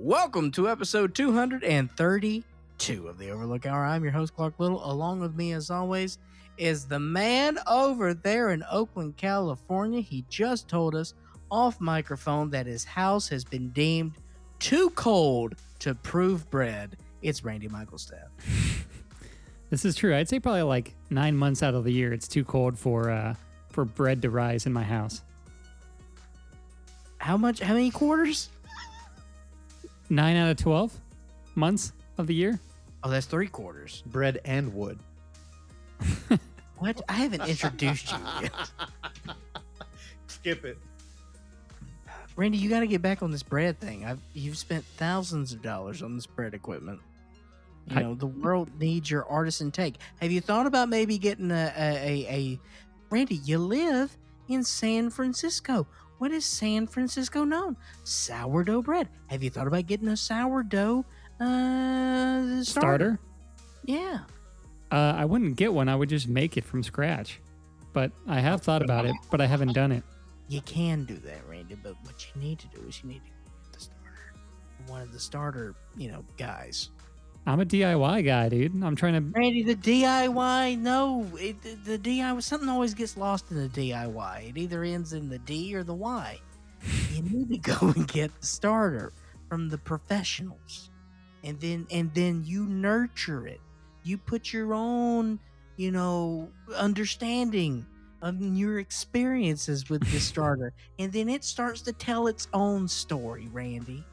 Welcome to episode 232 of the Overlook Hour. I'm your host, Clark Little. Along with me, as always, is the man over there in Oakland, California. He just told us off microphone that his house has been deemed too cold to prove bread. It's Randy Michaelstaff. This is true. I'd say probably like 9 months out of the year, it's too cold for bread to rise in my house. How many quarters? 9 out of 12 months of the year. Oh, that's 3 quarters. Bread and wood. What? I haven't introduced you yet. Skip it. Randy, you got to get back on this bread thing. You've spent thousands of dollars on this bread equipment. You know, the world needs your artisan take. Have you thought about maybe getting a Randy, you live in San Francisco. What is San Francisco known? Sourdough bread. Have you thought about getting a sourdough starter? Yeah. I wouldn't get one. I would just make it from scratch. But I have thought about it, but I haven't done it. You can do that, Randy, but what you need to do is you need to get the starter. One of the starter, guys. I'm a DIY guy, dude. I'm trying to... Randy, the DIY, no. The DIY, something always gets lost in the DIY. It either ends in the D or the Y. You need to go and get the starter from the professionals. And then you nurture it. You put your own, understanding of your experiences with the starter. And then it starts to tell its own story, Randy.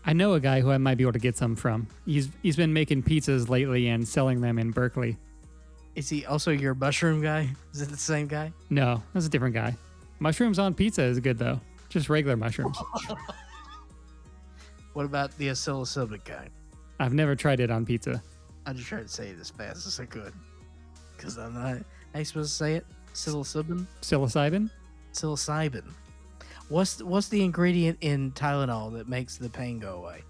I know a guy who I might be able to get some from. He's been making pizzas lately and selling them in Berkeley. Is he also your mushroom guy? Is it the same guy? No, that's a different guy. Mushrooms on pizza is good, though. Just regular mushrooms. What about the psilocybin guy? I've never tried it on pizza. I just tried to say it as fast as I could. Because I'm not... How you supposed to say it? Psilocybin? Psilocybin? Psilocybin. What's the ingredient in Tylenol that makes the pain go away?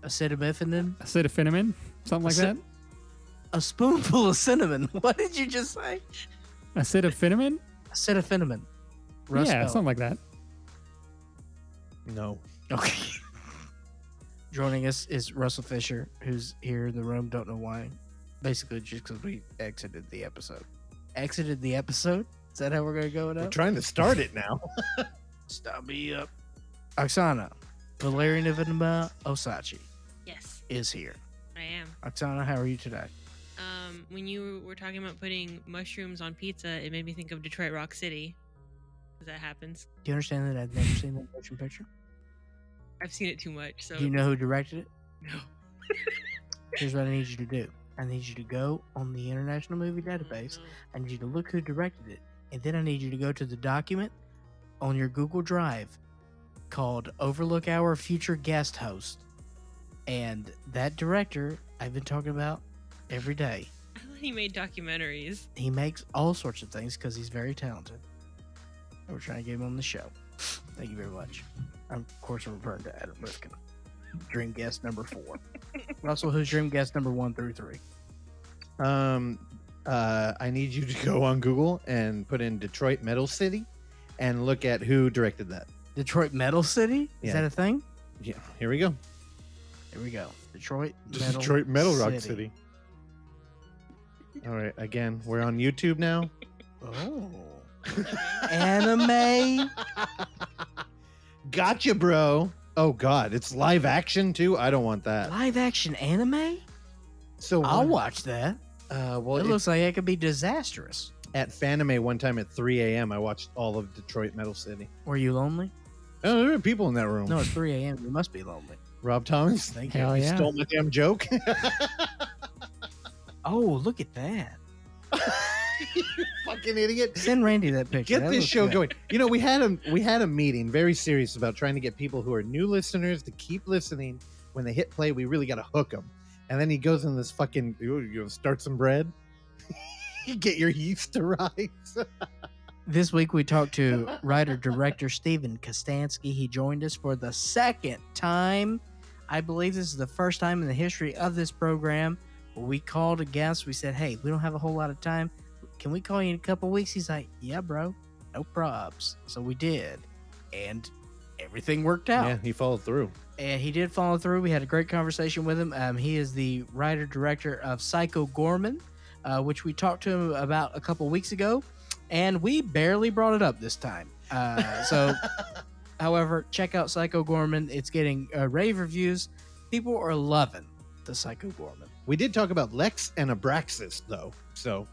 Acetaminophen? Acetaminophen? Something like that? A spoonful of cinnamon. What did you just say? Acetaminophen? Acetaminophen. Yeah, something like that. No. Okay. Joining us is Russell Fisher, who's here in the room. Don't know why. Basically, just because we exited the episode. Exited the episode? Is that how we're going to go with that? We're trying to start it now. Stop me up. Oksana, Valerianova Osachi. Yes. Is here. I am. Oksana, how are you today? When you were talking about putting mushrooms on pizza, it made me think of Detroit Rock City. Because that happens. Do you understand that I've never seen that motion picture? I've seen it too much. So. Do you know who directed it? No. Here's what I need you to do. I need you to go on the International Movie Database. I need you to look who directed it. And then I need you to go to the document on your Google Drive called Overlook Hour Future Guest Host. And that director I've been talking about every day. I thought he made documentaries. He makes all sorts of things because he's very talented. And we're trying to get him on the show. Thank you very much. Of course, I'm referring to Adam Rifkin. Dream guest number 4. Russell, who's dream guest number 1 through 3? I need you to go on Google and put in Detroit Metal City and look at who directed that. Detroit Metal City? Is Yeah. that a thing? Yeah, here we go. Here we go. Detroit Metal Rock City. All right, again, we're on YouTube now. Oh. Anime. Gotcha, bro. Oh, God, it's live action, too? I don't want that. Live action anime? So I'll watch that. Well, It looks like it could be disastrous. at Fanime one time at 3 a.m., I watched all of Detroit Metal City. Were you lonely? Oh, there are people in that room. No, it's 3 a.m. You must be lonely. Rob Thomas, Thank Hell you. you yeah. stole my damn joke. Oh, look at that. You fucking idiot. Send Randy that picture. Get That this looks show good. going. You know, we had a meeting very serious about trying to get people who are new listeners to keep listening. When they hit play, we really got to hook them. And then he goes in this fucking, start some bread. You get your yeast to rise. This week we talked to writer-director Stephen Kostanski. He joined us for the second time. I believe this is the first time in the history of this program where we called a guest. We said, hey, we don't have a whole lot of time. Can we call you in a couple weeks? He's like, yeah, bro. No probs. So we did. And everything worked out. Yeah, he followed through. And he did follow through. We had a great conversation with him. He is the writer-director of Psycho Goreman, which we talked to him about a couple weeks ago, and we barely brought it up this time. However, check out Psycho Goreman. It's getting rave reviews. People are loving the Psycho Goreman. We did talk about Lexx and Abraxas, though. So,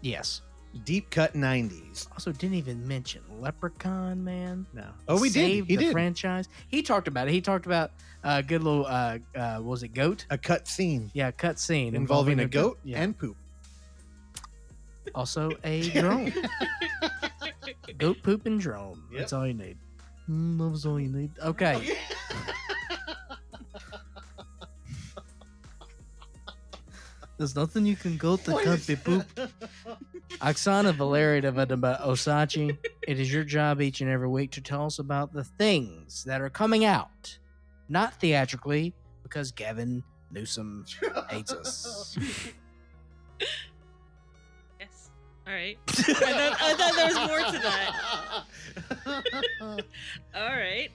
Yes. deep cut 90s. Also, didn't even mention Leprechaun, man. No. Oh, we did. Saved He the did. franchise. He talked about it. He talked about a good little, was it goat? A cut scene Yeah, cut scene involving a goat Yeah. and poop. Also a drone. Goat poop and drone. Yep. That's all you need. That's all you need. Okay. There's nothing you can go to can't be poop. Oksana Valeria Osachi, it is your job each and every week to tell us about the things that are coming out, not theatrically, because Gavin Newsom hates us. Yes. All right. I thought there was more to that. All right.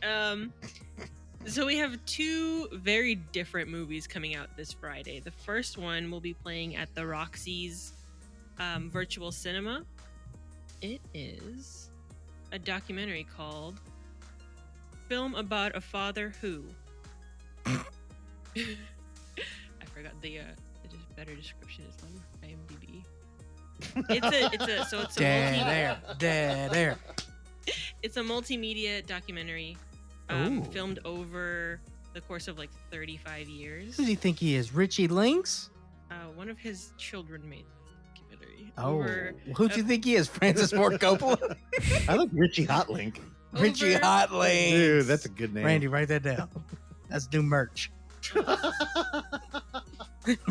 So we have two very different movies coming out this Friday. The first one will be playing at the Roxy's virtual cinema. It is a documentary called Film About a Father Who. I forgot the better description is on IMDb. It's a multimedia documentary filmed over the course of like 35 years. Who does he think he is? Richie Lynx? One of his children made this documentary. Oh, who do you think he is? Francis Ford Coppola? I like Richie Hotlink. Richie Hotlink. Dude, that's a good name. Randy, write that down. That's new merch. We're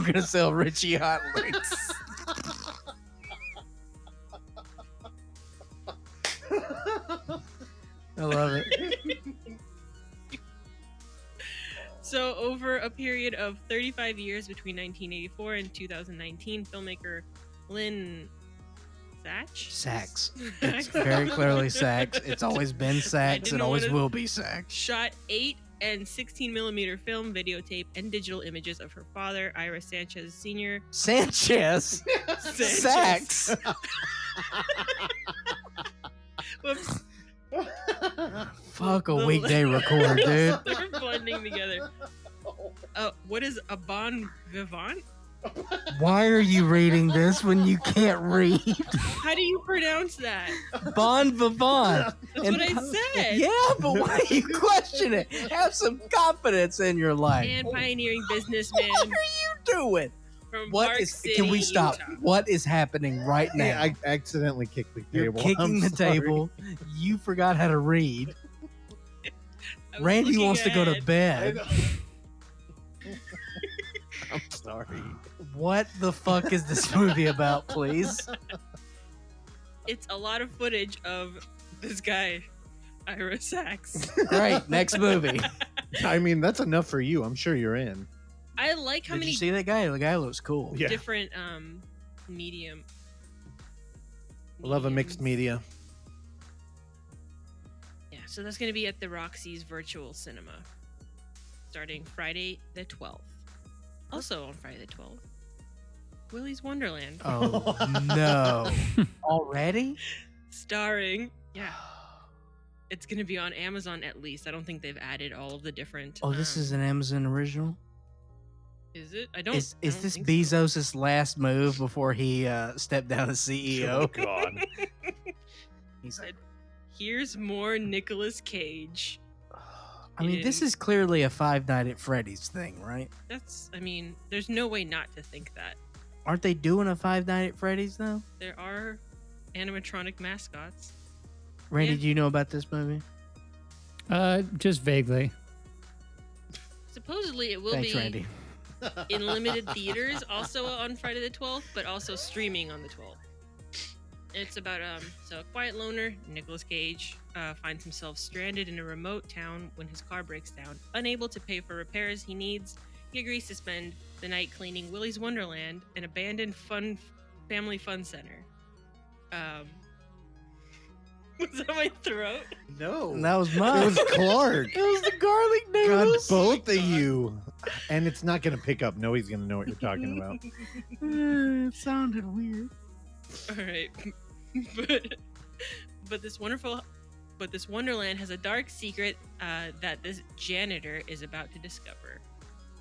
gonna sell Richie Hotlinks. I love it. So, over a period of 35 years between 1984 and 2019, filmmaker Lynn Sachs. It's very clearly Sachs. It's always been Sachs. It always will be Sachs. Shot 8 and 16 millimeter film, videotape, and digital images of her father, Ira Sanchez Sr. Sanchez? Sachs. Whoops. Fuck a weekday record, dude. They're blending together. What is a bon vivant? Why are you reading this when you can't read? How do you pronounce that? Bon vivant. That's what I said. Yeah, but why do you question it? Have some confidence in your life. And pioneering businessman. What are you doing? From What Park is? City, Can we stop? Utah. What is happening right now? Yeah, I accidentally kicked the You're table. kicking I'm the sorry. table. You forgot how to read. I was Randy looking wants to go to ahead. bed. I'm sorry. What the fuck is this movie about, please? It's a lot of footage of this guy, Ira Sachs. Great, next movie. I mean, that's enough for you. I'm sure you're in. I like how Did many you see that guy? The guy looks cool. Yeah. different medium. I love a mixed mediums. media. Yeah, so that's going to be at the Roxy's virtual cinema starting Friday the 12th. Also on Friday the 12th, Willy's Wonderland. Oh no! Already? Starring, yeah. It's going to be on Amazon at least. I don't think they've added all of the different. Oh, this is an Amazon original. Is it? I don't. Is I don't this think so. Bezos' last move before he stepped down as CEO? Oh, God. He's like, Here's more Nicolas Cage. I mean, this is clearly a Five Nights at Freddy's thing, right? I mean, there's no way not to think that. Aren't they doing a Five Nights at Freddy's though? There are animatronic mascots. Randy, Yeah. do you know about this movie? Just vaguely. Supposedly, it will Thanks, be Randy. in limited theaters also on Friday the 12th, but also streaming on the 12th. It's about so a quiet loner, Nicolas Cage, finds himself stranded in a remote town when his car breaks down. Unable to pay for repairs he needs, he agrees to spend the night cleaning Willy's Wonderland, an abandoned family fun center. Was that my throat? No. And that was It mine. was Clark. It was the garlic God, noodles. both of you. And it's not going to pick up. Nobody's going to know what you're talking about. It sounded weird. All right, but this Wonderland has a dark secret that this janitor is about to discover.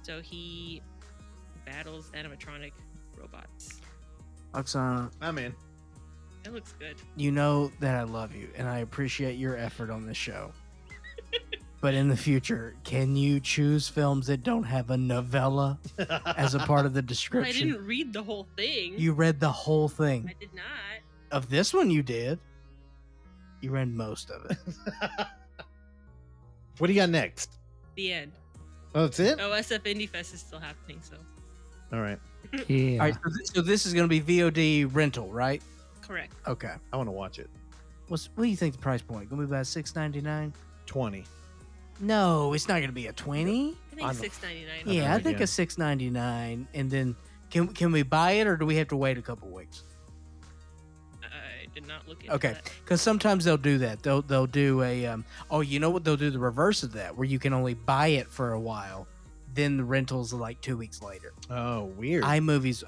So he battles animatronic robots. Oksana, I'm in. That looks good. you know that I love you and I appreciate your effort on this show. But in the future, can you choose films that don't have a novella as a part of the Well, I description? didn't read the whole thing. You read the whole thing. I did not. Of this one, you did. You read most of it. What do you got next? The end. Oh, that's it? Oh, SF Indie Fest is still happening, so All right. Yeah. All right, so this is going to be VOD rental, right? correct. Okay. I want to watch it. What do you think the price point? Going to be about $6.99? 20. No, it's not going to be a 20. I think I'm- $6.99. Yeah, I right, think yeah. a $6.99, and then can we buy it or do we have to wait a couple weeks? I did not look into Okay, that. because sometimes they'll do that. They'll do a oh, you know what? They'll do the reverse of that, where you can only buy it for a while, then the rentals are like 2 weeks later. Oh, weird. iMovies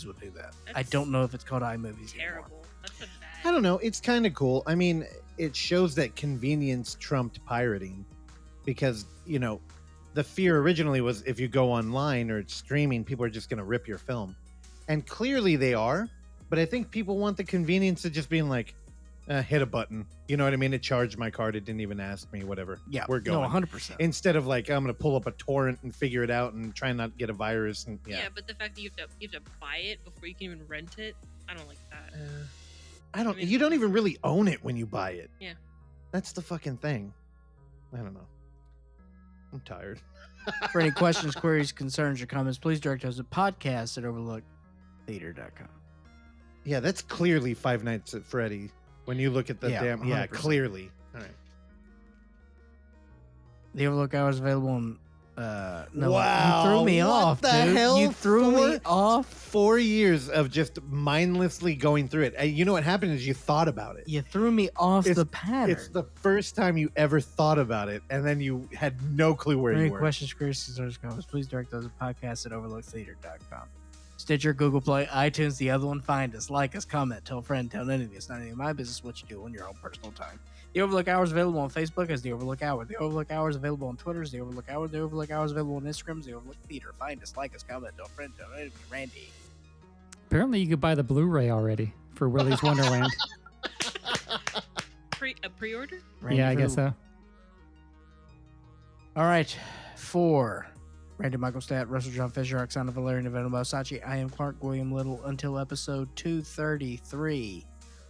will do that. I That's don't know if it's called iMovies anymore. Terrible. That's a I bad. don't know. It's kind of cool. I mean, it shows that convenience trumped pirating because, you know, the fear originally was if you go online or it's streaming, people are just going to rip your film. And clearly they are. But I think people want the convenience of just being like, hit a button. You know what I mean? It charged my card. It didn't even ask me, whatever. Yeah, We're going. No, 100%. Instead of like, I'm going to pull up a torrent and figure it out and try not to get a virus. And Yeah. But the fact that you have to buy it before you can even rent it, I don't like that. I don't. I mean- You don't even really own it when you buy it. Yeah. That's the fucking thing. I don't know. I'm tired. For any questions, queries, concerns, or comments, please direct us at podcast@overlooktheater.com. Yeah, that's clearly Five Nights at Freddy. When you look at the Yeah, damn. Yeah, 100%. clearly. All right. The Overlook Hour is available on. No, Wow, you threw me what off, the dude. hell? You threw me off. 4 years of just mindlessly going through it. And you know what happened is you thought about it. You threw me off It's- the pattern. It's the first time you ever thought about it, and then you had no clue where For you any were. questions, queries, concerns, comments, please direct those at podcast@overlooktheater.com. Stitcher, Google Play, iTunes, the other one. Find us, like us, comment, tell a friend, tell an enemy. It's not any of my business what you do on your own personal time. The Overlook Hour is available on Facebook as The Overlook Hour. The Overlook Hour is available on Twitter as The Overlook Hour. The Overlook Hour is available on Instagram as The Overlook Theater. Find us, like us, comment, tell a friend, tell an enemy. Randy. Apparently, you could buy the Blu-ray already for Willy's Wonderland. A pre-order? Randy Yeah, I for guess the- so. All right. For Randy Michael Stat, Russell John Fisher, Oksana Valerian, Nevada Mosachi, I am Clark William Little until episode 233.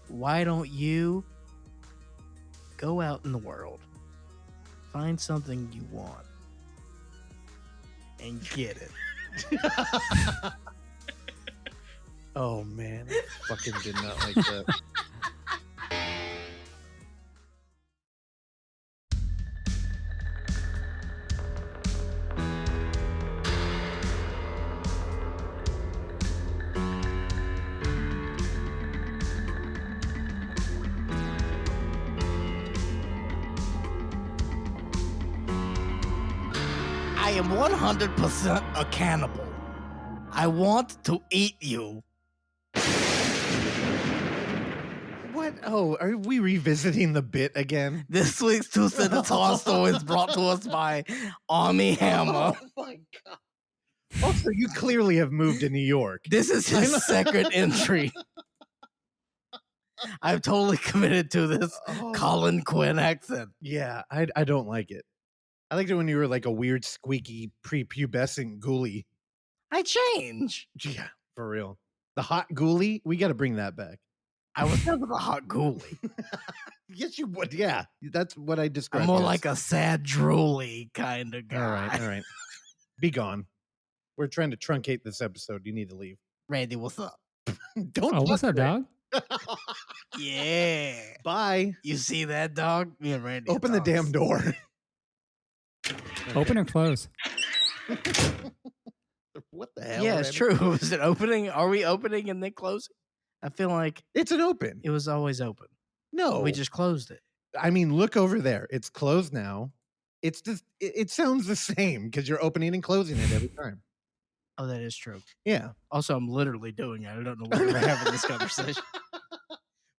Why don't you go out in the world, find something you want, and get it? Oh, man. I fucking did not like that. I am 100% a cannibal. I want to eat you. What? Oh, are we revisiting the bit again? This week's Two Sentence Horror Story is brought to us by Army Hammer. Oh, my God. Also, you clearly have moved to New York. This is his second entry. I've totally committed to this Oh. Colin Quinn accent. Yeah, I don't like it. I liked it when you were like a weird, squeaky, prepubescent ghoulie. I change. Yeah, for real. The hot ghoulie, we got to bring that back. I was never the hot ghoulie. Yes, you would. Yeah, that's what I described. I'm more as. like a sad drooly kind of guy. All right. Be gone. We're trying to truncate this episode. You need to leave. Randy, what's up? Don't. Oh, what's talk up, to dog? Yeah. Bye. You see that, dog? Me and Randy. are Open the dogs. damn door. Open or close? What the hell? Yeah, it's Randy? true. Is it opening? Are we opening and then closing? I feel like It's an open. it was always open. No, We just closed it. I mean, look over there. It's closed now. It's just it sounds the same because you're opening and closing it every time. Oh, that is true. Yeah. Also, I'm literally doing it. I don't know why we're having this conversation.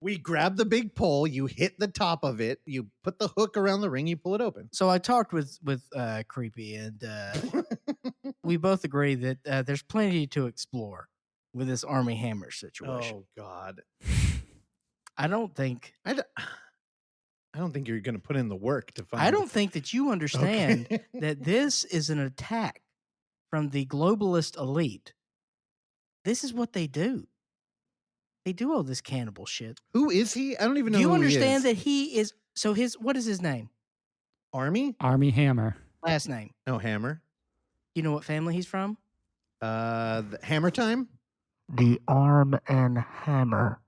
We grab the big pole, you hit the top of it, you put the hook around the ring, you pull it open. So I talked with Creepy, and we both agree that there's plenty to explore with this Army Hammer situation. Oh God. I don't think I don't think you're going to put in the work to find. I don't think that you understand Okay. that this is an attack from the globalist elite. This is what they do. They do all this cannibal shit. Who is he? I don't even know. Do you who understand he is. that he is? So what is his name? Army? Army Hammer. Last name? No, Hammer. You know what family he's from? The Hammer Time. The Arm and Hammer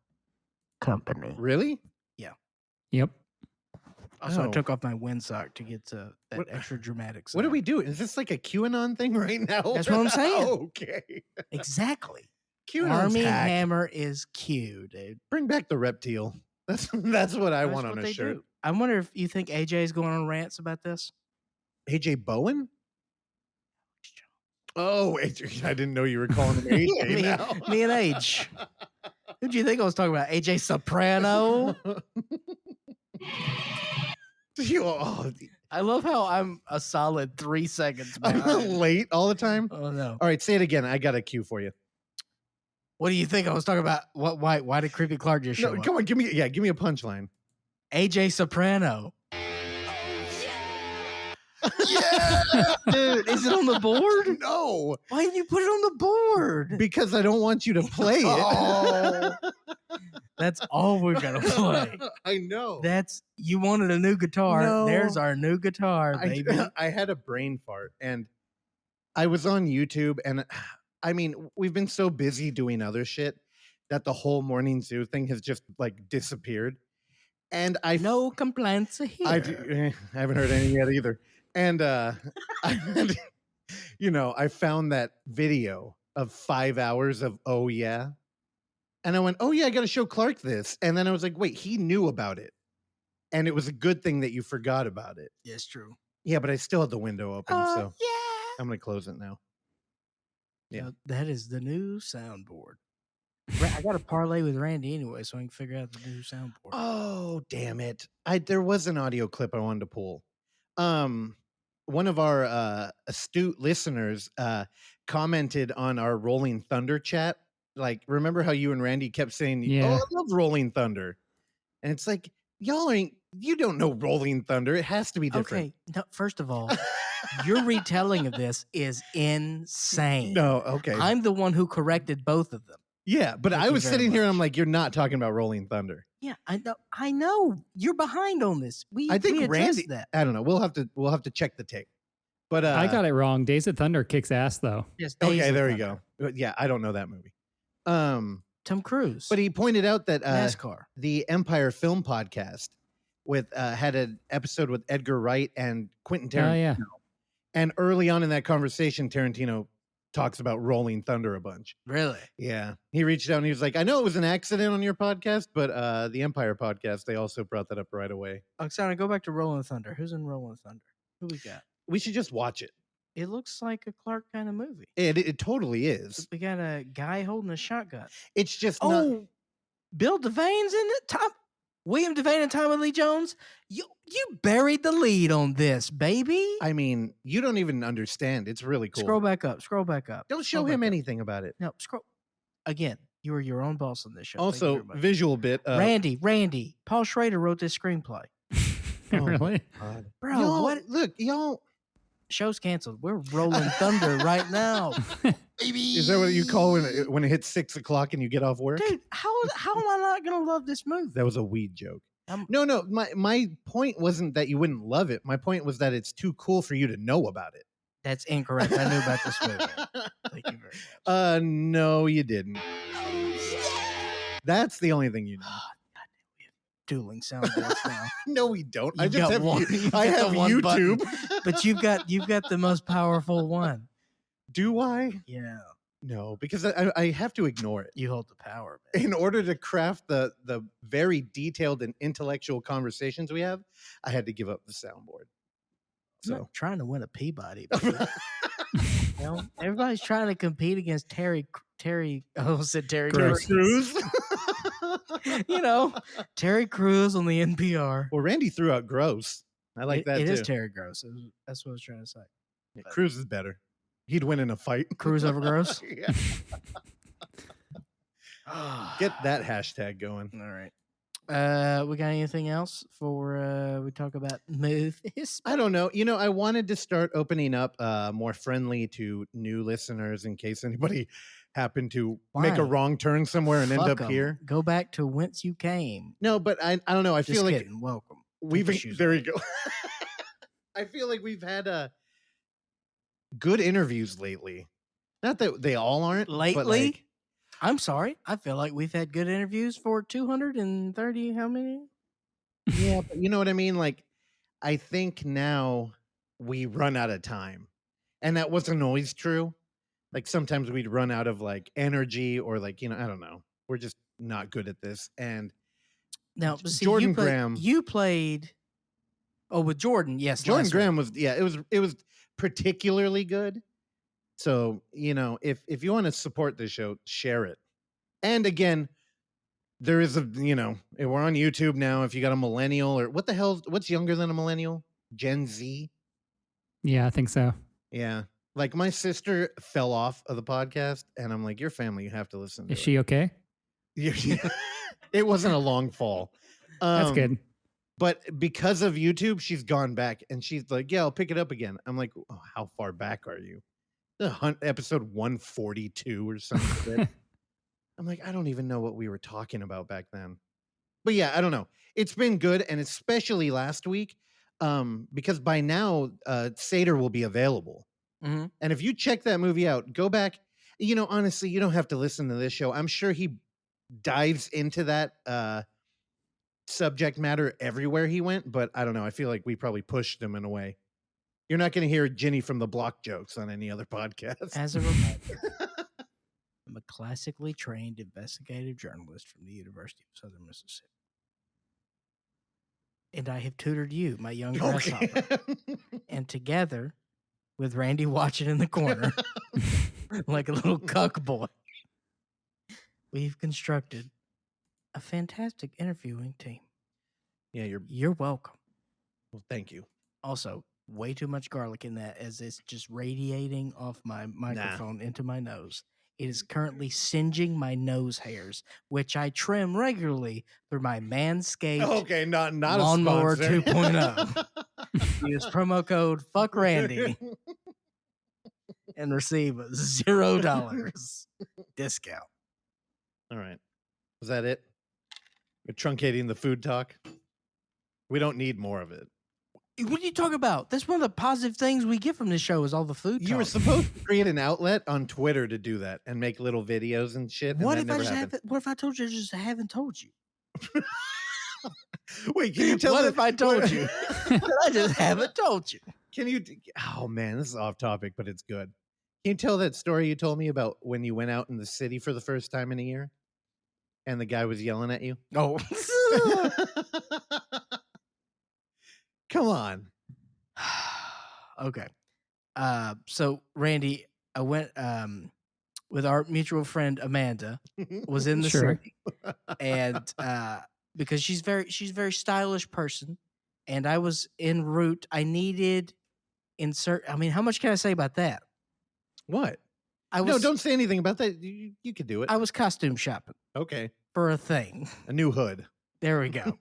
Company. Really? Yep. Also, I Oh. took off my windsock to get to that What- extra dramatic What are sound. we doing? Is this like a QAnon thing right now? That's what I'm saying. Okay. Exactly. QAnon's Army hack. Hammer is Q, dude. Bring back the reptile. That's what I That's want what on a they shirt. do. I wonder if you think AJ is going on rants about this. AJ Bowen? Oh, AJ, I didn't know you were calling him AJ me, now. me and H. Who'd you think I was talking about? AJ Soprano? Oh, I love how I'm a solid 3 seconds I'm behind. late all the time. Oh no. All right, say it again. I got a cue for you. What do you think I was talking about? Why did Creepy Clark just show No, up? come on, give me a punchline. AJ Soprano. Yeah, Dude, is it on the board? no, Why didn't you put it on the board? because I don't want you to play it. Oh. That's all we're gonna play. I know. You wanted a new guitar. No. There's our new guitar, baby. I had a brain fart and I was on YouTube and I mean, we've been so busy doing other shit that the whole morning zoo thing has just like disappeared. And No complaints here. I haven't heard any yet either. And I found that video of 5 hours of oh yeah. And I went, oh yeah, I gotta show Clark this. And then I was like, wait, he knew about it. And it was a good thing that you forgot about it. Yes, true. Yeah, but I still had the window open, so Yeah. I'm gonna close it now. Yeah. That is the new soundboard. I got to parlay with Randy anyway, so I can figure out the new soundboard. Oh, damn it. There was an audio clip I wanted to pull. One of our astute listeners commented on our Rolling Thunder chat. Like, remember how you and Randy kept saying, Yeah. oh, I love Rolling Thunder. And it's like, you don't know Rolling Thunder. It has to be different. Okay, no, first of all, your retelling of this is insane. No, okay. I'm the one who corrected both of them. Yeah, but Thank I you was very sitting here and I'm much. like, you're not talking about Rolling Thunder. Yeah, I know. I know. You're behind on this. I think we addressed Randy. that. I don't know. We'll have to check the tape. But I got it wrong. Days of Thunder kicks ass though. Yes, Days Okay, of there you Thunder. go. Yeah, I don't know that movie. Tom Cruise. But he pointed out that NASCAR. the Empire Film Podcast with had an episode with Edgar Wright and Quentin Tarantino. Oh yeah. And early on in that conversation, Tarantino talks about Rolling Thunder a bunch. Really? Yeah. He reached out and he was like, I know it was an accident on your podcast, but the Empire podcast, they also brought that up right away. Oksana, go back to Rolling Thunder. Who's in Rolling Thunder? Who we got? We should just watch it. It looks like a Clark kind of movie. It totally is. We got a guy holding a shotgun. It's just not. Oh, Bill Devane's in it. William Devane and Tommy Lee Jones. You buried the lead on this, baby. I mean, you don't even understand. It's really cool. Scroll back up. Scroll back up. Don't show Scroll him back up. anything about it. No, scroll. Again, you are your own boss on this show. Thank you Also, very much. visual bit. Randy. Paul Schrader wrote this screenplay. Oh, Really? Bro, y'all, what? Look, y'all. Show's canceled. We're rolling thunder right now. Baby. Is that what you call when it hits 6 o'clock and you get off work? Dude, how am I not going to love this movie? That was a weed joke. I'm- No. My point wasn't that you wouldn't love it. My point was that it's too cool for you to know about it. That's incorrect. I knew about this movie. Thank you very much. No, you didn't. That's the only thing you know. Dueling soundboards now. No, we don't. I You've just got have one- you- you've I got have the one button. YouTube. But you've got the most powerful one. Do I? Yeah. No, because I have to ignore it. You hold the power, man. In order to craft the very detailed and intellectual conversations we have, I had to give up the soundboard. I'm not trying to win a Peabody. Everybody's trying to compete against Terry. Oh, said Terry Crews. Terry Crews on the NPR. Well, Randy threw out Gross. I like that too. It is Terry Gross. That's what I was trying to say. Yeah, Crews is better. He'd win in a fight. Crews over Gross? Yeah. Get that hashtag going. All right. We got anything else for we talk about movies? I don't know. I wanted to start opening up more friendly to new listeners in case anybody happened to make a wrong turn somewhere and end up here. Go back to whence you came. No, but I don't know. I Just feel like kidding. Welcome. there you go. I feel like we've had good interviews lately. Not that they all aren't. Lately? I'm sorry. I feel like we've had good interviews for 230. How many? Yeah, but you know what I mean? Like, I think now we run out of time. And that wasn't always true. Like, sometimes we'd run out of, like, energy or, like, I don't know. We're just not good at this. And now, Jordan Graham. You played. Oh, with Jordan, yes. Jordan Graham was, it was particularly good. So, if you want to support this show, share it. And again, there is we're on YouTube now. If you got a millennial or what's younger than a millennial? Gen Z? Yeah, I think so. Yeah. Like my sister fell off of the podcast and I'm like, your family, you have to listen to Is she okay? It wasn't a long fall. That's good. But because of YouTube, she's gone back and she's like, yeah, I'll pick it up again. I'm like, oh, how far back are you? Episode 142 or something. I'm like, I don't even know what we were talking about back then. But yeah, I don't know. It's been good, and especially last week, because by now, Sator will be available. Mm-hmm. And if you check that movie out, go back. Honestly, you don't have to listen to this show. I'm sure he dives into that subject matter everywhere he went, but I don't know. I feel like we probably pushed him in a way. You're not going to hear Ginny from the Block jokes on any other podcast. As a reminder, I'm a classically trained investigative journalist from the University of Southern Mississippi. And I have tutored you, my young grasshopper. And together, with Randy watching in the corner, like a little cuck boy, we've constructed a fantastic interviewing team. Yeah, you're welcome. Well, thank you. Also, way too much garlic in that as it's just radiating off my microphone into my nose. It is currently singeing my nose hairs, which I trim regularly through my Manscaped not Lawnmower a sponsor. 2.0. Use promo code FuckRandy and receive $0 discount. All right. Was that it? We're truncating the food talk. We don't need more of it. What are you talking about? That's one of the positive things we get from this show is all the food talk. You were supposed to create an outlet on Twitter to do that and make little videos and shit. What if I told you I just haven't told you? Wait, can you tell What if I told you? I just haven't told you. Can you? Oh man, this is off topic, but it's good. Can you tell that story you told me about when you went out in the city for the first time in a year, and the guy was yelling at you? Oh, come on. Okay. So Randy, I went with our mutual friend Amanda, was in the city, and because she's a very stylish person, and I was en route. I needed how much can I say about that? What? No, don't say anything about that. You could do it. I was costume shopping. Okay. For a thing. A new hood. There we go.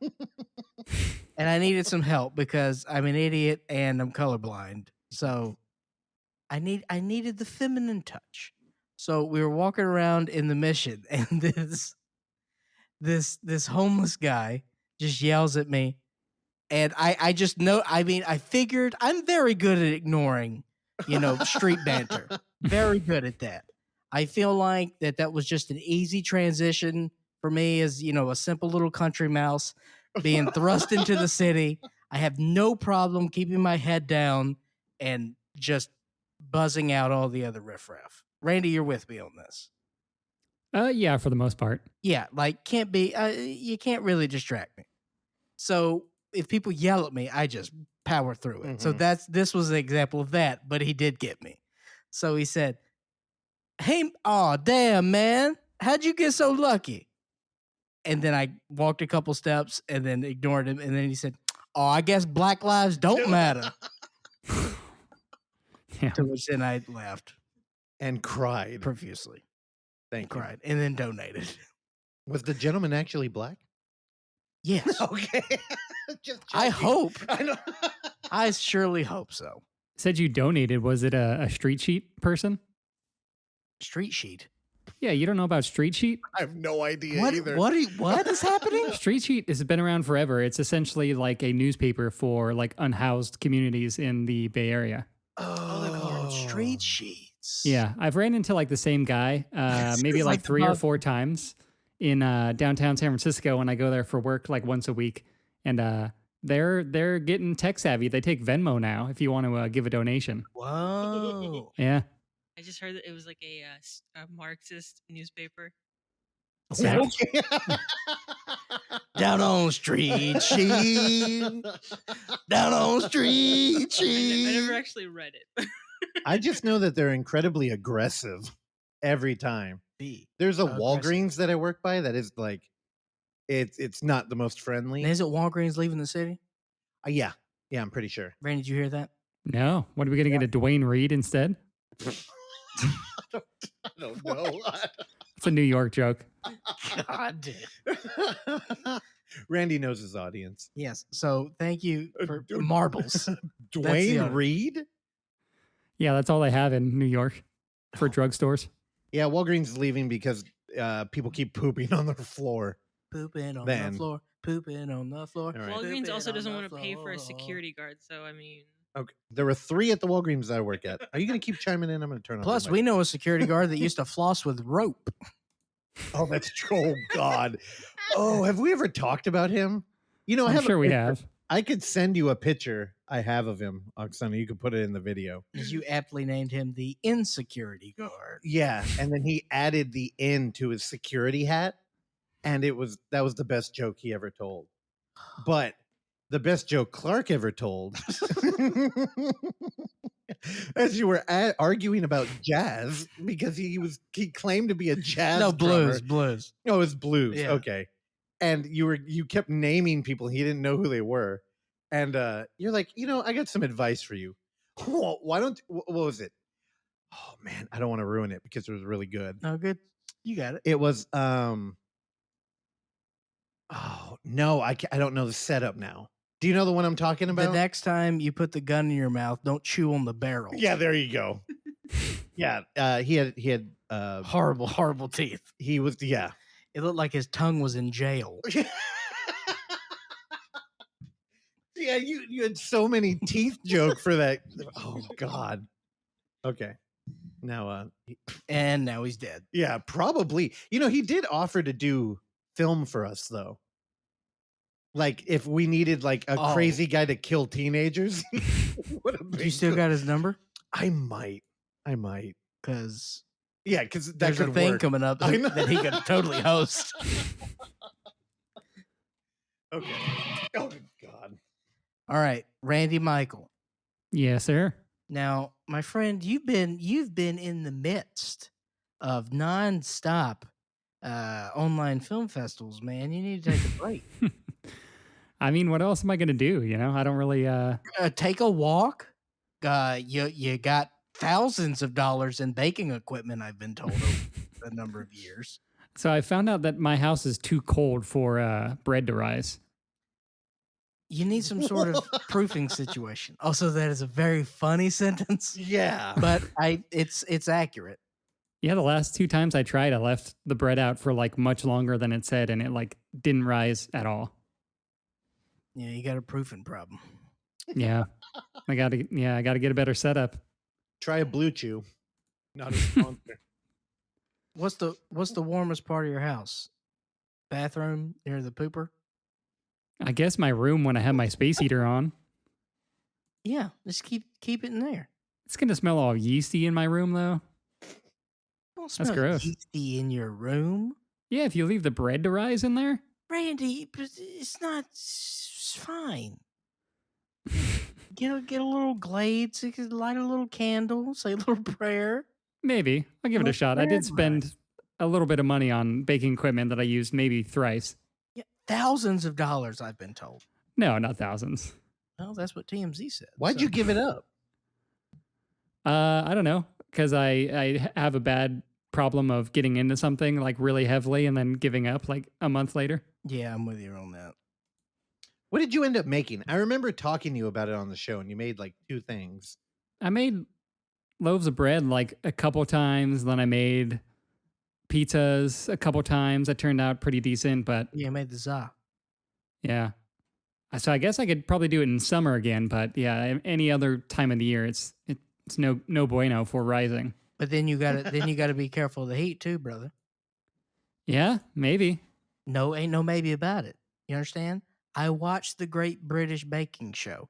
And I needed some help because I'm an idiot and I'm colorblind. So I needed the feminine touch. So we were walking around in the Mission, and this homeless guy just yells at me, and I just know. I mean, I figured I'm very good at ignoring, street banter. Very good at that. I feel like that was just an easy transition for me as, a simple little country mouse being thrust into the city. I have no problem keeping my head down and just buzzing out all the other riffraff. Randy, you're with me on this. Yeah, for the most part. Yeah, like can't be. You can't really distract me. So if people yell at me, I just power through it. So this was an example of that. But he did get me. So he said, "Hey, oh damn, man, how'd you get so lucky?" And then I walked a couple steps and then ignored him. And then he said, "Oh, I guess Black lives don't matter." Yeah. To which then I laughed And cried. profusely. Thank you. Cried and then donated. Was the gentleman actually black? Yes. Okay. Just I joking. hope. I know. I surely hope so. Said you donated. Was it a street sheet person? Street sheet. Yeah, you don't know about street sheet? I have no idea What? either. What is happening? Street sheet has been around forever. It's essentially like a newspaper for like unhoused communities in the Bay Area. Oh, they're called street sheets. Yeah, I've ran into like the same guy maybe It's like like the 3 or bug. 4 times in downtown San Francisco when I go there for work like once a week. And they're getting tech savvy. They take Venmo now if you want to give a donation. Whoa. Yeah. I just heard that it was like a Marxist newspaper. So- Okay. Down on street sheet. Down on street I never sheet. actually read it. I just know that they're incredibly aggressive every time. There's a Aggressive. Walgreens that I work by that is like, it's not the most friendly. And is it Walgreens leaving the city? Yeah, I'm pretty sure. Randy, did you hear that? No. What are we going to get a Dwayne Reed instead? I don't know. It's a New York joke. God. Randy knows his audience. Yes. So thank you for marbles. Dwayne other- Reed? Yeah, that's all they have in New York for drugstores. Yeah, Walgreens is leaving because people keep pooping on their floor. Pooping on Then. the floor. Pooping on the floor. All right. Walgreens Pooping also on doesn't the want to pay for a floor. security guard, so I mean, Okay. There were 3 at the Walgreens that I work at. Are you going to keep chiming in? I'm going to turn off. Plus, the we mic. know a security guard that used to floss with rope. Oh, that's true. Oh, God. Oh, have we ever talked about him? You know, I I'm have a sure we picture. have. I could send you a picture I have of him, Oksana. You could put it in the video. As you aptly named him the insecurity guard. Yeah, and then he added the N to his security hat, and that was the best joke he ever told. But the best joke Clark ever told, as you were arguing about jazz, because he claimed to be a jazz No, drummer. blues. Oh, it's blues. Yeah. Okay. And you kept naming people. He didn't know who they were. And you're like, I got some advice for you. Why don't, what was it? Oh man, I don't want to ruin it because it was really good. No, good. You got it. It was, oh no, I don't know the setup now. Do you know the one I'm talking about? The next time you put the gun in your mouth, don't chew on the barrel. Yeah, there you go. Yeah. He had, Horrible, horrible teeth. he was, yeah. It looked like his tongue was in jail. Yeah, you had so many teeth joke for that. Oh God. Okay. Now And now he's dead. yeah, probably. He did offer to do film for us though. Like if we needed like a Oh. crazy guy to kill teenagers. Do you still got his number? I might. Because Yeah, because that there's a could thing work. coming up I know. that he could totally host. Okay. Oh God. All right, Randy Michael. Yes, sir. Now, my friend, you've been in the midst of nonstop online film festivals, man. You need to take a break. I mean, what else am I going to do? I don't really. Take a walk. You got thousands of dollars in baking equipment, I've been told, over a number of years. So I found out that my house is too cold for bread to rise. You need some sort of proofing situation. Also, that is a very funny sentence, Yeah. but it's accurate. Yeah, the last 2 times I tried, I left the bread out for like much longer than it said, and it like didn't rise at all. Yeah, you got a proofing problem. Yeah, I gotta get a better setup. Try a Blue Chew. Not a sponsor. What's the warmest part of your house? Bathroom near the pooper? I guess my room when I have my space heater on. Yeah, just keep it in there. It's gonna smell all yeasty in my room though. don't smell gross. yeasty in your room. Yeah, if you leave the bread to rise in there. Randy, but it's not it's fine. Get a little glade, so you can light a little candle, say a little prayer. Maybe. I'll give it a shot. I did spend a little bit of money on baking equipment that I used maybe thrice. Yeah, thousands of dollars, I've been told. No, not thousands. Well, that's what TMZ said. Why'd you give it up? I don't know, because I have a bad problem of getting into something like really heavily and then giving up like a month later. Yeah, I'm with you on that. What did you end up making? I remember talking to you about it on the show, and you made like 2 things. I made loaves of bread like a couple times. Then I made pizzas a couple times. That turned out pretty decent, but Yeah, I made the za. yeah. So I guess I could probably do it in summer again, but yeah, any other time of the year, it's no bueno for rising. But then you gotta be careful of the heat too, brother. Yeah, maybe. No, ain't no maybe about it. You understand? I watched the Great British Baking Show.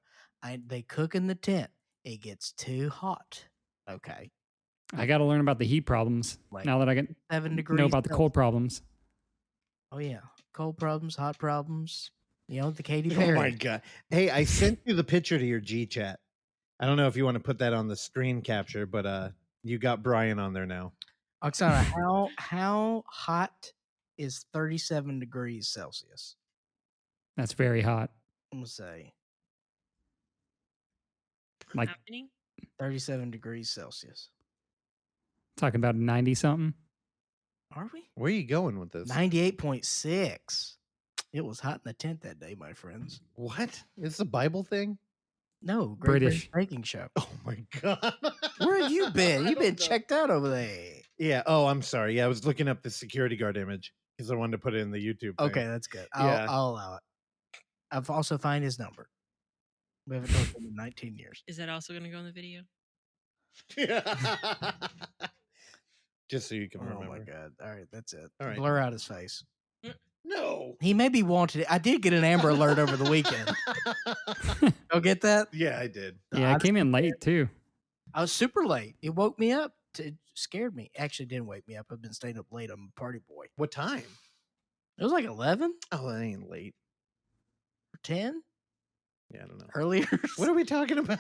They cook in the tent. It gets too hot. Okay. I got to learn about the heat problems Like now that I get 7 degrees. know about the cold problems. Oh yeah, cold problems, hot problems. You know the Katy Oh Perry. my god! Hey, I sent you the picture to your G chat. I don't know if you want to put that on the screen capture, but you got Brian on there now. Oksana, how hot is 37 degrees Celsius? That's very hot. I'm gonna say Like Happening? 37 degrees Celsius. talking about 90 something. Are we? Where are you going with this? 98.6. It was hot in the tent that day, my friends. What? It's a Bible thing? No, Great British. Baking Show. Oh my god! Where have you been? I You've been don't know. checked out over there. Yeah. Oh, I'm sorry. Yeah, I was looking up the security guard image because I wanted to put it in the YouTube. Thing. Okay, that's good. Yeah. I'll allow it. I've also find his number. We haven't talked to him in 19 years. Is that also going to go in the video? Just so you can Oh remember. my god! All right, that's it. All right. Blur out his face. No. He may be wanted. I did get an Amber Alert over the weekend. Go get that? Yeah, I did. Yeah, I came in late too. I was super late. It woke me up. It scared me. Actually, didn't wake me up. I've been staying up late. I'm a party boy. What time? It was like 11 Oh, that ain't late. or 10 Yeah, I don't know. earlier. What are we talking about?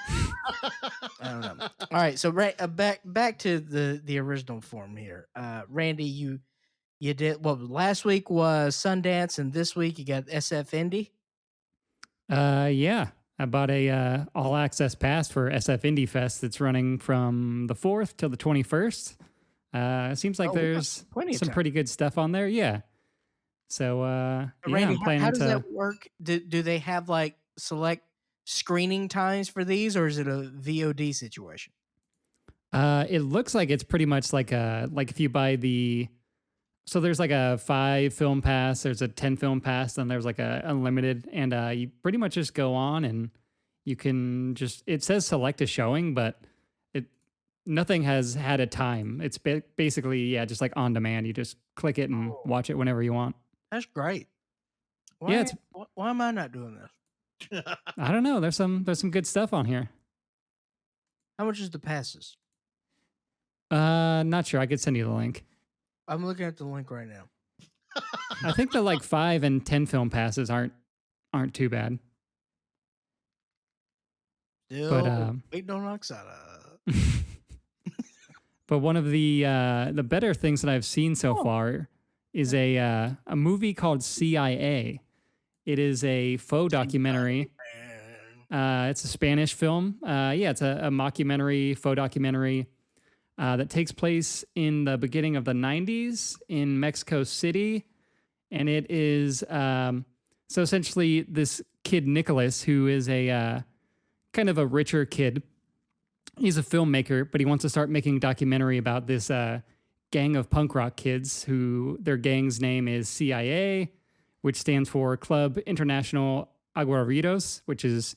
I don't know. All right, so back to the original form here. Randy, you did what? Last week was Sundance, and this week you got SF Indie. Yeah. I bought a all access pass for SF Indie Fest that's running from the 4th till the 21st. It seems like Oh, we got there's plenty of some time. pretty good stuff on there. Yeah. So yeah, Randy, I'm planning how does to. that work? Do they have like select screening times for these, or is it a VOD situation? It looks like it's pretty much like if you buy the. So there's like a 5 film pass, there's a 10 film pass, then there's like a unlimited, and you pretty much just go on and you can just, it says select a showing, but nothing has had a time. It's basically, yeah, just like on demand. You just click it and watch it whenever you want. That's great. Yeah, Why am I not doing this? I don't know. There's some good stuff on here. How much is the passes? Not sure. I could send you the link. I'm looking at the link right now. I think the like 5 and 10 film passes aren't too bad. Still But waiting on Oksana. but one of the better things that I've seen so far is a movie called C.I.A. It is a faux documentary. It's a Spanish film. Yeah, it's a mockumentary, faux documentary that takes place in the beginning of the 90s in Mexico City. And it is so essentially this kid, Nicholas, who is a kind of a richer kid. He's a filmmaker, but he wants to start making a documentary about this gang of punk rock kids who their gang's name is C.I.A., which stands for Club International Aguerridos, which is,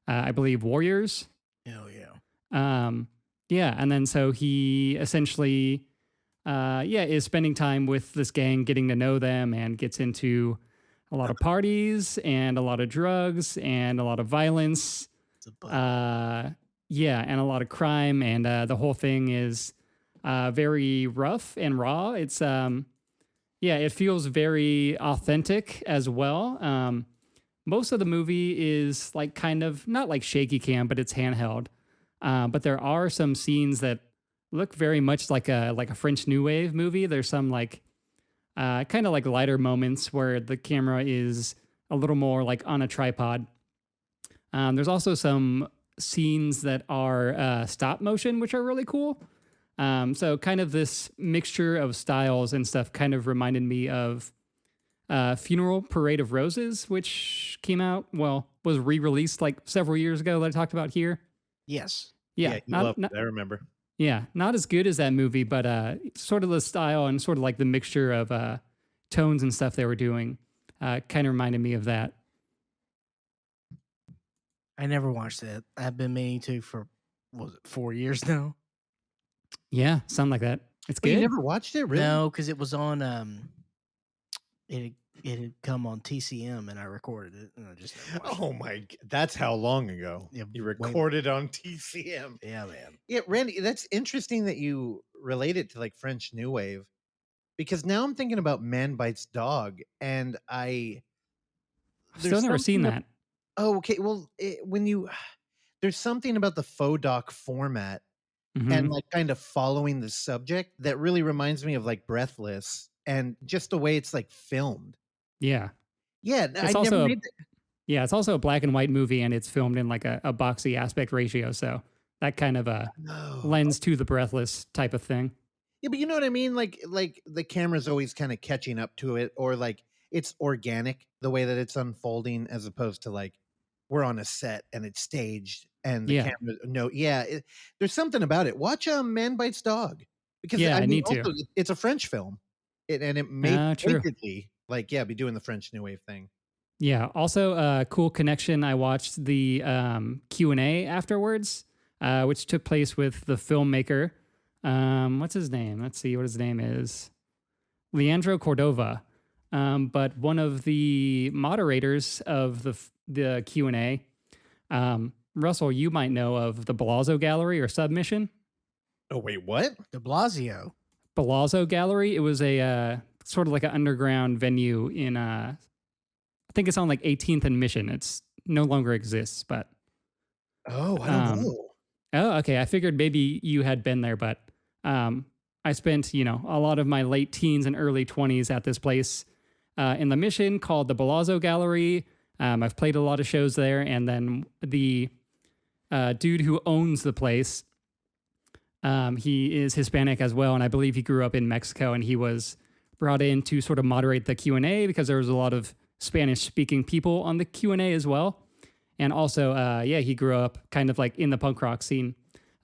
I believe, warriors. Hell yeah. Yeah, and then so he essentially, is spending time with this gang, getting to know them, and gets into a lot of parties and a lot of drugs and a lot of violence. It's a bug. Yeah, and a lot of crime, and the whole thing is very rough and raw. It's it feels very authentic as well. Most of the movie is like kind of not like shaky cam, but it's handheld. But there are some scenes that look very much like a French New Wave movie. There's some like kind of like lighter moments where the camera is a little more like on a tripod. There's also some scenes that are stop motion, which are really cool. So kind of this mixture of styles and stuff kind of reminded me of Funeral Parade of Roses, which was re-released like several years ago that I talked about here. Yes. Yeah, you loved it, I remember. Yeah, not as good as that movie, but sort of the style and sort of like the mixture of tones and stuff they were doing kind of reminded me of that. I never watched that. I've been meaning to for, was it 4 years now? Yeah, something like that. It's good. You never watched it, really? No, because it was on. It had come on TCM, and I recorded it, and I just never watched Oh my! That's how long ago Yeah, you recorded on TCM. Yeah, man. Yeah, Randy, that's interesting that you relate it to like French New Wave, because now I'm thinking about Man Bites Dog, and I've still never seen that. Oh, okay. Well, there's something about the faux doc format and like kind of following the subject that really reminds me of like Breathless and just the way it's like filmed. Yeah. Yeah. It's it's also a black and white movie, and it's filmed in like a boxy aspect ratio. So that kind of lends to the Breathless type of thing. Yeah, but you know what I mean? Like the camera's always kind of catching up to it, or like it's organic the way that it's unfolding, as opposed to like we're on a set and it's staged and the camera. There's something about it. Watch Man Bites Dog, because I need also, to. It's a French film, and it may basically be doing the French New Wave thing. Yeah. Also, cool connection. I watched the Q&A afterwards, which took place with the filmmaker. What's his name? Let's see what his name is. Leandro Cordova. But one of the moderators of the Q&A, Russell, you might know of the Bellagio Gallery or Submission. Oh, wait, what? The Bellagio Gallery. It was a sort of like an underground venue in, I think it's on like 18th and Mission. It's no longer exists, but. Oh, I don't know. Oh, okay. I figured maybe you had been there, but I spent, a lot of my late teens and early 20s at this place in the Mission called the Bellagio Gallery. I've played a lot of shows there, and then the dude who owns the place, he is Hispanic as well, and I believe he grew up in Mexico, and he was brought in to sort of moderate the Q&A because there was a lot of Spanish-speaking people on the Q&A as well. And also, he grew up kind of like in the punk rock scene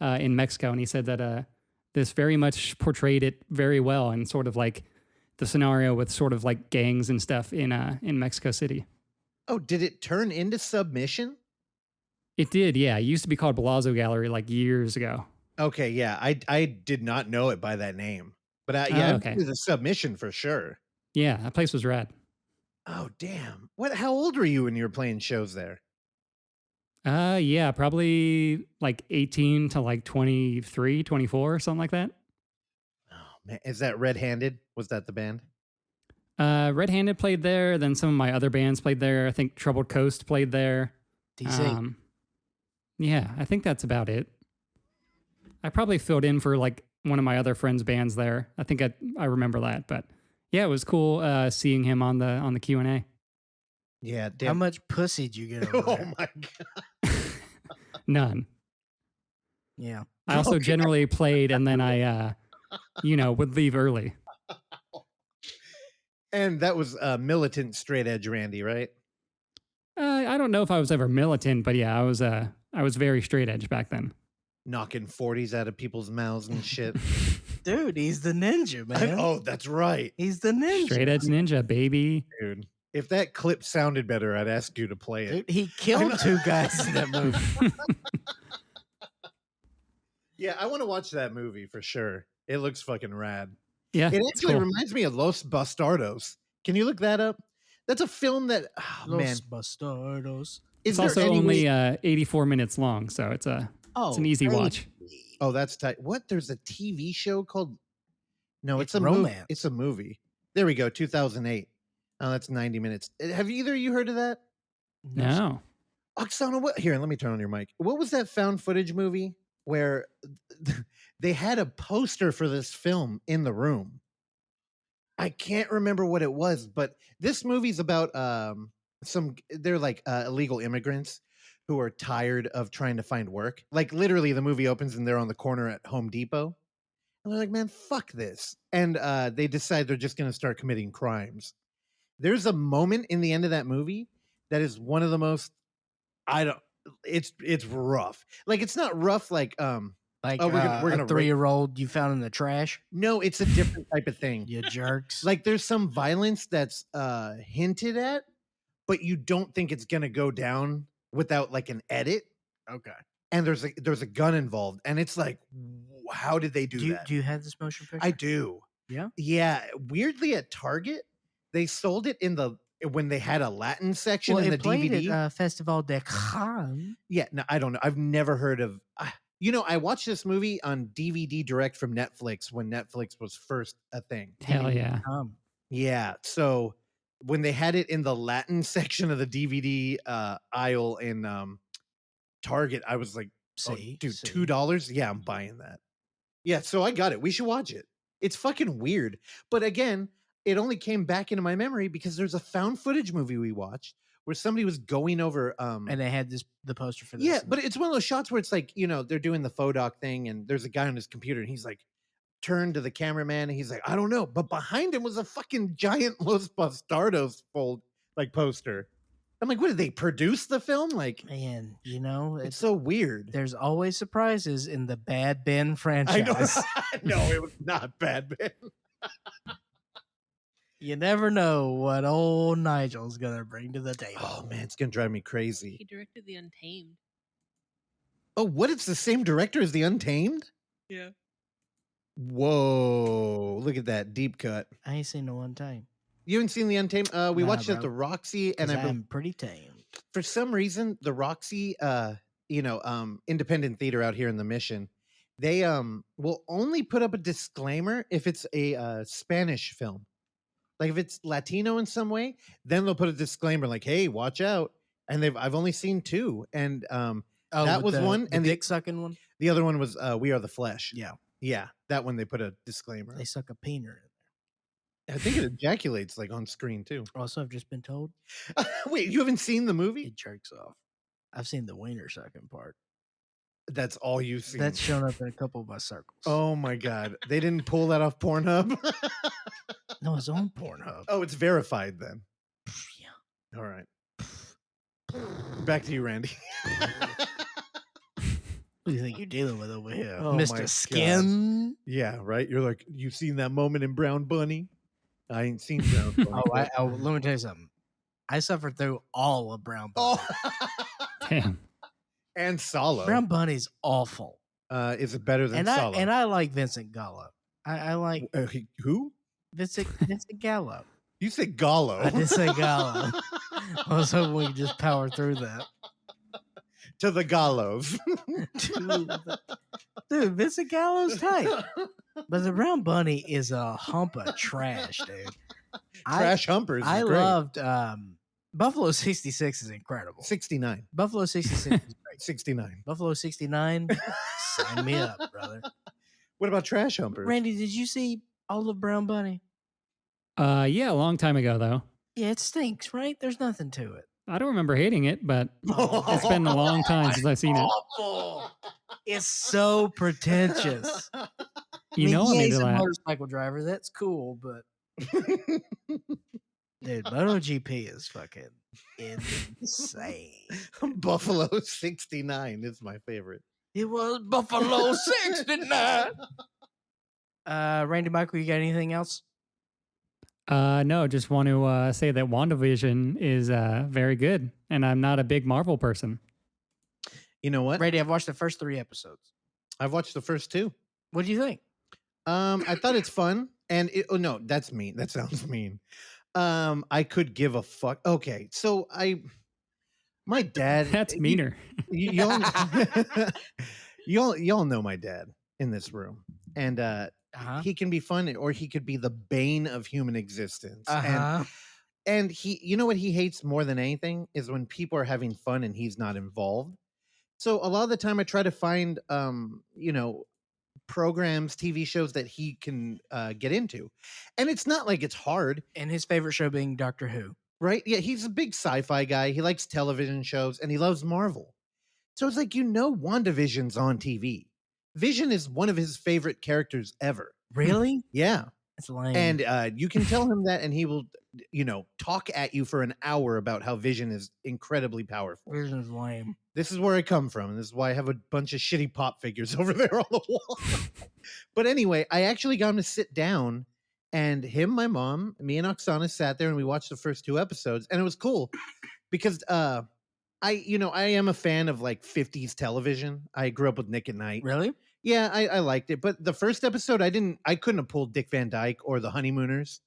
in Mexico, and he said that this very much portrayed it very well, and sort of like the scenario with sort of like gangs and stuff in Mexico City. Oh, did it turn into Submission? It did, yeah. It used to be called Bellagio Gallery like years ago. Okay, yeah. I did not know it by that name. But it was a Submission for sure. Yeah, that place was rad. Oh, damn. How old were you when you were playing shows there? Probably like 18 to like 23, 24, something like that. Oh, man. Is that Red Handed? Was that the band? Red Handed played there. Then some of my other bands played there. I think Troubled Coast played there. DC. I think that's about it. I probably filled in for like one of my other friends' bands there. I think I remember that, but yeah, it was cool seeing him on the Q&A. Yeah, damn. How much pussy did you get over there? Oh my god. None. Yeah. I also generally played, and then I would leave early. And that was militant straight edge Randy, right? I don't know if I was ever militant, but yeah, I was very straight edge back then. Knocking 40s out of people's mouths and shit. Dude, he's the ninja, man. Oh, that's right. He's the ninja. Straight edge ninja, baby. Dude, if that clip sounded better, I'd ask you to play it. Dude, he killed 2 guys in that movie. Yeah, I want to watch that movie for sure. It looks fucking rad. Yeah, it actually reminds me of Los Bastardos. Can you look that up? That's a film that Los Bastardos. It's also only 84 minutes long, so it's an easy watch. Oh, that's tight. What? There's a TV show called. No, It's it's a movie. romance. It's a movie. There we go. 2008. Oh, that's 90 minutes. Have either of you heard of that? No. Oksana, what? Here, let me turn on your mic. What was that found footage movie where they had a poster for this film in the room? I can't remember what it was, but this movie's about they're like illegal immigrants who are tired of trying to find work. Like literally the movie opens and they're on the corner at Home Depot. And they're like, man, fuck this. And they decide they're just going to start committing crimes. There's a moment in the end of that movie that is one of the most it's rough. Like it's not rough like Like we're gonna a 3-year-old you found in the trash. No, it's a different type of thing. You jerks. Like there's some violence that's hinted at, but you don't think it's gonna go down without like an edit. Okay. And there's a gun involved, and it's like, how did they do that? Do you have this motion picture? I do. Yeah. Yeah. Weirdly, at Target, they sold it when they had a Latin section in the DVD. At Festival de Cannes. Yeah. No, I don't know. I've never heard of. I watched this movie on DVD direct from Netflix when Netflix was first a thing. Hell yeah. Yeah. So when they had it in the Latin section of the DVD aisle in Target, I was like, dude, $2? Yeah, I'm buying that. Yeah, so I got it. We should watch it. It's fucking weird. But again, it only came back into my memory because there's a found footage movie we watched where somebody was going over and they had the poster for this. Yeah, but it's one of those shots where it's like, they're doing the photo doc thing and there's a guy on his computer and he's like turned to the cameraman and he's like, I don't know. But behind him was a fucking giant Los Bastardos poster. I'm like, what did they produce the film? Like, man, it's so weird. There's always surprises in the Bad Ben franchise. I know. No, it was not Bad Ben. You never know what old Nigel's gonna bring to the table. Oh man, it's gonna drive me crazy. He directed The Untamed. Oh, what? It's the same director as The Untamed? Yeah. Whoa! Look at that deep cut. I ain't seen no Untamed. You haven't seen The Untamed? We watched it at the Roxy, and I'm pretty tame. For some reason, the Roxy, independent theater out here in the Mission, they will only put up a disclaimer if it's a Spanish film. Like if it's Latino in some way, then they'll put a disclaimer like, "Hey, watch out." And I've only seen 2, and that was one, and the dick sucking one. The other one was We Are the Flesh. Yeah, that one they put a disclaimer. They suck a peener. I think it ejaculates like on screen too. Also, I've just been told. Wait, you haven't seen the movie? It jerks off. I've seen the wiener sucking part. That's all you've seen. That's shown up in a couple of my circles. Oh my god, they didn't pull that off Pornhub. No, it's on Pornhub. Oh, it's verified then. Yeah. All right. Back to you, Randy. What do you think you're dealing with over here, Oh my Mr. Skin? Yeah, right. You're like, you seen that moment in Brown Bunny? I ain't seen Brown Bunny. Let me tell you something. I suffered through all of Brown Bunny. Damn. And Solo. Brown Bunny's awful. Is it better than Solo? And I like Vincent Gallo. I like who? Vincent Gallo. You said Gallo. I did say Gallo. I was hoping we could just power through that. To the Gallos. Dude, Vincent Gallo's tight. But the Brown Bunny is a hump of trash, dude. Trash Humpers. I great. loved Buffalo 66 is incredible. 69. Buffalo 66 is great. 69. Buffalo 69, sign me up, brother. What about Trash Humpers? Randy, did you see all of Brown Bunny? Yeah, a long time ago though. Yeah, it stinks, right? There's nothing to it. I don't remember hating it, but it's been a long time since I've seen it. It's so pretentious. You know I'm he's into a that. motorcycle driver. That's cool, but dude, MotoGP is fucking insane. Buffalo 69 is my favorite. It was Buffalo 69. Randy Michael, you got anything else? No, just want to say that WandaVision is very good, and I'm not a big Marvel person. You know what? Randy, I've watched the first 3 episodes. I've watched the first 2. What do you think? I thought it's fun, and no, that's mean. That sounds mean. I could give a fuck. Okay, so my dad. That's meaner. You Y'all know my dad in this room, and Uh-huh. he can be fun, or he could be the bane of human existence. Uh-huh. And he, you know what he hates more than anything is when people are having fun and he's not involved. So a lot of the time, I try to find, programs, TV shows that he can get into, and it's not like it's hard. And his favorite show being Doctor Who. Right? Yeah, he's a big sci-fi guy. He likes television shows and he loves Marvel. So it's like, WandaVision's on TV. Vision is one of his favorite characters ever. Really? Yeah. That's lame. And you can tell him that and he will, talk at you for an hour about how Vision is incredibly powerful. Vision's lame. This is where I come from. And this is why I have a bunch of shitty pop figures over there on the wall. But anyway, I actually got him to sit down. And him, my mom, me and Oksana sat there and we watched the first 2 episodes. And it was cool because I am a fan of like 50s television. I grew up with Nick at Night. Really? Yeah, I liked it. But the first episode, I couldn't have pulled Dick Van Dyke or the Honeymooners.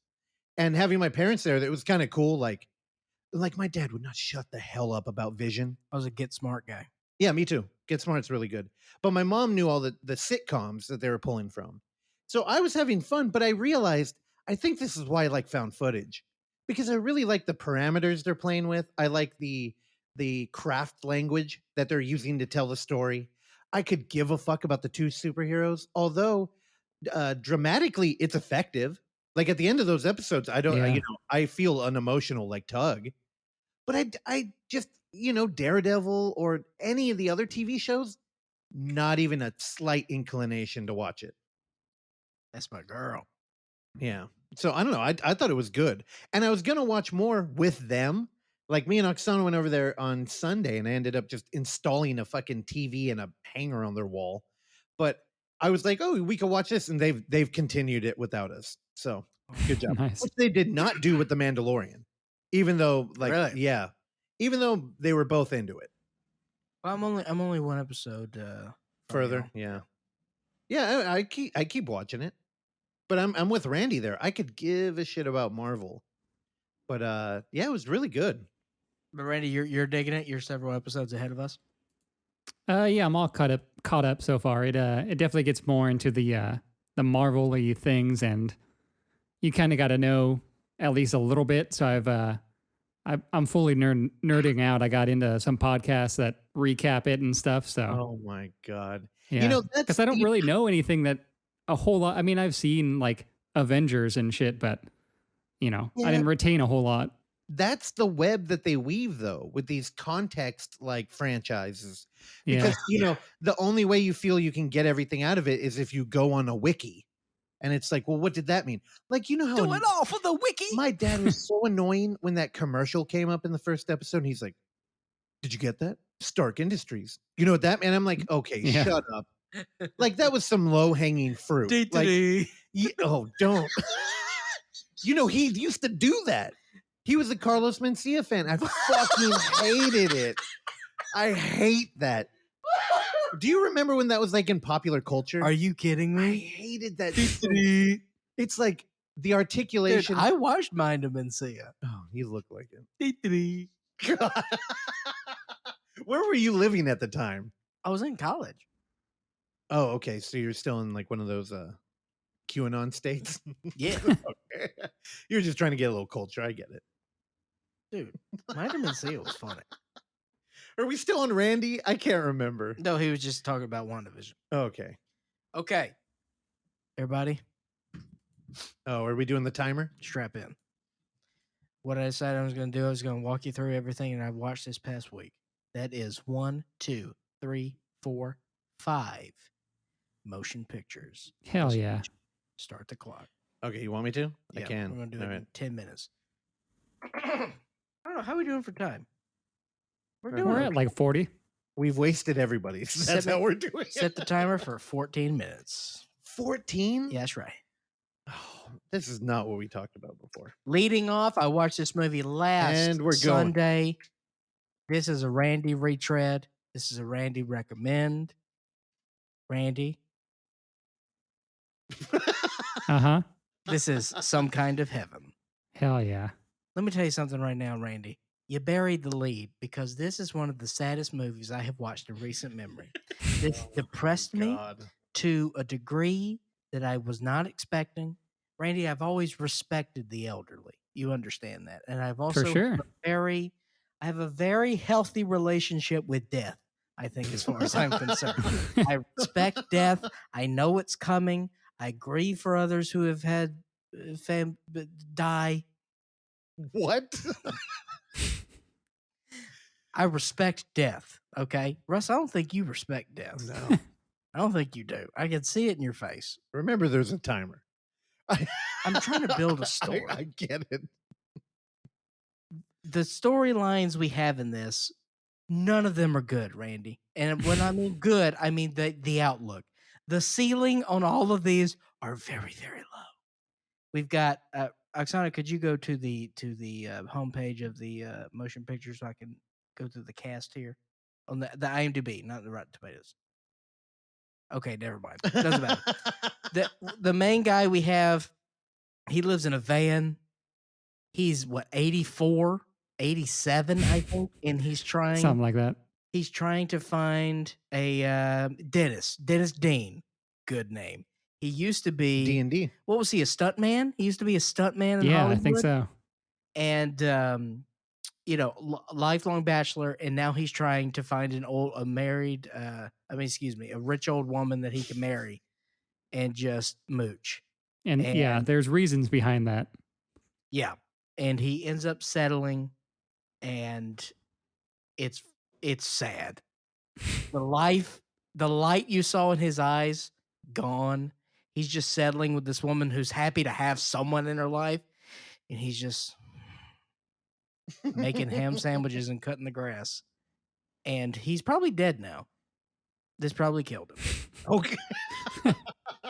And having my parents there, it was kind of cool. Like my dad would not shut the hell up about Vision. I was a Get Smart guy. Yeah, me too. Get Smart's really good. But my mom knew all the sitcoms that they were pulling from. So I was having fun, but I realized I think this is why I like found footage, because I really like the parameters they're playing with. I like the craft language that they're using to tell the story. I could give a fuck about the 2 superheroes, although dramatically it's effective. Like at the end of those episodes, I feel an emotional like tug. But I just, Daredevil or any of the other TV shows, not even a slight inclination to watch it. That's my girl. Yeah. So I don't know. I thought it was good. And I was going to watch more with them. Like me and Oksana went over there on Sunday and I ended up just installing a fucking TV and a hanger on their wall. But I was like, oh, we could watch this. And they've continued it without us. So good job. Nice. Which they did not do with The Mandalorian. Even though, Really? yeah. Even though they were both into it. Well, I'm only 1 episode Further. Yeah. Yeah, I keep watching it. But I'm with Randy there. I could give a shit about Marvel. But yeah, it was really good. But Randy, you're digging it. You're several episodes ahead of us. Yeah, I'm all caught up so far. It definitely gets more into the Marvel-y things, and you kind of got to know at least a little bit. So I'm fully nerding out. I got into some podcasts that recap it and stuff. So Oh my god. yeah, That's because I don't really know anything that a whole lot. I mean, I've seen like Avengers and shit, but I didn't retain a whole lot. That's the web that they weave though with these context like franchises. Because the only way you feel you can get everything out of it is if you go on a wiki. And it's like, well, what did that mean? Like, you know how Do it all for the wiki. my dad was so annoying when that commercial came up in the first episode. And he's like, did you get that? Stark Industries. You know what that meant? I'm like, okay, Yeah. shut up. Like that was some low hanging fruit. Like, don't. He used to do that. He was a Carlos Mencia fan. I fucking hated it. I hate that. Do you remember when that was like in popular culture? Are you kidding I me? hated that. It's like the articulation. Dude, I watched Mind of Mencia. Oh, you look like it. God. Where were you living at the time? I was in college. Oh, okay. So you're still in like one of those QAnon states? Yeah. Okay. You're just trying to get a little culture. I get it. Dude, Mind of Mencia was funny. Are we still on Randy? I can't remember. No, he was just talking about WandaVision. Okay. Okay. Everybody, Oh, are we doing the timer? strap in. What I decided I was going to do, I was going to walk you through everything that I've watched this past week. That is 1, 2, 3, 4, 5 motion pictures. Hell yeah. Start the clock. Okay, you want me to? I Yeah, can. We're going to do All it right. in 10 minutes. I don't know. How are we doing for time? We're We're doing We're okay. at like 40. We've wasted everybody's. That's Set- how we're doing it. Set the timer for 14 minutes. 14? Yeah, that's right. Oh, this is not what we talked about before. Leading off, I watched this movie last And we're going. Sunday. This is a Randy retread. This is a Randy recommend. Randy, Uh-huh. this is Some Kind of Heaven. Hell yeah. Let me tell you something right now, Randy. you buried the lead because this is one of the saddest movies I have watched in recent memory. This depressed me God. to a degree that I was not expecting. Randy, I've always respected the elderly. You understand that. And I've also sure. I have a very healthy relationship with death, I think, as far as I'm concerned. I respect death. I know it's coming. I grieve for others who have had die. What? I respect death. Okay, Russ, I don't think you respect death. No. I don't think you do. I can see it in your face. Remember, there's a timer. I'm trying to build a story. I get it. The storylines we have in this, none of them are good, Randy. And when I mean good, I mean the outlook. The ceiling on all of these are very, very low. We've got Oksana, could you go to the homepage of the motion picture so I can go through the cast here on the IMDb, not the Rotten Tomatoes. Okay, never mind. Doesn't matter. The main guy we have, he lives in a van. He's 84, 87, I think, and he's trying something like that. He's trying to find a Dennis Dean. Good name. He used to be D&D. What was he? A stuntman? He used to be a stuntman in Yeah, Hollywood. I think so. And lifelong bachelor, and now he's trying to find a rich old woman that he can marry and just mooch. And yeah, there's reasons behind that. Yeah. And he ends up settling, and it's sad. The light you saw in his eyes, gone. He's just settling with this woman who's happy to have someone in her life, and he's just making ham sandwiches and cutting the grass. And he's probably dead now. This probably killed him. Okay.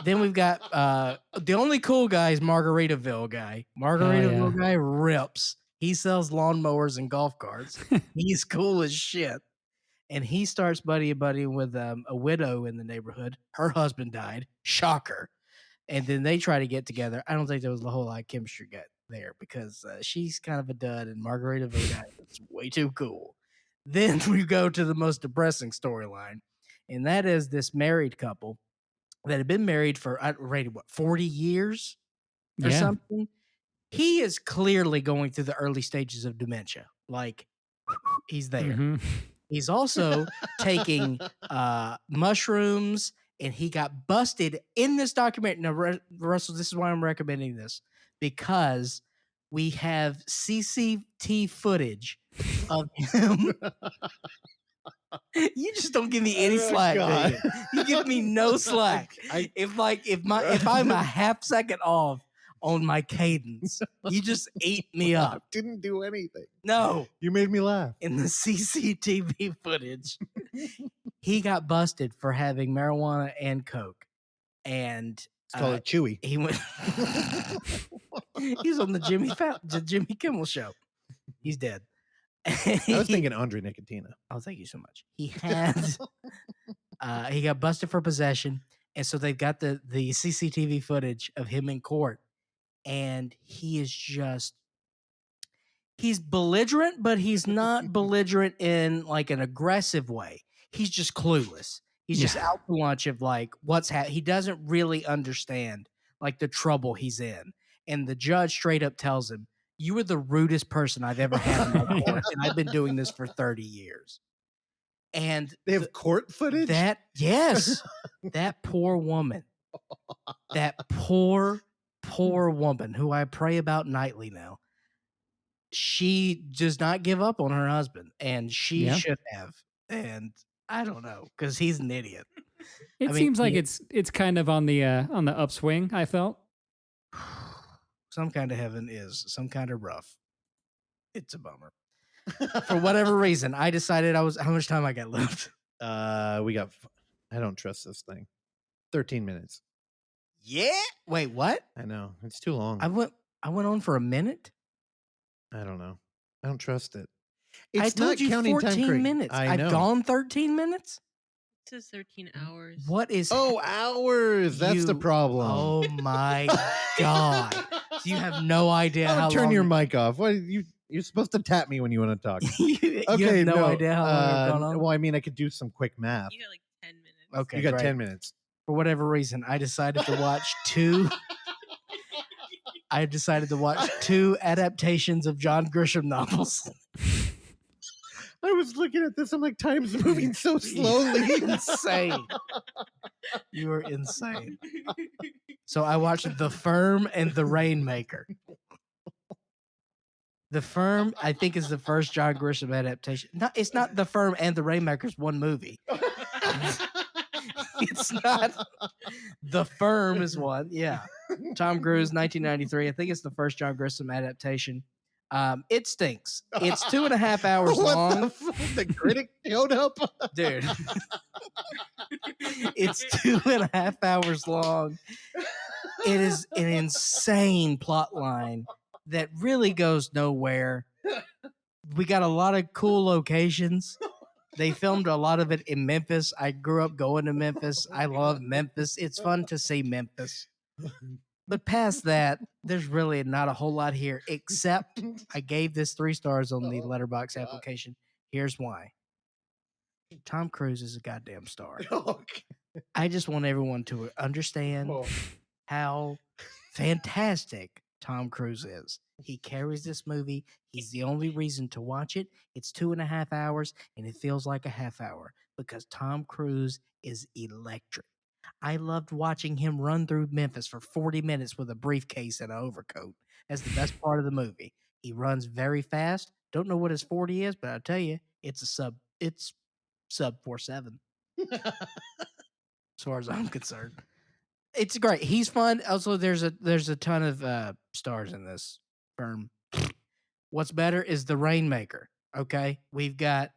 Then we've got the only cool guy is Margaritaville guy. Margaritaville guy rips. He sells lawnmowers and golf carts. He's cool as shit. And he starts buddy with a widow in the neighborhood. Her husband died. Shocker. And then they try to get together. I don't think there was a whole lot of chemistry there because she's kind of a dud and Margaritaville guy is way too cool. Then we go to the most depressing storyline. And that is this married couple that had been married for, 40 years or something. He is clearly going through the early stages of dementia. Like, he's there. Mm-hmm. He's also taking mushrooms, and he got busted in this documentary. Now, Russell, this is why I'm recommending this, because we have CCTV footage of him. You just don't give me any slack, do you? You give me no slack. If I'm a half second off on my cadence, you just eat me I up. didn't do anything. No. You made me laugh. In the CCTV footage, he got busted for having marijuana and coke. And It's called Chewy. he went he's on the Jimmy Kimmel show. He's dead. I was thinking Andre Nicotina. Oh, thank you so much. He had he got busted for possession, and so they've got the CCTV footage of him in court, and he's belligerent, but he's not belligerent in like an aggressive way. He's just clueless. He's just out to lunch of like what's happening. He doesn't really understand like the trouble he's in, and the judge straight up tells him, "You were the rudest person I've ever had in my court, and I've been doing this for 30 years." And they have court footage? That poor woman. That poor woman who I pray about nightly now. She does not give up on her husband, and she should have. And I don't know, because he's an idiot. It seems like it's kind of on the upswing, I felt. Some kind of heaven is some kind of rough. It's a bummer. For whatever reason, I decided how much time I got left. I don't trust this thing. 13 minutes. Yeah. Wait, what? I know. It's too long. I went on for a minute. I don't know. I don't trust it. I told you 14 minutes. I've gone 13 minutes? It says 13 hours. What is... Oh, hours. That's the problem. Oh, my God. You have no idea how long... Turn your mic off. What you... You're supposed to tap me when you want to talk. You have no idea how long we've gone on? Well, I mean, I could do some quick math. You got like 10 minutes. Okay, You got great. 10 minutes. For whatever reason, I decided to watch two. I decided to watch two adaptations of John Grisham novels. I was looking at this. I'm like, time's moving so slowly. Insane. You are insane. So I watched The Firm and The Rainmaker. The Firm, I think, is the first John Grisham adaptation. No, it's not The Firm and The Rainmaker's one movie. It's not. The Firm is one. Yeah. Tom Cruise, 1993. I think it's the first John Grisham adaptation. It stinks. It's 2.5 hours long. The critic showed up. Dude. It's 2.5 hours long. It is an insane plot line that really goes nowhere. We got a lot of cool locations. They filmed a lot of it in Memphis. I grew up going to Memphis. I love Memphis. It's fun to see Memphis. But past that, there's really not a whole lot here, except I gave this 3 stars on the Letterboxd application. Here's why. Tom Cruise is a goddamn star. I just want everyone to understand how fantastic Tom Cruise is. He carries this movie. He's the only reason to watch it. It's 2.5 hours, and it feels like a half hour because Tom Cruise is electric. I loved watching him run through Memphis for 40 minutes with a briefcase and an overcoat. That's the best part of the movie. He runs very fast. Don't know what his 40 is, but I'll tell you, it's sub 4.7. As far as I'm concerned. It's great. He's fun. Also, there's a ton of stars in this firm. What's better is the Rainmaker. Okay, we've got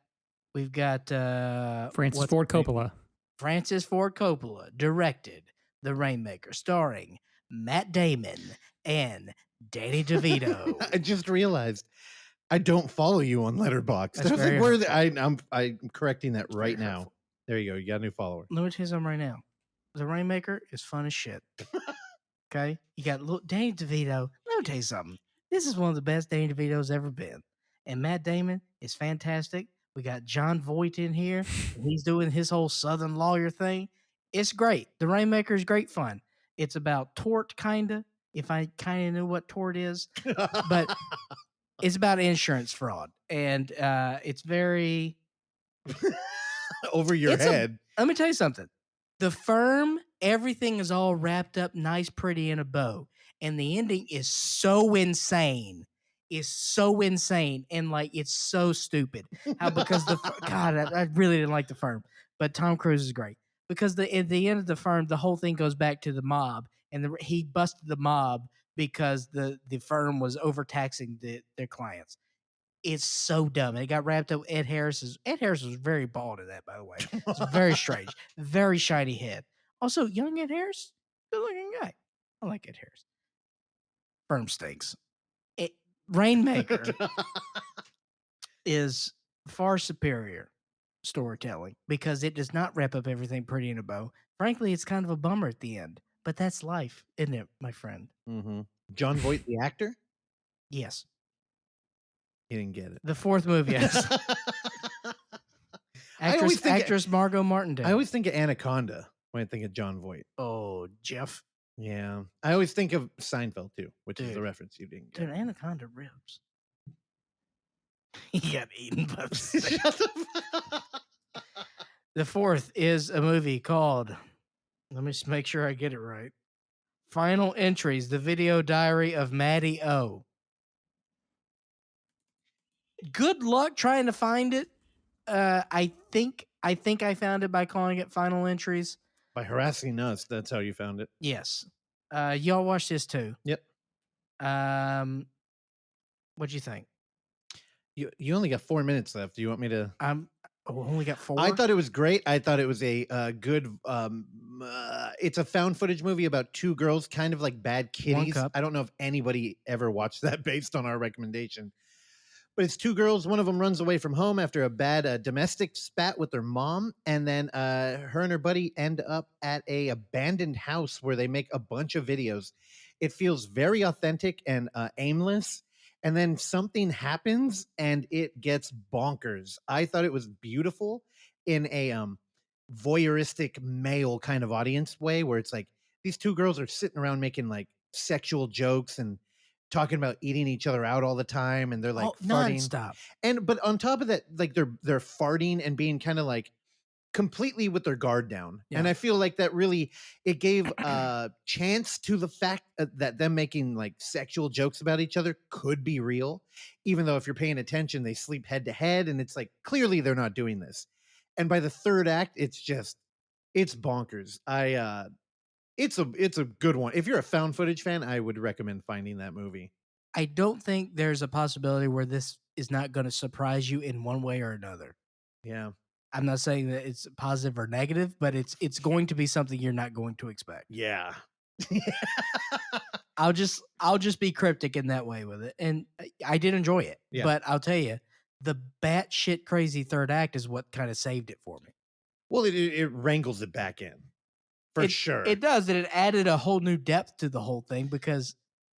Francis Ford Coppola. Francis Ford Coppola directed The Rainmaker, starring Matt Damon and Danny DeVito. I just realized I don't follow you on Letterboxd. That's I was very like, helpful. I'm correcting that It's right very now. helpful. There you go. You got a new follower. Let me tell you something right now. The Rainmaker is fun as shit. Okay? You got Danny DeVito. Let me tell you something. This is one of the best Danny DeVito's ever been. And Matt Damon is fantastic. We got John Voight in here. And he's doing his whole Southern lawyer thing. It's great. The Rainmaker is great fun. It's about tort, kind of, if I kind of knew what tort is. But it's about insurance fraud. And it's very... Over your head. Let me tell you something. The Firm, everything is all wrapped up nice, pretty in a bow. And the ending is so insane. It's so insane. And like, it's so stupid. How because God, I really didn't like The Firm. But Tom Cruise is great. Because at the end of The Firm, the whole thing goes back to the mob. And he busted the mob because the firm was overtaxing their clients. It's so dumb. It got wrapped up. Ed Harris was very bald in that, by the way. It's very strange. Very shiny head. Also, young Ed Harris, good looking guy. I like Ed Harris. Firm stinks. Rainmaker is far superior storytelling because it does not wrap up everything pretty in a bow. Frankly, it's kind of a bummer at the end, but that's life, isn't it, my friend? Mm-hmm. John Voight, the actor? Yes. He didn't get it. The fourth movie, yes. Actress Margot Martindale. I always think of Anaconda when I think of John Voight. Oh, Jeff. Yeah. I always think of Seinfeld, too, which is the reference you didn't get. Dude, Anaconda ribs. He got eaten by the snake. The fourth is a movie called, let me just make sure I get it right. Final Entries, the video diary of Madi O. Good luck trying to find it. I think I found it by calling it Final Entries. By harassing us, that's how you found it. Yes. Y'all watch this too. Yep. What'd you think? You only got 4 minutes left. Do you want me to? Only got 4. I thought it was great. I thought it was a good. It's a found footage movie about 2 girls, kind of like Bad Kitties. I don't know if anybody ever watched that based on our recommendation. But it's 2 girls. One of them runs away from home after a bad domestic spat with their mom. And then her and her buddy end up at a abandoned house where they make a bunch of videos. It feels very authentic and aimless. and then something happens and it gets bonkers. I thought it was beautiful in a voyeuristic male kind of audience way, where it's like these two girls are sitting around making like sexual jokes and talking about eating each other out all the time, and they're like farting nonstop. and but on top of that, like they're farting and being kind of like completely with their guard down. And Yeah. I feel like that really, it gave a chance to the fact that them making like sexual jokes about each other could be real, even though if you're paying attention, they sleep head to head, and it's like clearly they're not doing this. And by the third act, it's bonkers. It's a good one. If you're a found footage fan, I would recommend finding that movie. I don't think there's a possibility where this is not going to surprise you in one way or another. Yeah. I'm not saying that it's positive or negative, but it's going to be something you're not going to expect. Yeah. I'll just be cryptic in that way with it, and I did enjoy it. Yeah. But I'll tell you, the batshit crazy third act is what kind of saved it for me. Well, it wrangles it back in for sure. It does, and it added a whole new depth to the whole thing because.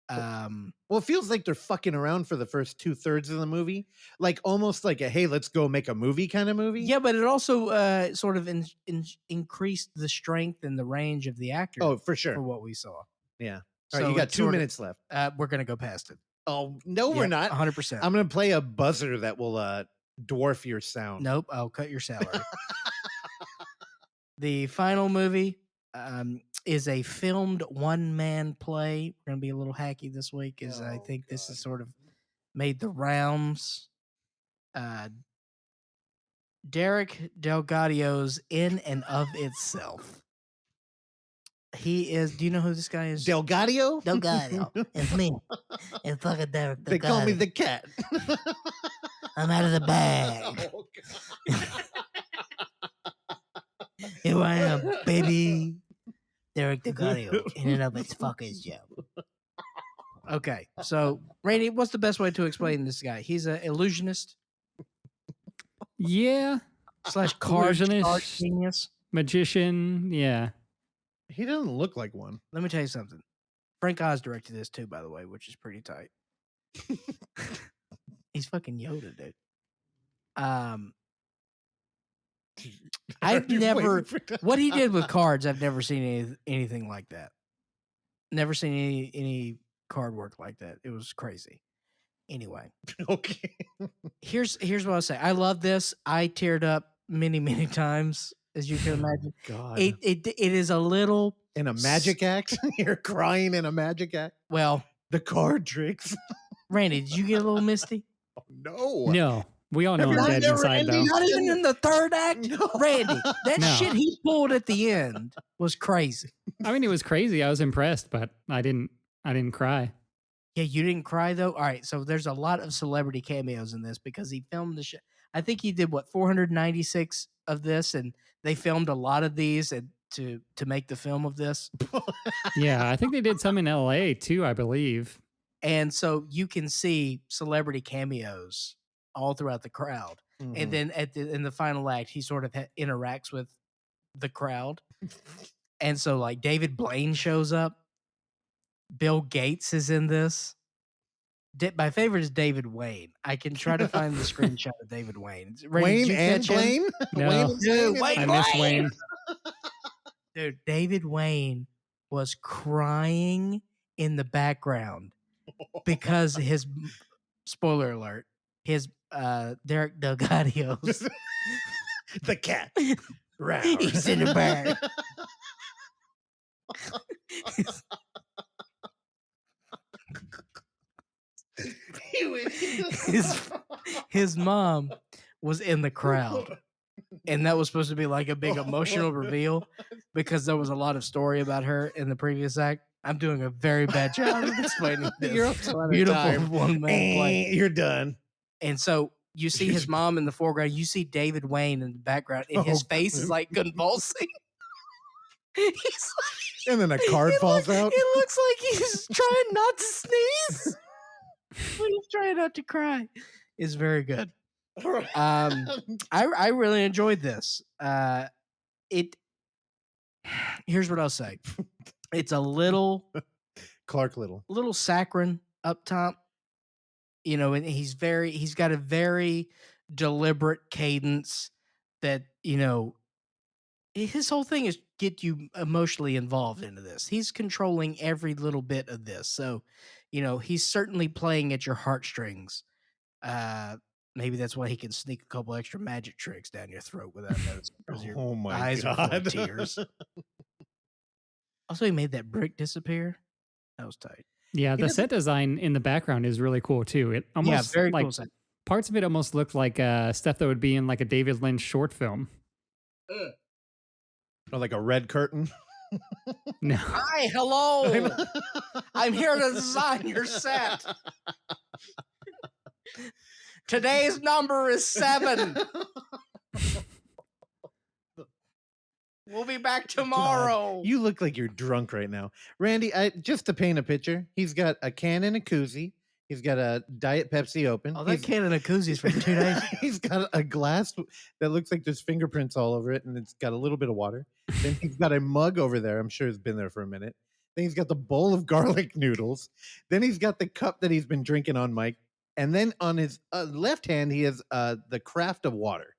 Well, it feels like they're fucking around for the first 2/3 of the movie, like almost like a hey, let's go make a movie kind of movie. Yeah, but it also sort of increased the strength and the range of the actors. Oh, for sure. For what we saw. Yeah. All right, you got 2 minutes left. We're gonna go past it. Oh no, we're not. 100%. I'm gonna play a buzzer that will dwarf your sound. Nope, I'll cut your salary. The final movie is a filmed one-man play. We're gonna be a little hacky this week, as I think this has sort of made the rounds. Derek DelGaudio's In and of Itself. He is. Do you know who this guy is? DelGaudio. DelGaudio. It's me. It's fucking Derek. They call me the cat. I'm out of the bag. Oh, Here I am, baby. Derek DelGaudio, in and of its fucking show. Okay, so Randy, what's the best way to explain this guy? He's an illusionist. Yeah. / card Illusionist. genius. Magician. Yeah. He doesn't look like one. Let me tell you something. Frank Oz directed this too, by the way, which is pretty tight. He's fucking Yoda, dude. I've never what he did with cards. I've never seen anything like that. Never seen any card work like that. It was crazy. Anyway, Okay. here's what I'll say. I love this. I teared up many times, as you can imagine. God. It is a little In a magic act? You're crying in a magic act? well. The card tricks. Randy, did you get a little misty? No. No. We all know I'm Not dead never inside, though. ending. Not even in the third act, No. Randy. That No. shit he pulled at the end was crazy. I mean, it was crazy. I was impressed, but I didn't cry. Yeah, you didn't cry though. All right, so there's a lot of celebrity cameos in this because he filmed the shit. I think he did 496 of this, and they filmed a lot of these and to make the film of this. Yeah, I think they did some in LA too, I believe. And so you can see celebrity cameos all throughout the crowd. Mhm. And then in the final act, he sort of interacts with the crowd. And so like David Blaine shows up. Bill Gates is in this. My favorite is David Wayne. I can try to find the screenshot of David Wayne. Randy, did Wayne you and catch him? Blaine? No. Wayne and Dude, Blaine? I miss Wayne. Dude, David Wayne was crying in the background because his spoiler alert, his Derek DelGaudio's The cat. he's in the bag. His mom was in the crowd, and that was supposed to be like a big emotional reveal because there was a lot of story about her in the previous act. I'm doing a very bad job of explaining this. You're up Beautiful one-man play. You're done. And so you see his mom in the foreground. You see David Wayne in the background, and his face is like convulsing. He's And then a card falls out. It looks like he's trying not to sneeze. But he's trying not to cry. It's very good. I really enjoyed this. Here's what I'll say. It's a little Clark Little. saccharine up top. and he's got a very deliberate cadence that, his whole thing is get you emotionally involved into this. He's controlling every little bit of this. So, he's certainly playing at your heartstrings. Uh, Maybe that's why he can sneak a couple extra magic tricks down your throat without noticing, because your Oh my eyes are full of god. tears. Also, he made that brick disappear. That was tight. Yeah, the set design in the background is really cool too. It almost very like cool set. parts of it almost look like stuff that would be in like a David Lynch short film. Or like a red curtain. No. Hi, hello. I'm here to design your set. Today's number is 7. We'll be back tomorrow. God, you look like you're drunk right now. Randy, just to paint a picture, he's got a can and a koozie. He's got a Diet Pepsi open. Oh, that can and a koozie's from 2 days. He's got a glass that looks like there's fingerprints all over it, and it's got a little bit of water. Then he's got a mug over there. I'm sure it's been there for a minute. Then he's got the bowl of garlic noodles. Then he's got the cup that he's been drinking on mic. And then on his left hand, he has the craft of water.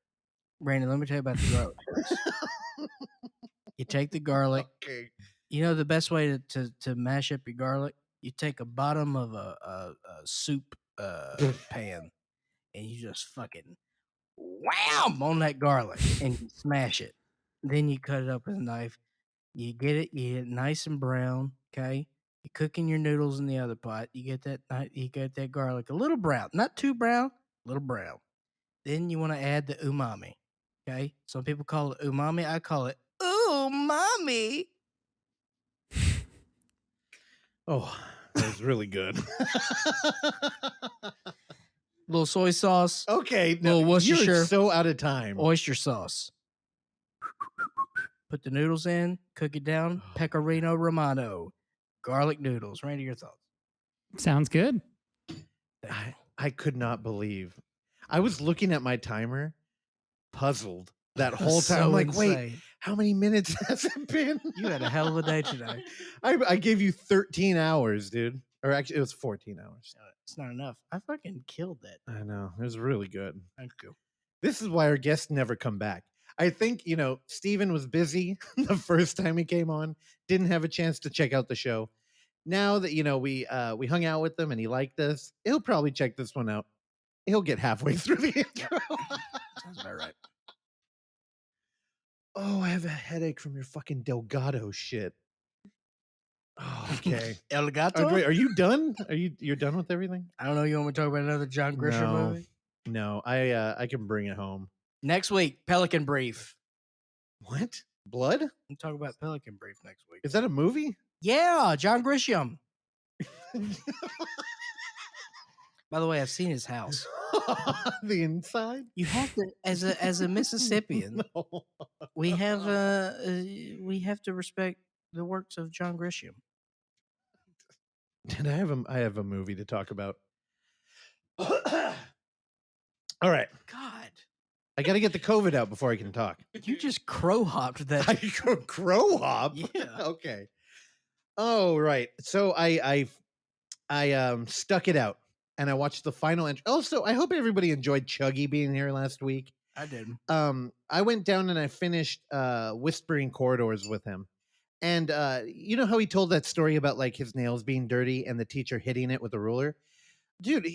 Brandon, let me tell you about the garlic. You take the garlic. Okay. You know the best way to mash up your garlic? You take a bottom of a soup pan and you just fucking wham on that garlic and you smash it. Then you cut it up with a knife. You get it nice and brown, okay? You're cooking your noodles in the other pot. You get that garlic a little brown, not too brown, a little brown. Then you want to add the umami, okay? Some people call it umami. I call it umami. Oh, that was really good. Little soy sauce, Okay, little Worcestershire, you're so out of time. oyster sauce. Put the noodles in, cook it down. Pecorino Romano, garlic noodles. Randy, your thoughts? Sounds good. I could not believe. I was looking at my timer, puzzled that whole time. So I'm like, wait, insane. how many minutes has it been? You had a hell of a day today. I gave you 13 hours, dude. Or actually, it was 14 hours. It's not enough. I fucking killed that. I know. It was really good. Thank you. This is why our guests never come back. I think, Steven was busy the first time he came on, didn't have a chance to check out the show. Now that, we hung out with him and he liked this, he'll probably check this one out. He'll get halfway through the intro. Sounds about right. Oh, I have a headache from your fucking DelGaudio shit. Oh, okay. El Gato? Wait, are you done? You're done with everything? I don't know. You want me to talk about another John Grisham No. movie? No, I can bring it home. Next week, Pelican Brief. What? Blood? We'll talk about Pelican Brief next week. Is that a movie? Yeah, John Grisham. By the way, I've seen his house. The inside? You have to, as a Mississippian, No. we have to respect the works of John Grisham. And I have a movie to talk about. All right. God, I got to get the COVID out before I can talk. you just crow hopped that. I crow hop. Yeah. Okay. Oh, right. So I stuck it out and I watched the final entry. Also, I hope everybody enjoyed Chuggy being here last week. I did. I went down and I finished Whispering Corridors with him. And you know how he told that story about like his nails being dirty and the teacher hitting it with a ruler? Dude,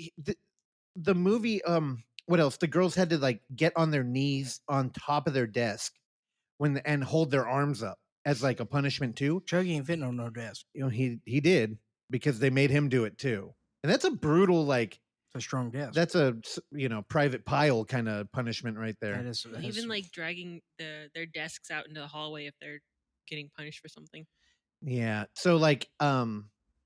the movie, what else? The girls had to like get on their knees on top of their desk and hold their arms up as like a punishment too. Chuggy ain't fitting on no desk. He did because they made him do it too. And that's a brutal, like, It's a strong desk. that's a private pile kind of punishment right there. That is Even like dragging their desks out into the hallway if they're getting punished for something. Yeah. So like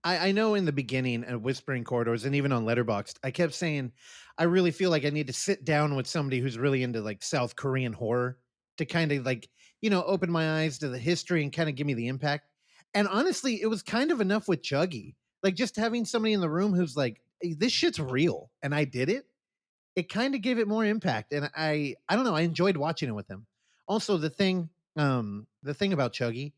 I know in the beginning at Whispering Corridors and even on Letterboxd, I kept saying I really feel like I need to sit down with somebody who's really into like South Korean horror to kind of like, open my eyes to the history and kind of give me the impact. And honestly, it was kind of enough with Chuggy. Like just having somebody in the room who's like, hey, this shit's real and I did it. It kind of gave it more impact. And I don't know, I enjoyed watching it with him. Also the thing about Chuggy,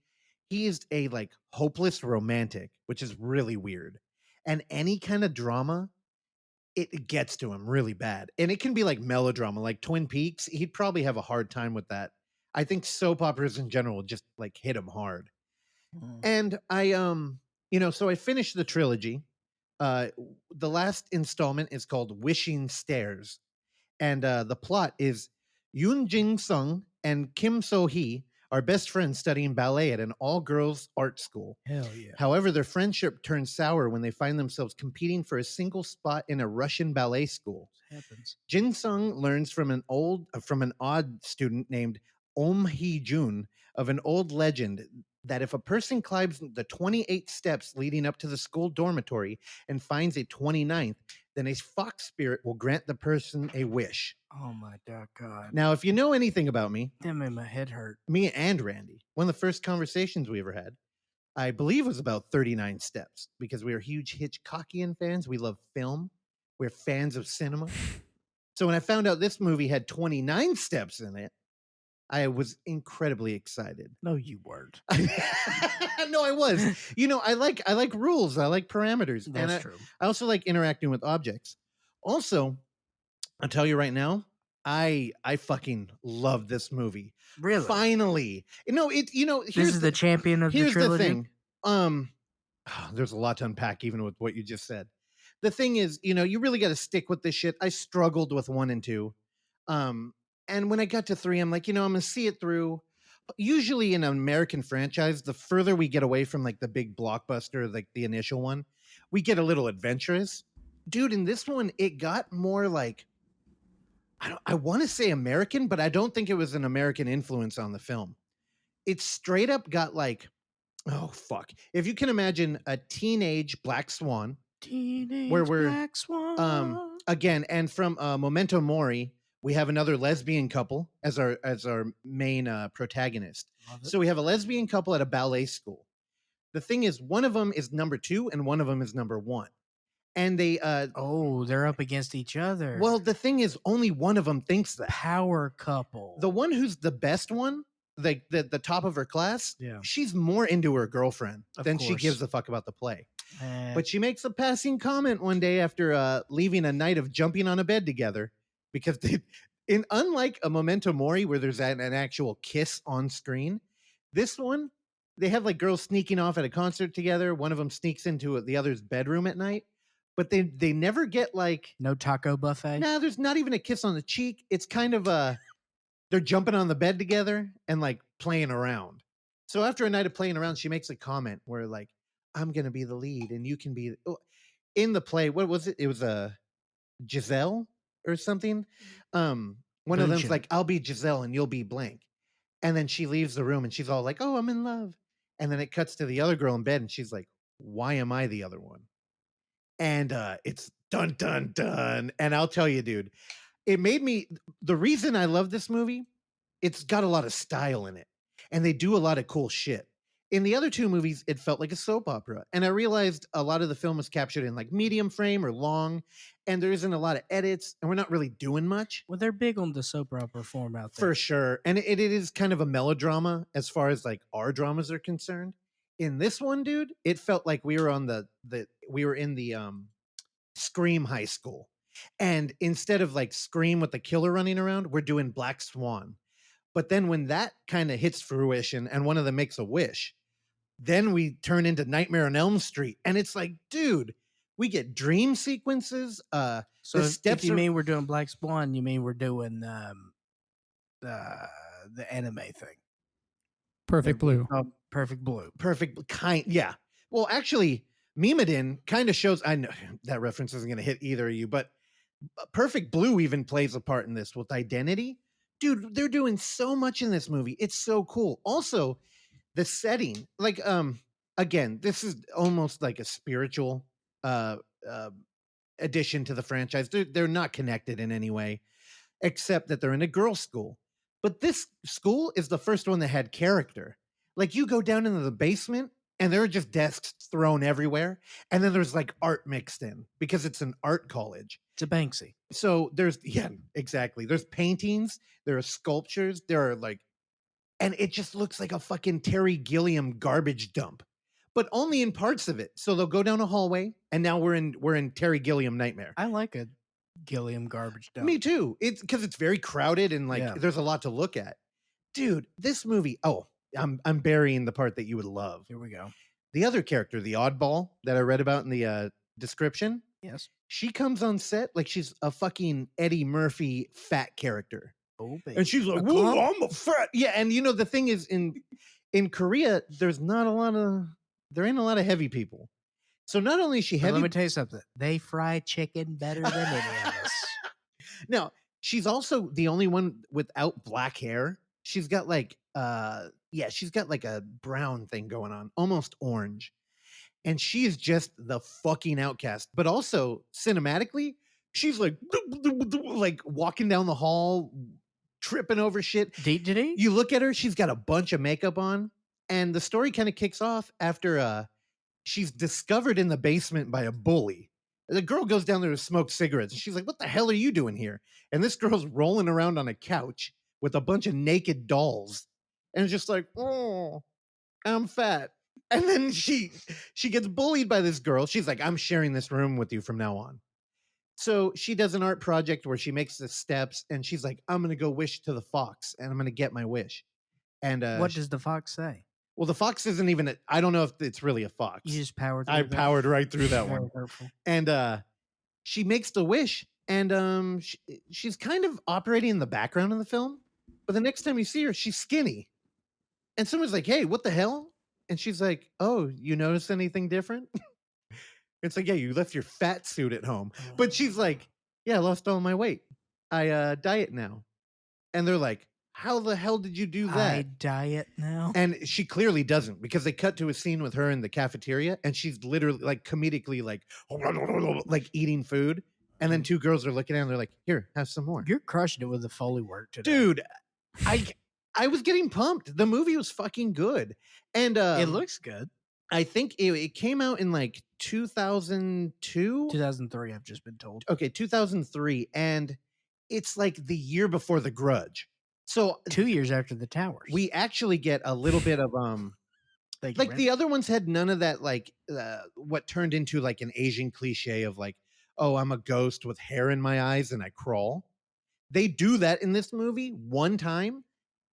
he is a like hopeless romantic, which is really weird. And any kind of drama, it gets to him really bad. And it can be like melodrama, like Twin Peaks. He'd probably have a hard time with that. I think soap operas in general just like hit him hard. And so I finished the trilogy. The last installment is called Wishing Stairs. And the plot is Yoon Jin Sung and Kim So Hee are best friends studying ballet at an all-girls art school. Hell yeah. However, their friendship turns sour when they find themselves competing for a single spot in a Russian ballet school. Happens. Jin Sung learns from an odd student named Om Hee Jun of an old legend that if a person climbs the 28 steps leading up to the school dormitory and finds a 29th, then a fox spirit will grant the person a wish. Oh my God. Now, if you know anything about me, That made my head hurt. me and Randy, one of the first conversations we ever had, I believe was about 39 steps because we are huge Hitchcockian fans. We love film. We're fans of cinema. So when I found out this movie had 29 steps in it, I was incredibly excited. No, you weren't. No, I was. I like rules. I like parameters. That's true. I also like interacting with objects. Also, I'll tell you right now, I fucking love this movie. Really? Finally. This is the champion of the here's trilogy. the thing. There's a lot to unpack even with what you just said. The thing is, you really got to stick with this shit. I struggled with 1 and 2. And when I got to 3, I'm like, I'm going to see it through. Usually in an American franchise, the further we get away from like the big blockbuster, like the initial one, we get a little adventurous. Dude, in this one, it got more like, I want to say American, but I don't think it was an American influence on the film. It straight up got like, oh, fuck. If you can imagine a teenage Black Swan. Teenage where we're, Black Swan. Again, and from Memento Mori, we have another lesbian couple as our main protagonist. So we have a lesbian couple at a ballet school. The thing is, one of them is number 2 and one of them is number 1. And they they're up against each other. well, the thing is, only one of them thinks that. Power couple. The one who's the best one, the top of her class, Yeah. she's more into her girlfriend than she course. gives a fuck about the play. But she makes a passing comment one day after leaving a night of jumping on a bed together, because unlike a Memento Mori where there's an actual kiss on screen, this one, they have like girls sneaking off at a concert together. One of them sneaks into the other's bedroom at night, but they never get like no taco buffet. Nah, there's not even a kiss on the cheek. It's kind of they're jumping on the bed together and like playing around. So after a night of playing around, she makes a comment where like, I'm gonna be the lead and you can be in the play. What was it? It was a Giselle or something. One of them's like, I'll be Giselle and you'll be blank. And then she leaves the room and she's all like, oh, I'm in love. And then it cuts to the other girl in bed and she's like, why am I the other one? And it's dun, dun, dun. And I'll tell you, dude, it made me, the reason I love this movie, it's got a lot of style in it and they do a lot of cool shit. In the other 2 movies, it felt like a soap opera. And I realized a lot of the film was captured in like medium frame or long, and there isn't a lot of edits, and we're not really doing much. Well, they're big on the soap opera form out there. For sure. And it is kind of a melodrama as far as like our dramas are concerned. In this one, dude, it felt like we were on we were in the Scream high school. And instead of like Scream with the killer running around, we're doing Black Swan. But then when that kind of hits fruition and one of them makes a wish, then we turn into Nightmare on Elm Street. And it's like, dude, we get dream sequences. So if you mean we're doing Black Swan, you mean we're doing the anime thing. Perfect Blue. Perfect Blue. Perfect kind. Yeah. Well, actually, Mimidin kind of shows, I know that reference isn't going to hit either of you, but Perfect Blue even plays a part in this with identity. Dude, they're doing so much in this movie. It's so cool. Also, the setting, like, again, this is almost like a spiritual addition to the franchise. They're not connected in any way, except that they're in a girls' school. But this school is the first one that had character. Like, you go down into the basement, and there are just desks thrown everywhere. And then there's like art mixed in because it's an art college. It's a Banksy. So yeah, exactly. There's paintings, there are sculptures, there are like, and it just looks like a fucking Terry Gilliam garbage dump. but only in parts of it. So they'll go down a hallway, and now we're in Terry Gilliam Nightmare. I like a Gilliam garbage dump. Me too. It's because it's very crowded and like Yeah. there's a lot to look at. Dude, this movie. Oh, I'm burying the part that you would love. Here we go. The other character, the oddball that I read about in the description. Yes. She comes on set like she's a fucking Eddie Murphy fat character. Oh, baby. And she's like, "Whoa, I'm a fat." Yeah, and you know the thing is in Korea, there ain't a lot of heavy people. So not only is she But heavy, let me tell you something. They fry chicken better than any of us. now she's also the only one without black hair. She's got like she's got like a brown thing going on, almost orange. And she's just the fucking outcast. But also cinematically, she's like walking down the hall, tripping over shit. Did You look at her, she's got a bunch of makeup on, and the story kind of kicks off after she's discovered in the basement by a bully. The girl goes down there to smoke cigarettes, and she's like, "What the hell are you doing here?" And this girl's rolling around on a couch with a bunch of naked dolls, and it's just like, "Oh, I'm fat." And then she gets bullied by this girl. She's like, "I'm sharing this room with you from now on." So she does an art project where she makes the steps, and she's like, "I'm gonna go wish to the fox, and I'm gonna get my wish." And what does the fox say? well, the fox isn't even. I don't know if it's really a fox. You just powered through I that? powered right through that Very one. hurtful. And she makes the wish, and she's kind of operating in the background in the film. But the next time you see her, she's skinny, and someone's like, "Hey, what the hell?" And she's like, "Oh, you notice anything different?" It's like, "Yeah, you left your fat suit at home." But she's like, "Yeah, I lost all my weight. I diet now." And they're like, "How the hell did you do that?" I diet now. And she clearly doesn't, because they cut to a scene with her in the cafeteria, and she's literally like comedically like eating food. And then two girls are looking at her and they're like, "Here, have some more." You're crushing it with the Foley work today. Dude, I was getting pumped. The movie was fucking good. And it looks good. I think it came out in like 2002. 2003, I've just been told. Okay, 2003. And it's like the year before The Grudge. So 2 years after The Towers. we actually get a little bit of Thank you, like Brent. the other ones had none of that, like what turned into like an Asian cliche of like, "Oh, I'm a ghost with hair in my eyes and I crawl." They do that in this movie one time,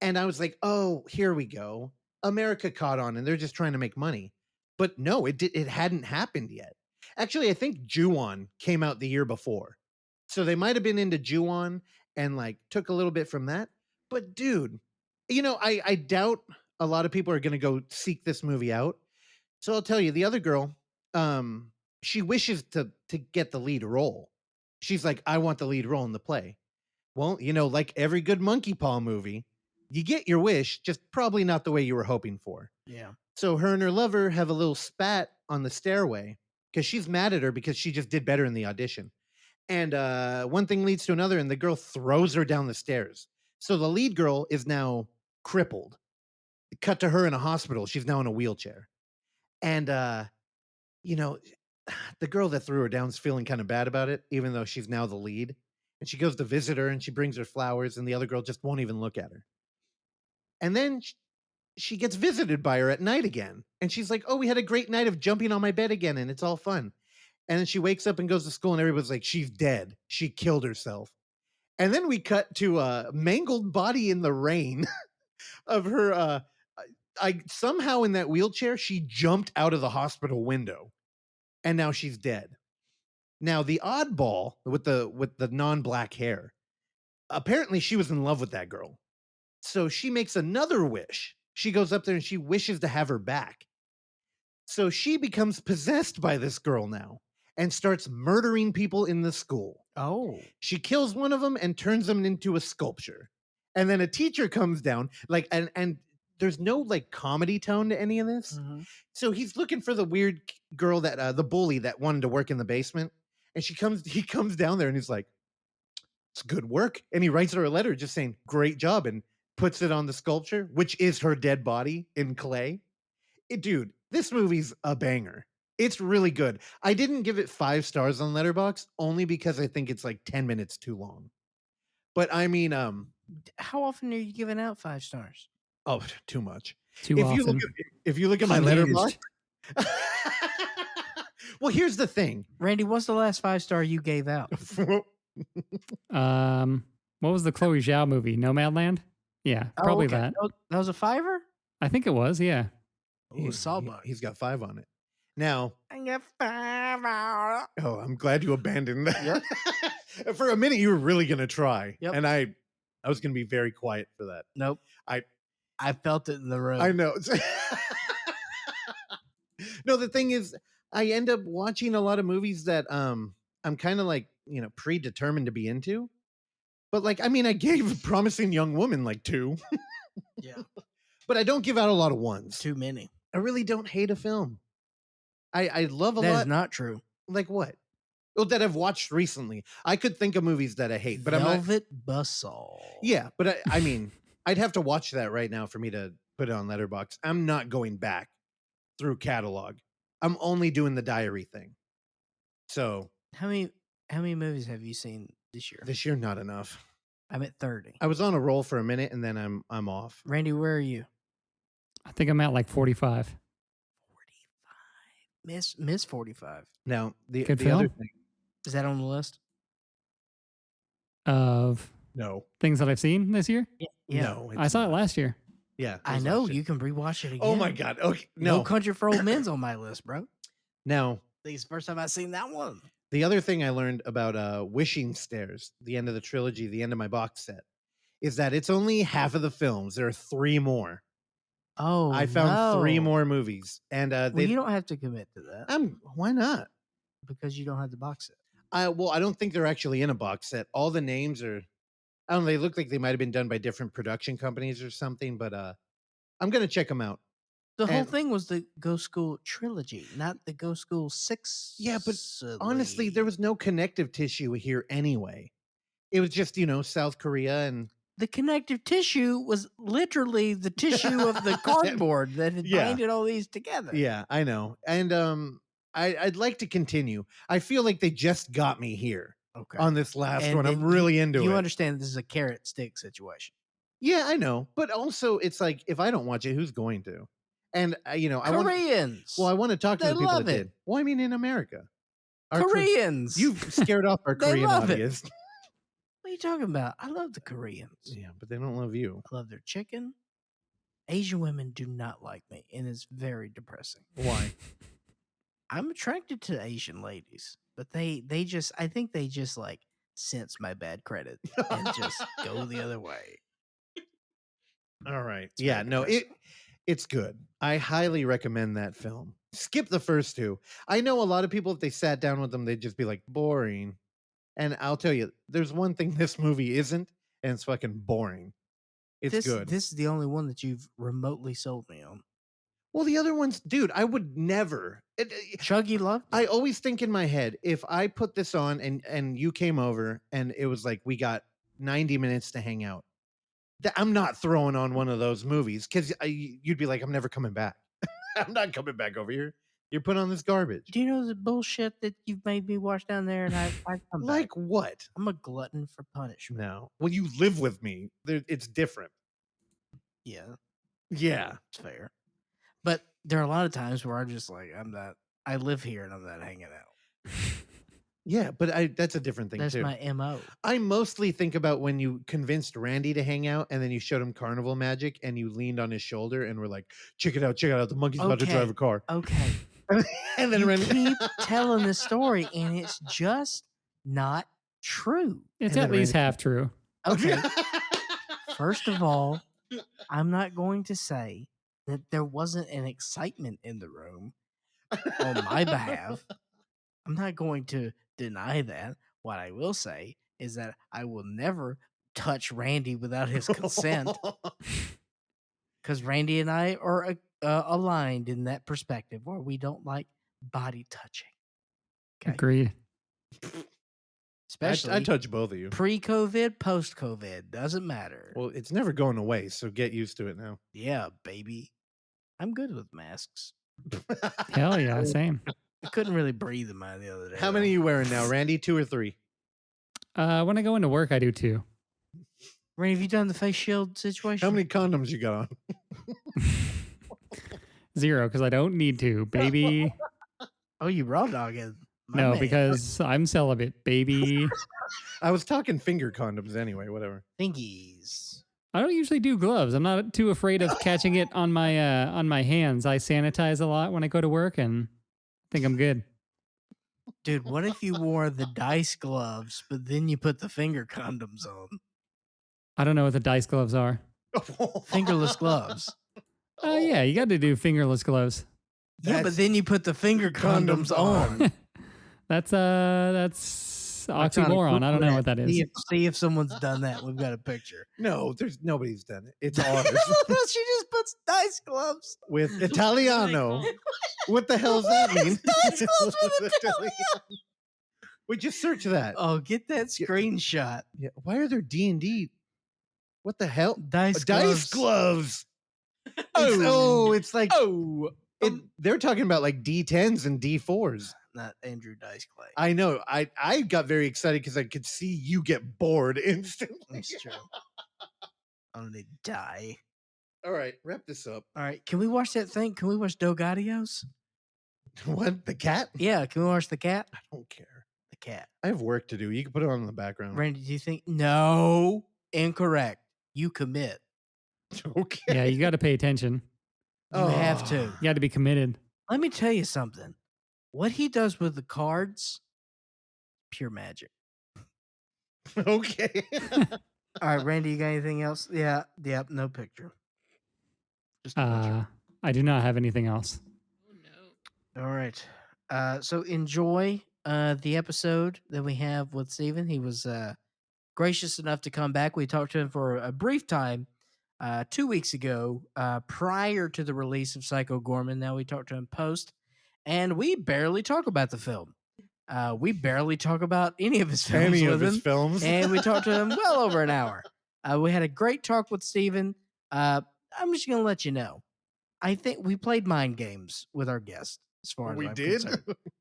and I was like, "Oh, here we go. America caught on, and they're just trying to make money." But no, it hadn't happened yet. Actually, I think Ju-on came out the year before, so they might have been into Ju-on and like took a little bit from that. But dude, you know, I doubt a lot of people are going to go seek this movie out. So I'll tell you, the other girl, she wishes to get the lead role. She's like, "I want the lead role in the play." Well, you know, like every good Monkey Paw movie, you get your wish, just probably not the way you were hoping for. Yeah. So her and her lover have a little spat on the stairway because she's mad at her because she just did better in the audition. And one thing leads to another, and the girl throws her down the stairs. So the lead girl is now crippled. Cut to her in a hospital. She's now in a wheelchair. And, you know, the girl that threw her down is feeling kind of bad about it, even though she's now the lead. And she goes to visit her, and she brings her flowers, and the other girl just won't even look at her. And then she gets visited by her at night again. And she's like, "Oh, we had a great night of jumping on my bed again, and it's all fun." And then she wakes up and goes to school, and everybody's like, "She's dead. She killed herself." And then we cut to a mangled body in the rain of her. I somehow in that wheelchair, she jumped out of the hospital window, and now she's dead. Now the oddball with the non-black hair, apparently she was in love with that girl. So she makes another wish. She goes up there and she wishes to have her back. So she becomes possessed by this girl now and starts murdering people in the school. Oh. She kills one of them and turns them into a sculpture. And then a teacher comes down, like, and there's no like comedy tone to any of this. Mhm. So he's looking for the weird girl that the bully that wanted to work in the basement. And he comes down there and he's like, "It's good work." And he writes her a letter just saying, "Great job," and puts it on the sculpture, which is her dead body in clay. Dude, this movie's a banger. It's really good. I didn't give it 5 stars on Letterboxd only because I think it's like 10 minutes too long. But I mean, How often are you giving out 5 stars? oh, too much. Too If often. you look at my Unhinged. Letterboxd, Well, here's the thing. Randy, what's the last 5-star you gave out? What was the Chloe Zhao movie? Nomadland? Yeah, probably that. That was a 5-er? I think it was, yeah. Ooh, Sawbuck. He's got 5 on it. Now, I got 5. oh, I'm glad you abandoned that. Yep. For a minute, you were really going to try. Yep. And I was going to be very quiet for that. Nope. I felt it in the room. I know. No, the thing is, I end up watching a lot of movies that I'm kind of like, predetermined to be into. But like, I mean, I gave A Promising Young Woman like 2. Yeah. But I don't give out a lot of 1s. Too many. I really don't hate a film. I love a lot. That is not true. Like what? Well, that I've watched recently. I could think of movies that I hate, but Velvet Buzzsaw. Yeah, but I mean, I'd have to watch that right now for me to put it on Letterboxd. I'm not going back through catalog. I'm only doing the diary thing. So How many movies have you seen this year? this year, not enough. I'm at 30. I was on a roll for a minute and then I'm off. Randy, where are you? I think I'm at like 45. 45. Miss 45. Now the Good other film? thing. Is that on the list? Of No. things that I've seen this year? Yeah. No. I saw it last year. Yeah. it I was know. last year. You can rewatch it again. Oh my God. Okay. No No. Country for Old Men's on my list, bro. Now, I think it's the first time I've seen that one. the other thing I learned about Wishing Stairs, the end of the trilogy, the end of my box set, is that it's only half of the films. There are 3 more. Oh, I found 3 no. more movies, and Well, you don't have to commit to that why not? because you don't have the box set. I don't think they're actually in a box set. All the names are, I don't know. They look like they might have been done by different production companies or something. But I'm gonna check them out. The whole And- thing was the Ghost School trilogy, not the Ghost School 6. Yeah, but honestly, there was no connective tissue here anyway. It was just South Korea and the connective tissue was literally the tissue of the cardboard that had Yeah. binded all these together. yeah, I know. And I'd like to continue. I feel like they just got me here Okay. on this last And one. I'm then really into you it. understand this is a carrot stick situation. Yeah, I know. But also, it's like if I don't watch it, who's going to? And I want. Koreans. Well, I want to talk to They the people love that it. did. Well, I mean, in America, Our Kor- Koreans. You've scared off our They Korean love it. audience. What are you talking about? I love the Koreans. Yeah, but they don't love you. I love their chicken. Asian women do not like me, and it's very depressing. Why? I'm attracted to Asian ladies, but I think they just like sense my bad credit and just go the other way. All right. It's Yeah, very no, depressing. it's good. I highly recommend that film. Skip the first 2. I know a lot of people, if they sat down with them, they'd just be like, boring. And I'll tell you, there's one thing this movie isn't, and it's fucking boring. It's good. This is the only one that you've remotely sold me on. Well, the other ones, dude, I would never. Chuggy loved it. I always think in my head, if I put this on and you came over and it was like we got 90 minutes to hang out, I'm not throwing on one of those movies because you'd be like, I'm never coming back. I'm not coming back over here. You're putting on this garbage. Do you know the bullshit that you've made me watch down there? And I come Like back. what? I'm a glutton for punishment. No. Well, you live with me. It's different. Yeah, Yeah. it's fair. But there are a lot of times where I'm just like, I live here and I'm not hanging out. Yeah, but that's a different thing That's too. my MO. I mostly think about when you convinced Randy to hang out and then you showed him carnival magic and you leaned on his shoulder and were like, check it out. The monkey's about to Okay. drive a car. Okay. And then You Randy keep telling the story and it's just not true. It's And at then least Randy- half true. Okay. First of all, I'm not going to say that there wasn't an excitement in the room on my behalf. I'm not going to deny that. What I will say is that I will never touch Randy without his consent because Randy and I are aligned in that perspective where we don't like body touching. Okay. Agreed. Especially I touch both of you. pre-COVID, post-COVID. Doesn't matter. Well, it's never going away, so get used to it now. Yeah, baby. I'm good with masks. Hell yeah, same. I couldn't really breathe in mine the other day. How many are though. you wearing now, Randy? 2 or 3? When I go into work, I do too. Randy, have you done the face shield situation? How many condoms you got on? 0 because I don't need to, baby. Oh, you raw dogging. My No, man. because I'm celibate, baby. I was talking finger condoms anyway. Whatever. Thingies. I don't usually do gloves. I'm not too afraid of catching it on my hands. I sanitize a lot when I go to work and think I'm good. Dude, what if you wore the dice gloves, but then you put the finger condoms on? I don't know what the dice gloves are. Fingerless gloves. Oh yeah, you got to do fingerless gloves. Yeah, but then you put the finger condoms on. That's oxymoron. I don't know what that is. See if someone's done that. We've got a picture. No, nobody's done it. It's ours. She just puts dice gloves with Italiano. What the hell does that mean? Dice gloves with Italiano. We just search that. Oh, get that screenshot. Yeah. Why are there D&D? What the hell? Dice gloves. It's like they're talking about like D10s and D4s. Not Andrew Dice Clay. I know. I got very excited because I could see you get bored instantly. That's true. I'm gonna die. All right, wrap this up. All right, can we watch that thing? Can we watch DelGaudios? What? The cat? Yeah, can we watch the cat? I don't care. The cat. I have work to do. You can put it on in the background. Randy, do you think? No, incorrect. You commit. Okay. Yeah, you got to pay attention. You have to. You got to be committed. Let me tell you something. What he does with the cards, pure magic. Okay. All right, Randy, you got anything else? Yeah, yep, no picture. Just a picture. I do not have anything else. Oh no. All right. So enjoy the episode that we have with Steven. He was gracious enough to come back. We talked to him for a brief time 2 weeks ago, prior to the release of Psycho Goreman. Now we talked to him post, and we barely talk about the film. We barely talk about any of his films with him. Films. And we talked to him well over an hour. We had a great talk with Steven. I'm just going to let you know. I think we played mind games with our guest. As far as We I'm did?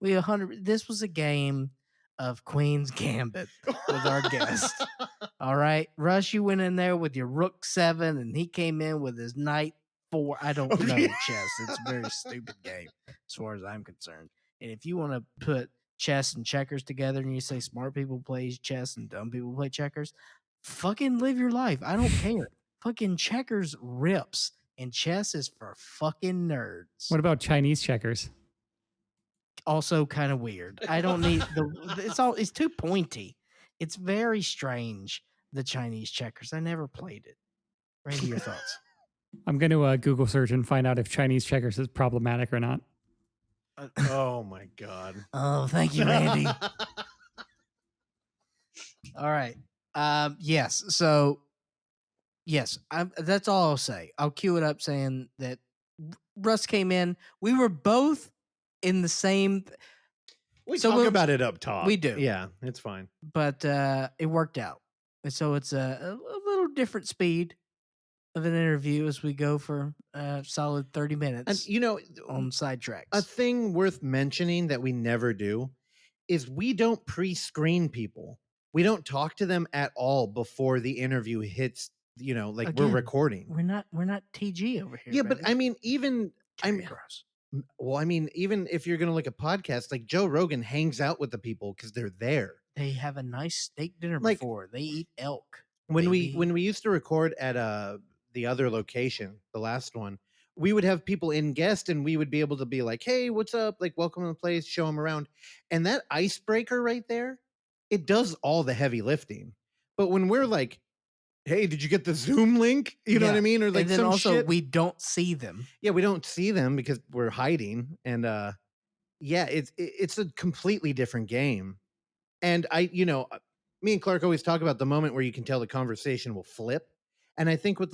concerned. This was a game of Queen's Gambit with our guest. All right, Russ, you went in there with your Rook 7, and he came in with his Knight 4. I don't know chess. It's a very stupid game as far as I'm concerned. And if you want to put chess and checkers together, and you say smart people play chess and dumb people play checkers, fucking live your life. I don't care. Fucking checkers rips, and chess is for fucking nerds. What about Chinese checkers? Also kind of weird. I don't need it's too pointy. It's very strange, the Chinese checkers. I never played it. Randy, your thoughts? I'm going to Google search and find out if Chinese checkers is problematic or not. Oh my God. Oh, thank you, Randy. All right. Yes. So yes, that's all I'll say. I'll cue it up saying that Russ came in. We were both in the same. We talk about it up top. We do. Yeah, it's fine. But it worked out. And so it's a little different speed of an interview as we go for a solid 30 minutes. And on sidetracks. A thing worth mentioning that we never do is we don't pre-screen people. We don't talk to them at all before the interview hits, Again, we're recording. We're not TG over here. Yeah, but I mean, even gross. Well, I mean, even if you're going to look at podcasts, like Joe Rogan hangs out with the people because they're there. They have a nice steak dinner before. They eat elk. When we used to record at the other location, the last one, we would have people in guest, and we would be able to be like, "Hey, what's up? Like, welcome to the place. Show them around." And that icebreaker right there, it does all the heavy lifting. But when we're like, "Hey, did you get the Zoom link?" You know what I mean? Or like, and then some also shit. we don't see them. Yeah, we don't see them because we're hiding, and it's a completely different game. And me and Clark always talk about the moment where you can tell the conversation will flip. And I think with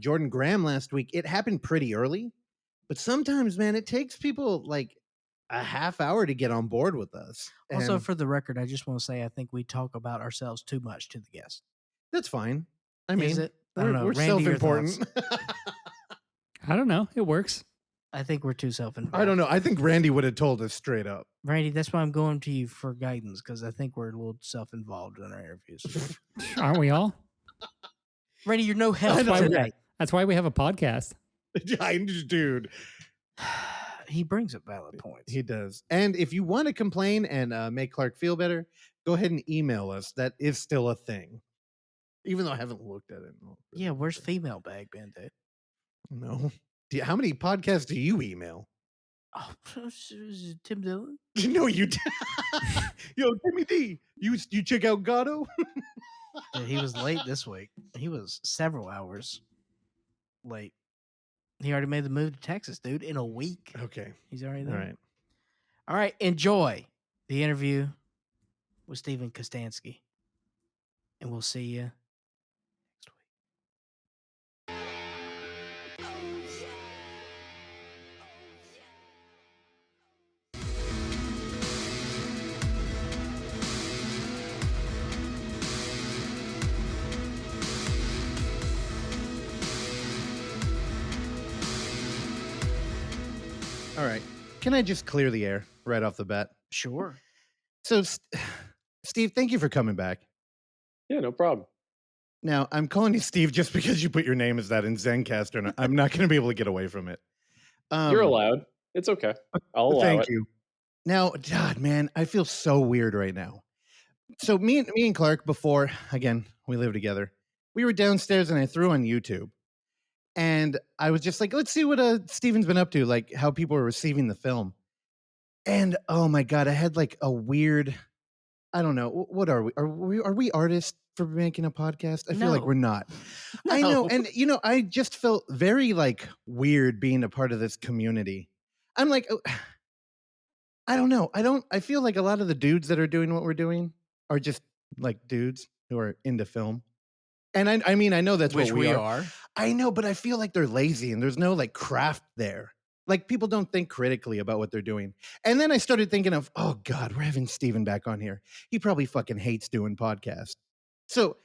Jordan Graham last week, it happened pretty early. But sometimes, man, it takes people like a half hour to get on board with us. Also, And for the record, I just want to say I think we talk about ourselves too much to the guest. that's fine. I mean, Is it? I don't know. we're Randy, your self-important. I don't know. It works. I think we're too self-involved. I don't know. I think Randy would have told us straight up. Randy, that's why I'm going to you for guidance, because I think we're a little self-involved in our interviews. Aren't we all? Randy, you're no help I know. today. That's why we have a podcast. Dude. He brings up valid points. He does. And if you want to complain and make Clark feel better, go ahead and email us. That is still a thing. Even though I haven't looked at it. Yeah, where's female bag band-aid? No. How many podcasts do you email? Oh, Tim Dillon? No, you Yo, Timmy D, you check out Gatto? Yeah, he was late this week. He was several hours late. He already made the move to Texas, dude, in a week. Okay. He's already there. All right. All right. Enjoy the interview with Stephen Kostanski. And we'll see you next week. All right. Can I just clear the air right off the bat? Sure. So, Steve, thank you for coming back. Yeah, no problem. Now, I'm calling you Steve just because you put your name as that in Zencaster, and I'm not going to be able to get away from it. You're allowed. It's okay. I'll allow Thank it. you. Now, God, man, I feel so weird right now. So me and Clark, before, again, we live together, we were downstairs and I threw on YouTube. And I was just like, let's see what Steven's been up to, like how people are receiving the film. And oh my God, I had like a weird, I don't know, what are we? Are we artists for making a podcast? I feel like No. we're not. I know. And, I just felt very like weird being a part of this community. I'm like, I don't know. I feel like a lot of the dudes that are doing what we're doing are just like dudes who are into film. And I mean, I know that's Which what we are. are. I know, but I feel like they're lazy and there's no like craft there. Like people don't think critically about what they're doing. And then I started thinking of, oh God, we're having Steven back on here. He probably fucking hates doing podcasts. So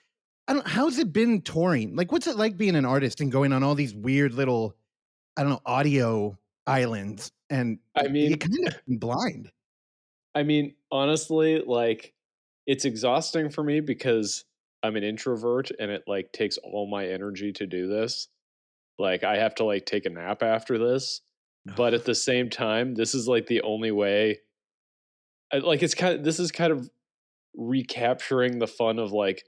how's it been touring? Like, what's it like being an artist and going on all these weird little, I don't know, audio islands? And I mean, you kind of blind. I mean, honestly, like it's exhausting for me because I'm an introvert and it like takes all my energy to do this. Like I have to like take a nap after this. But at the same time, this is like the only way this is kind of recapturing the fun of like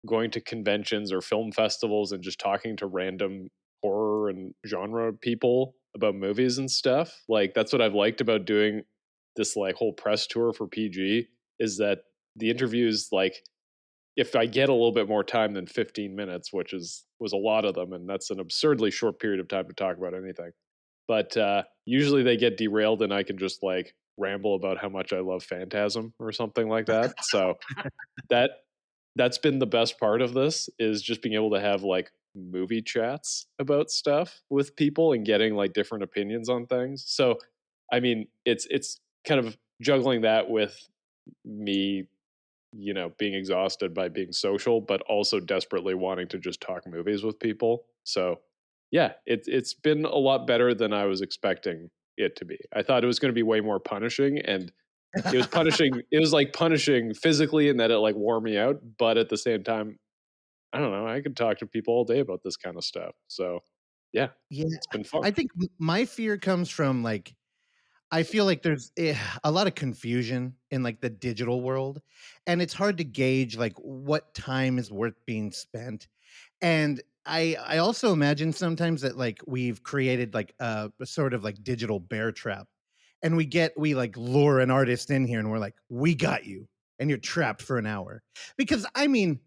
going to conventions or film festivals and just talking to random horror and genre people about movies and stuff. Like that's what I've liked about doing this like whole press tour for PG is that the interviews, like if I get a little bit more time than 15 minutes, which was a lot of them, and that's an absurdly short period of time to talk about anything. But usually they get derailed and I can just like ramble about how much I love Phantasm or something like that. So that's been the best part of this is just being able to have like movie chats about stuff with people and getting like different opinions on things. So I mean, it's kind of juggling that with me, being exhausted by being social, but also desperately wanting to just talk movies with people. So yeah, it's been a lot better than I was expecting it to be. I thought it was going to be way more punishing, and it was punishing. It was like punishing physically in that it like wore me out, but at the same time, I don't know. I could talk to people all day about this kind of stuff. So yeah, it's been fun. I think my fear comes from like, I feel like there's a lot of confusion in like the digital world, and it's hard to gauge like what time is worth being spent. And I also imagine sometimes that like we've created like a sort of like digital bear trap, and we like lure an artist in here and we're like, we got you, and you're trapped for an hour. Because I mean,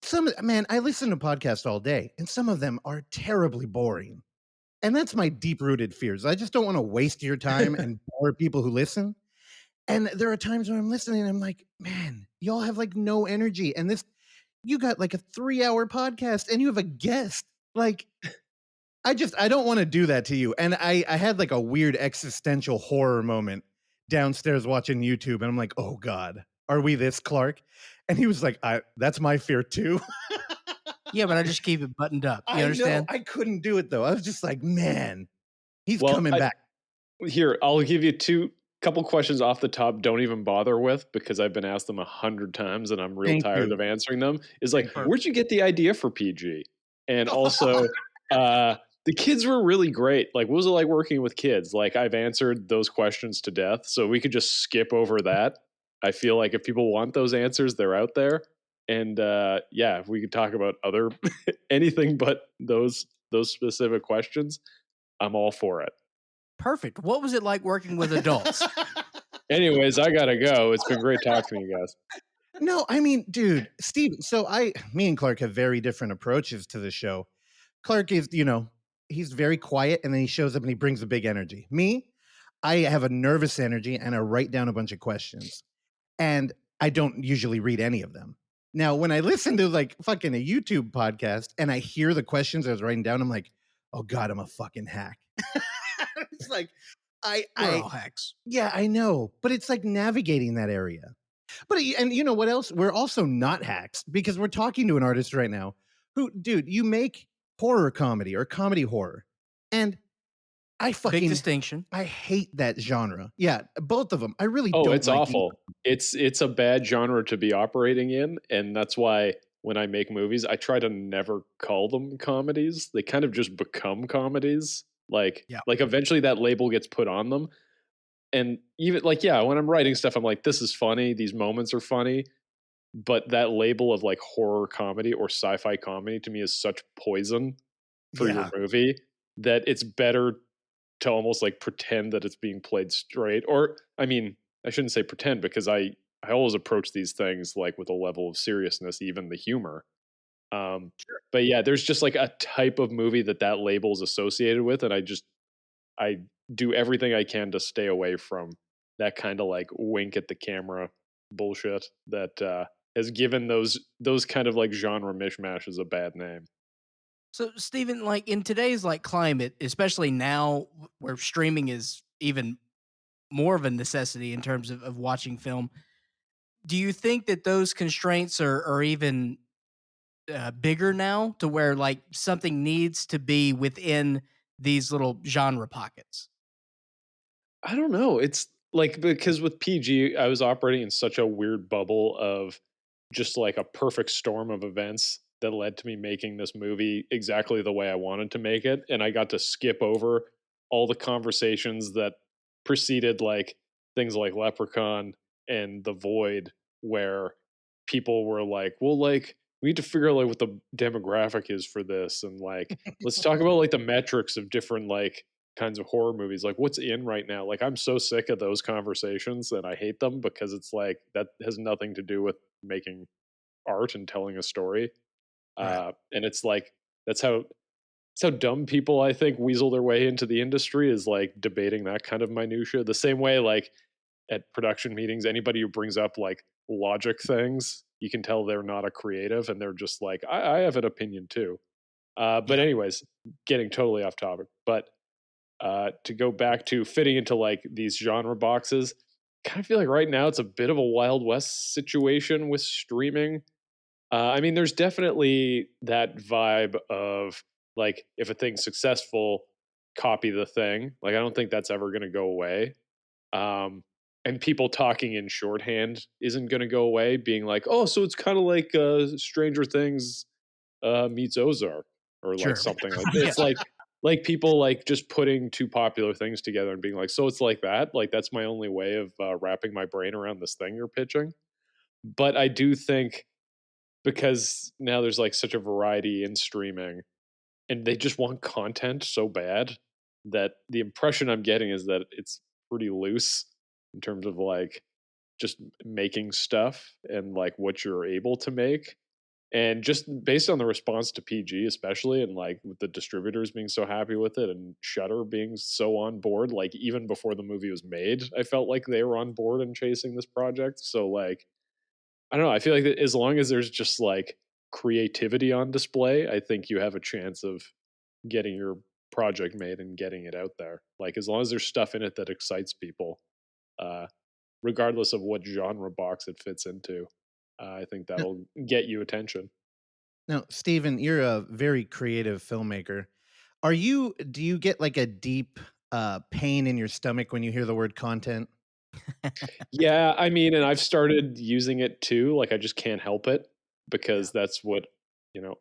I listen to podcasts all day and some of them are terribly boring. And that's my deep rooted fears. I just don't want to waste your time and bore people who listen. And there are times when I'm listening and I'm like, man, y'all have like no energy. And you got like a 3-hour podcast and you have a guest. Like, I don't want to do that to you. And I had like a weird existential horror moment downstairs watching YouTube. And I'm like, oh God, are we this, Clark? And he was like, that's my fear too. Yeah, but I just keep it buttoned up. You understand? I couldn't do it though. I was just like, man, he's coming back. Here, I'll give you couple questions off the top. Don't even bother with because I've been asked them 100 times and I'm real tired of answering them. Is like, where'd you get the idea for PG? And also, the kids were really great. Like, what was it like working with kids? Like, I've answered those questions to death, so we could just skip over that. I feel like if people want those answers, they're out there. And yeah, if we could talk about other anything but those specific questions, I'm all for it. Perfect. What was it like working with adults? Anyways, I gotta go. It's been great talking to you guys. No, I mean, dude, Steve. So me and Clark have very different approaches to the show. Clark is, he's very quiet, and then he shows up and he brings a big energy. Me, I have a nervous energy, and I write down a bunch of questions, and I don't usually read any of them. Now, when I listen to like fucking a YouTube podcast and I hear the questions I was writing down, I'm like, oh God, I'm a fucking hack. It's like, We're all hacks. yeah, I know, but it's like navigating that area. But and you know what else? We're also not hacks because we're talking to an artist right now who, dude, you make horror comedy or comedy horror, and I Big fucking distinction. I hate that genre. Yeah, both of them. I really Oh, don't. it's like awful. It's a bad genre to be operating in, and that's why when I make movies, I try to never call them comedies. They kind of just become comedies. Like Yeah. like eventually that label gets put on them. And even like, yeah, when I'm writing stuff, I'm like, this is funny, these moments are funny. But that label of like horror comedy or sci-fi comedy to me is such poison for Yeah. your movie that it's better to almost like pretend that it's being played straight. Or I mean, I shouldn't say pretend, because I always approach these things like with a level of seriousness, even the humor. But yeah, there's just like a type of movie that label is associated with, and I do everything I can to stay away from that kind of like wink at the camera bullshit that has given those kind of like genre mishmashes a bad name. So, Stephen, like in today's like climate, especially now where streaming is even more of a necessity in terms of watching film, do you think that those constraints are even bigger now to where like something needs to be within these little genre pockets? I don't know. It's like, because with PG, I was operating in such a weird bubble of just like a perfect storm of events that led to me making this movie exactly the way I wanted to make it. And I got to skip over all the conversations that preceded like things like Leprechaun and The Void, where people were like, well, like, we need to figure out like what the demographic is for this. And like, let's talk about like the metrics of different like kinds of horror movies, like what's in right now. Like, I'm so sick of those conversations and I hate them, because it's like that has nothing to do with making art and telling a story. Right. And it's like that's how dumb people, I think, weasel their way into the industry, is like debating that kind of minutia. The same way, like at production meetings, anybody who brings up like logic things, you can tell they're not a creative, and they're just like, I have an opinion too. But Yeah. anyways, getting totally off topic. But to go back to fitting into like these genre boxes, kind of feel like right now it's a bit of a Wild West situation with streaming. I mean, there's definitely that vibe of like, if a thing's successful, copy the thing. Like, I don't think that's ever going to go away. And people talking in shorthand isn't going to go away, being like, oh, so it's kind of like Stranger Things meets Ozark, or like Sure. something like that. It's like people like just putting two popular things together and being like, so it's like that. Like, that's my only way of wrapping my brain around this thing you're pitching. But I do think, because now there's like such a variety in streaming, and they just want content so bad, that the impression I'm getting is that it's pretty loose in terms of like just making stuff and like what you're able to make. And just based on the response to PG, especially, and like with the distributors being so happy with it and Shudder being so on board, like even before the movie was made, I felt like they were on board and chasing this project. So like, I don't know. I feel like that as long as there's just like creativity on display, I think you have a chance of getting your project made and getting it out there. Like, as long as there's stuff in it that excites people, uh, regardless of what genre box it fits into, I think that'll get you attention. Now, Steven, you're a very creative filmmaker. Do you get like a deep pain in your stomach when you hear the word content? Yeah, I mean, and I've started using it too. Like, I just can't help it, because that's what,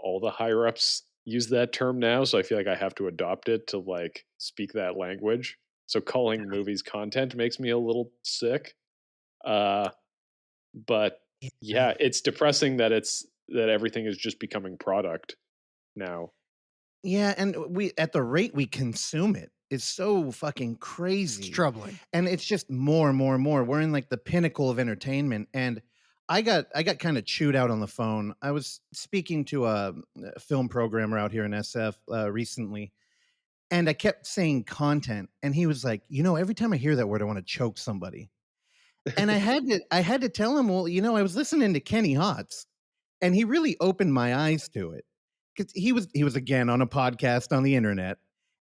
all the higher ups use that term now, so I feel like I have to adopt it to like speak that language. So calling movies content makes me a little sick. But yeah, it's depressing that everything is just becoming product now. Yeah, and we at the rate we consume it is so fucking crazy. It's troubling. And it's just more and more and more. We're in like the pinnacle of entertainment. And I got kind of chewed out on the phone. I was speaking to a film programmer out here in SF recently, and I kept saying content, and he was like, every time I hear that word, I want to choke somebody. And I had to tell him, well, I was listening to Kenny Hotz, and he really opened my eyes to it. Because he was again on a podcast on the internet,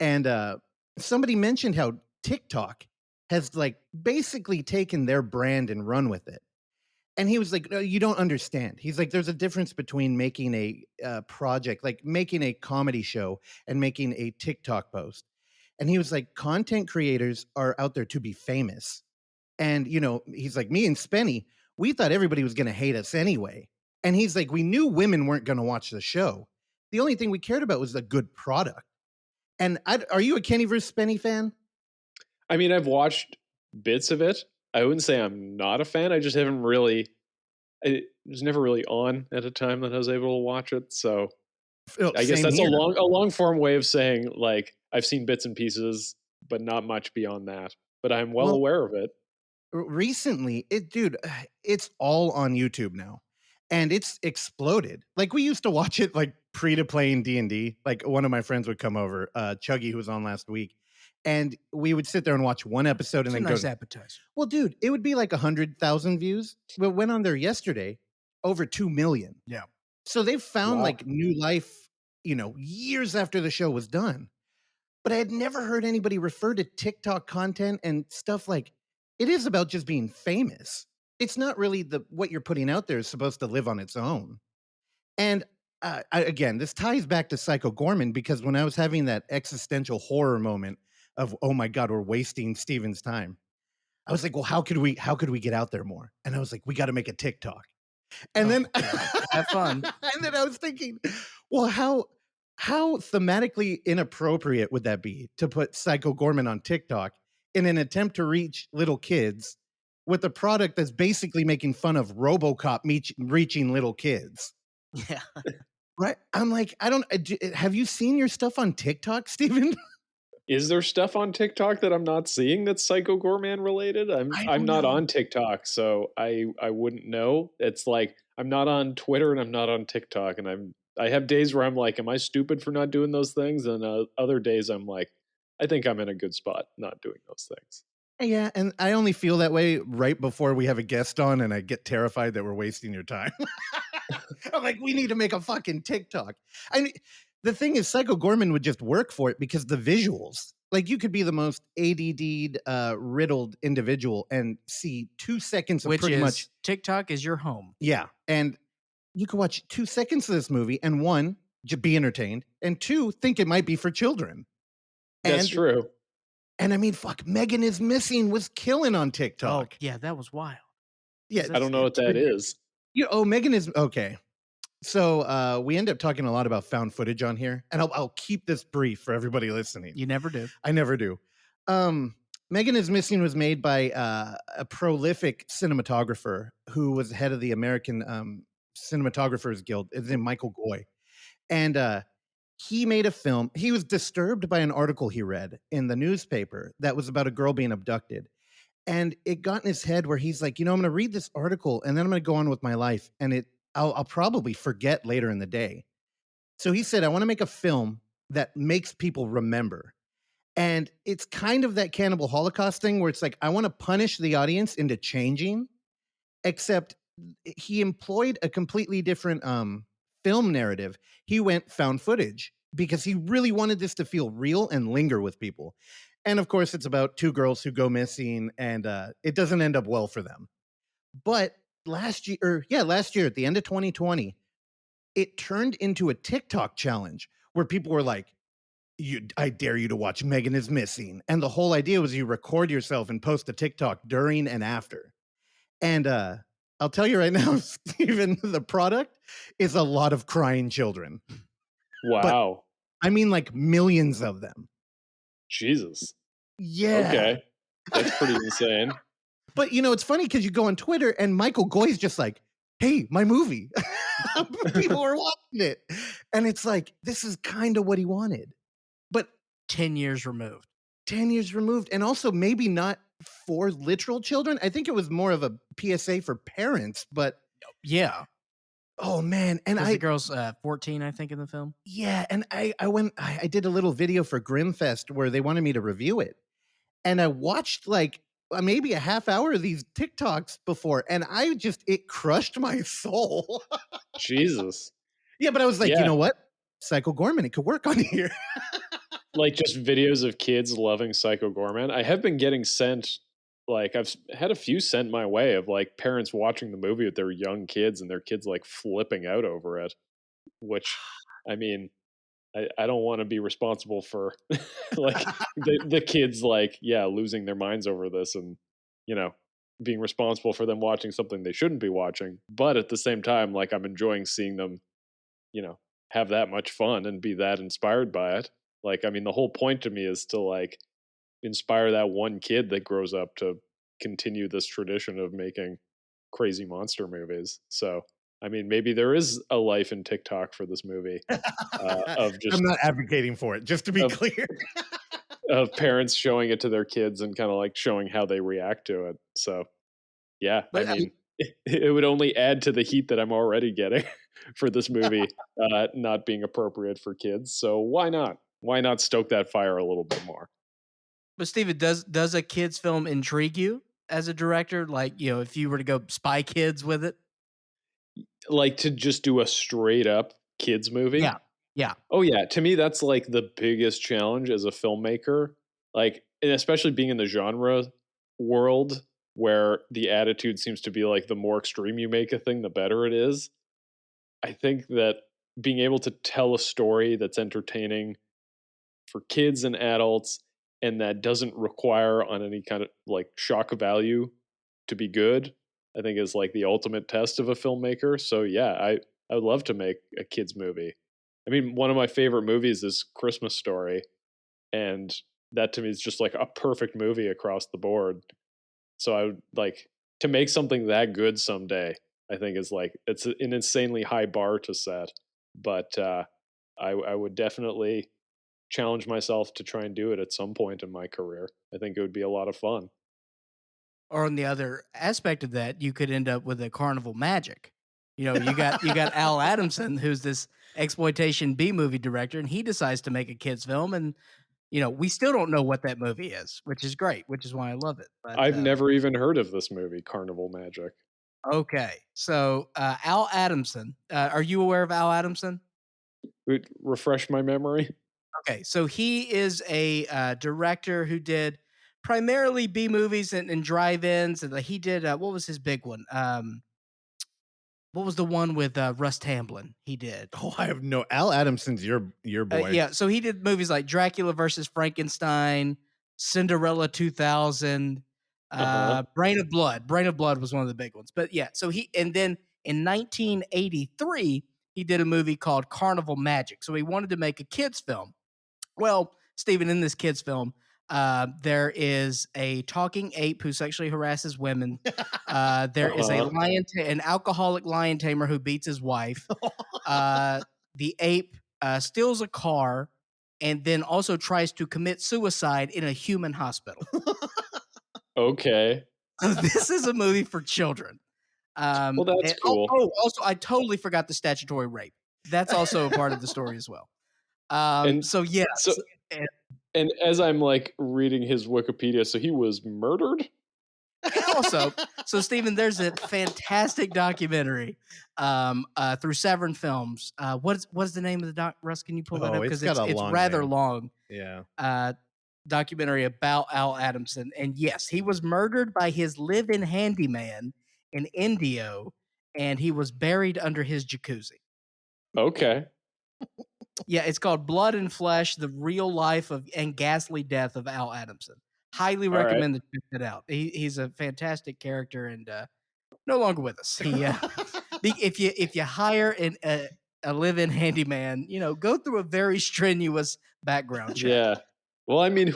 and somebody mentioned how TikTok has like basically taken their brand and run with it. And he was like, no, you don't understand. He's like, there's a difference between making a project, like making a comedy show and making a TikTok post. And he was like, content creators are out there to be famous. And, he's like, me and Spenny, we thought everybody was going to hate us anyway. And he's like, we knew women weren't going to watch the show. The only thing we cared about was a good product. And are you a Kenny vs. Spenny fan? I mean, I've watched bits of it. I wouldn't say I'm not a fan. I just haven't really. It was never really on at a time that I was able to watch it. So I guess that's a long form way of saying like I've seen bits and pieces, but not much beyond that. But I'm well aware of it. Recently, it's all on YouTube now. And it's exploded. Like we used to watch it like pre to playing D&D. Like one of my friends would come over, Chuggy, who was on last week, and we would sit there and watch one episode and then nice appetizer. Well, dude, it would be like 100,000 views. But went on there yesterday, over 2 million. Yeah. So they've found like new life, years after the show was done. But I had never heard anybody refer to TikTok content and stuff like it is about just being famous. It's not really what you're putting out there is supposed to live on its own. And again, this ties back to Psycho Goreman, because when I was having that existential horror moment of, oh my God, we're wasting Steven's time, I was like, well, how could we get out there more? And I was like, we got to make a TikTok. And then have fun. And then I was thinking, well, how thematically inappropriate would that be to put Psycho Goreman on TikTok in an attempt to reach little kids with a product that's basically making fun of RoboCop reaching little kids? Yeah. Right. I'm like, have you seen your stuff on TikTok, Steven? Is there stuff on TikTok that I'm not seeing that's Psycho Goreman related? I'm not on TikTok, so I wouldn't know. It's like I'm not on Twitter and I'm not on TikTok, and I have days where I'm like, am I stupid for not doing those things? And other days I'm like, I think I'm in a good spot not doing those things. Yeah, and I only feel that way right before we have a guest on, and I get terrified that we're wasting your time. I'm like, we need to make a fucking TikTok. I mean, the thing is, Psycho Goreman would just work for it because the visuals. Like, you could be the most ADD'd, riddled individual and see 2 seconds of pretty much. TikTok is your home. Yeah, and you could watch 2 seconds of this movie and 1, just be entertained, and 2, think it might be for children. That's true. And I mean, fuck, Megan is Missing was killing on TikTok. Oh, yeah, that was wild. Yeah, I don't know what that is. Megan is okay. So we end up talking a lot about found footage on here, and I'll keep this brief for everybody listening. You never do. I never do. Megan is Missing was made by a prolific cinematographer who was head of the American Cinematographers Guild. His name Michael Goy, and he made a film. He was disturbed by an article he read in the newspaper that was about a girl being abducted. And it got in his head where he's like, I'm going to read this article and then I'm going to go on with my life. And I'll probably forget later in the day. So he said, I want to make a film that makes people remember. And it's kind of that Cannibal Holocaust thing where it's like, I want to punish the audience into changing, except he employed a completely different film narrative. He went found footage because he really wanted this to feel real and linger with people. And of course, it's about 2 girls who go missing, and it doesn't end up well for them. But last year at the end of 2020, it turned into a TikTok challenge where people were like, I dare you to watch Megan is Missing. And the whole idea was you record yourself and post a TikTok during and after. And I'll tell you right now, Steven, the product is a lot of crying children. Wow. I mean, like millions of them. Jesus. Yeah. Okay. That's pretty insane. But it's funny because you go on Twitter and Michael Goy's just like, hey, my movie. People are watching it. And it's like, this is kind of what he wanted. But 10 years removed. 10 years removed. And also maybe not for literal children. I think it was more of a PSA for parents, but yeah. Oh man. And the girl's 14, I think, in the film. Yeah. And I did a little video for Grimfest where they wanted me to review it. And I watched like maybe a half hour of these TikToks before, and it crushed my soul. Jesus. Yeah, but I was like, you know what? Psycho Goreman, it could work on here. Like just videos of kids loving Psycho Goreman. I have been getting sent, like I've had a few sent my way of like parents watching the movie with their young kids and their kids like flipping out over it, which I mean, I don't want to be responsible for like the kids like, losing their minds over this and, being responsible for them watching something they shouldn't be watching. But at the same time, like I'm enjoying seeing them, have that much fun and be that inspired by it. Like, I mean, the whole point to me is to like inspire that one kid that grows up to continue this tradition of making crazy monster movies. So, I mean, maybe there is a life in TikTok for this movie. I'm not advocating for it, just to be clear. Of parents showing it to their kids and kind of like showing how they react to it. So, yeah, But, I mean, it would only add to the heat that I'm already getting for this movie not being appropriate for kids. So why not? Why not stoke that fire a little bit more? But Steven, does a kids film intrigue you as a director? Like, if you were to go Spy Kids with it? Like to just do a straight up kids movie? Yeah. Yeah. Oh yeah. To me, that's like the biggest challenge as a filmmaker. Like, and especially being in the genre world where the attitude seems to be like the more extreme you make a thing, the better it is. I think that being able to tell a story that's entertaining for kids and adults and that doesn't require on any kind of like shock value to be good, I think is like the ultimate test of a filmmaker. So yeah, I would love to make a kids movie. I mean, one of my favorite movies is Christmas Story, and that to me is just like a perfect movie across the board. So I would like to make something that good someday. I think is like it's an insanely high bar to set, but I would definitely challenge myself to try and do it at some point in my career. I think it would be a lot of fun. Or on the other aspect of that, you could end up with a Carnival Magic. You got Al Adamson, who's this exploitation B movie director, and he decides to make a kids film, and we still don't know what that movie is, which is great, which is why I love it. But, I've never even heard of this movie, Carnival Magic. Okay, so Al Adamson, are you aware of Al Adamson? Refresh my memory. Okay, so he is a director who did primarily B movies and drive-ins, and he did what was his big one? What was the one with Russ Tamblyn? He did. Oh, I have no. Al Adamson's your boy. Yeah, so he did movies like Dracula versus Frankenstein, Cinderella 2000, Brain of Blood. Brain of Blood was one of the big ones. But yeah, so and then in 1983, he did a movie called Carnival Magic. So he wanted to make a kids film. Well, Stephen, in this kids film, there is a talking ape who sexually harasses women. There is a an alcoholic lion tamer who beats his wife. The ape steals a car and then also tries to commit suicide in a human hospital. Okay. So this is a movie for children. Well, that's cool. Also, I totally forgot the statutory rape. That's also a part of the story as well. And as I'm like reading his Wikipedia, so he was murdered? Also, so Stephen, there's a fantastic documentary through Severn Films. What's the name of the doc? Russ, can you pull that up? Because it's rather long. Yeah. Documentary about Al Adamson. And yes, he was murdered by his live-in handyman in Indio, and he was buried under his jacuzzi. Okay. Yeah, it's called Blood and Flesh, the real life and ghastly death of Al Adamson. Highly recommend that you check it out. He's a fantastic character and no longer with us. He, if you hire a live-in handyman, go through a very strenuous background check. Yeah. Well, I mean,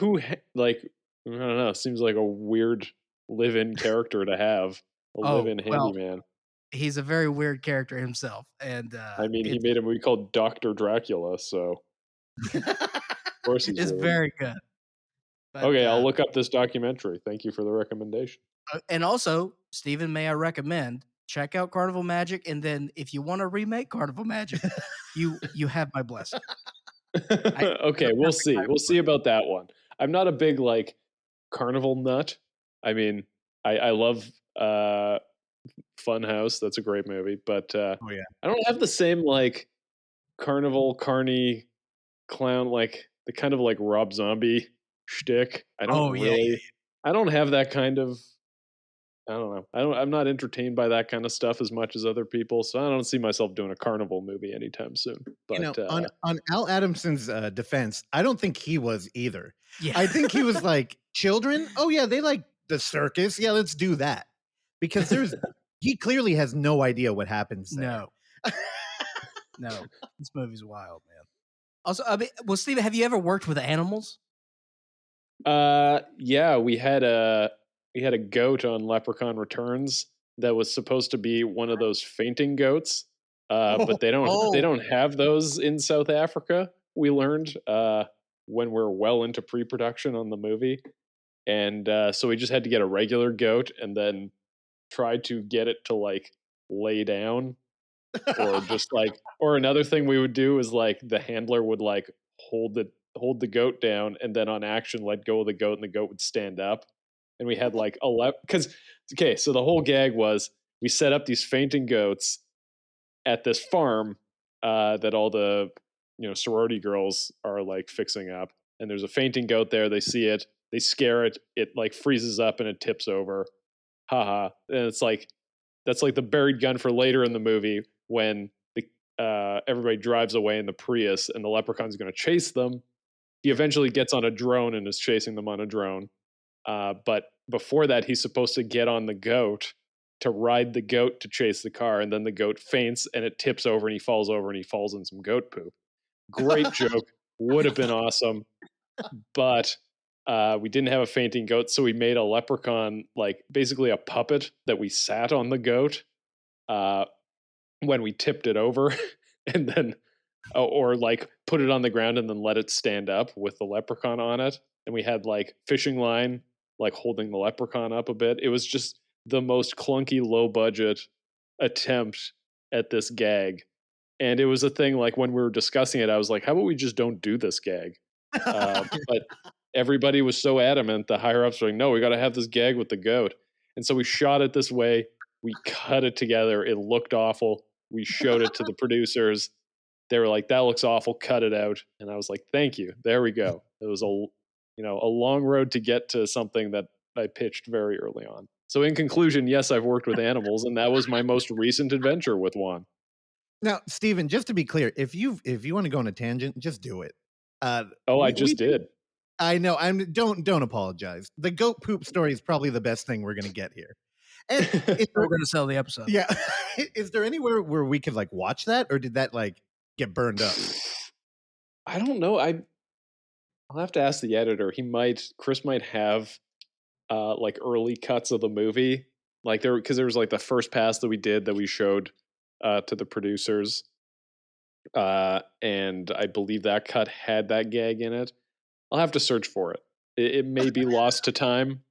like, I don't know. Seems like a weird live-in character to have. A live-in Well, handyman. he's a very weird character himself, and I mean, he it's, made a movie called Dr. Dracula, so of course he's it's weird. very good. But, Okay, I'll look up this documentary. Thank you for the recommendation. And also, Stephen, may I recommend check out Carnival Magic, and then if you want to remake Carnival Magic, you have my blessing. Okay, we'll see. We'll see about that one. I'm not a big like carnival nut. I mean, I love Funhouse. That's a great movie, but Oh yeah. I don't have the same like carnival carny clown like the kind of like Rob Zombie shtick. I don't really. I don't have that kind of. I don't know. I'm not entertained by that kind of stuff as much as other people, so I don't see myself doing a carnival movie anytime soon. But on Al Adamson's defense, I don't think he was either. Yeah. I think he was like, children? Oh yeah, they like the circus. Yeah, let's do that. Because he clearly has no idea what happens there. No, this movie's wild, man. Also, I mean, well, Steve, have you ever worked with animals? Yeah, we had a goat on Leprechaun Returns that was supposed to be one of those fainting goats. But they don't have those in South Africa. We learned when we're well into pre-production on the movie. And so we just had to get a regular goat and then try to get it to like lay down or just like, or another thing we would do is like the handler would like hold the goat down and then on action let go of the goat and the goat would stand up. And we had like 11 so the whole gag was we set up these fainting goats at this farm that all the sorority girls are like fixing up, and there's a fainting goat there. They see it, they scare it, it like freezes up and it tips over. Haha. And it's like that's like the buried gun for later in the movie when everybody drives away in the Prius and the leprechaun's going to chase them. He eventually gets on a drone and is chasing them on a drone. But before that, he's supposed to get on the goat to ride the goat to chase the car, and then the goat faints and it tips over and he falls over and he falls in some goat poop. Great joke. Would have been awesome. But we didn't have a fainting goat, so we made a leprechaun, like basically a puppet that we sat on the goat when we tipped it over and then or like put it on the ground and then let it stand up with the leprechaun on it. And we had like fishing line like holding the leprechaun up a bit. It was just the most clunky, low budget attempt at this gag. And it was a thing like when we were discussing it, I was like, how about we just don't do this gag? But everybody was so adamant, the higher ups were like, no, we got to have this gag with the goat. And so we shot it this way. We cut it together. It looked awful. We showed it to the producers. They were like, that looks awful. Cut it out. And I was like, thank you. There we go. It was a long road to get to something that I pitched very early on. So in conclusion, yes, I've worked with animals, and that was my most recent adventure with Juan. Now, Stephen, just to be clear, if you want to go on a tangent, just do it. I just did. I know. Don't apologize. The goat poop story is probably the best thing we're going to get here. And we're going to sell the episode. Yeah. Is there anywhere where we could like watch that, or did that like get burned up? I don't know. I'll have to ask the editor. Chris might have like early cuts of the movie, like because there was like the first pass that we did that we showed to the producers, and I believe that cut had that gag in it. I'll have to search for it. It may be lost to time,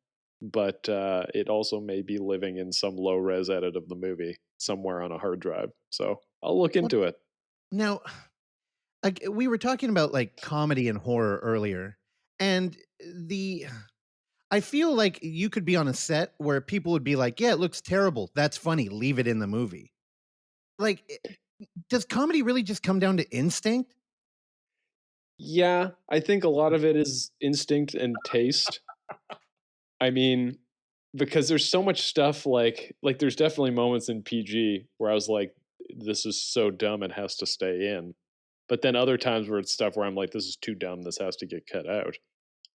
but it also may be living in some low res edit of the movie somewhere on a hard drive. So I'll look into it. Now, like we were talking about like comedy and horror earlier, and I feel like you could be on a set where people would be like, yeah, it looks terrible. That's funny. Leave it in the movie. Like, does comedy really just come down to instinct? Yeah, I think a lot of it is instinct and taste. I mean, because there's so much stuff like there's definitely moments in PG where I was like, this is so dumb it has to stay in. But then other times where it's stuff where I'm like, this is too dumb, this has to get cut out.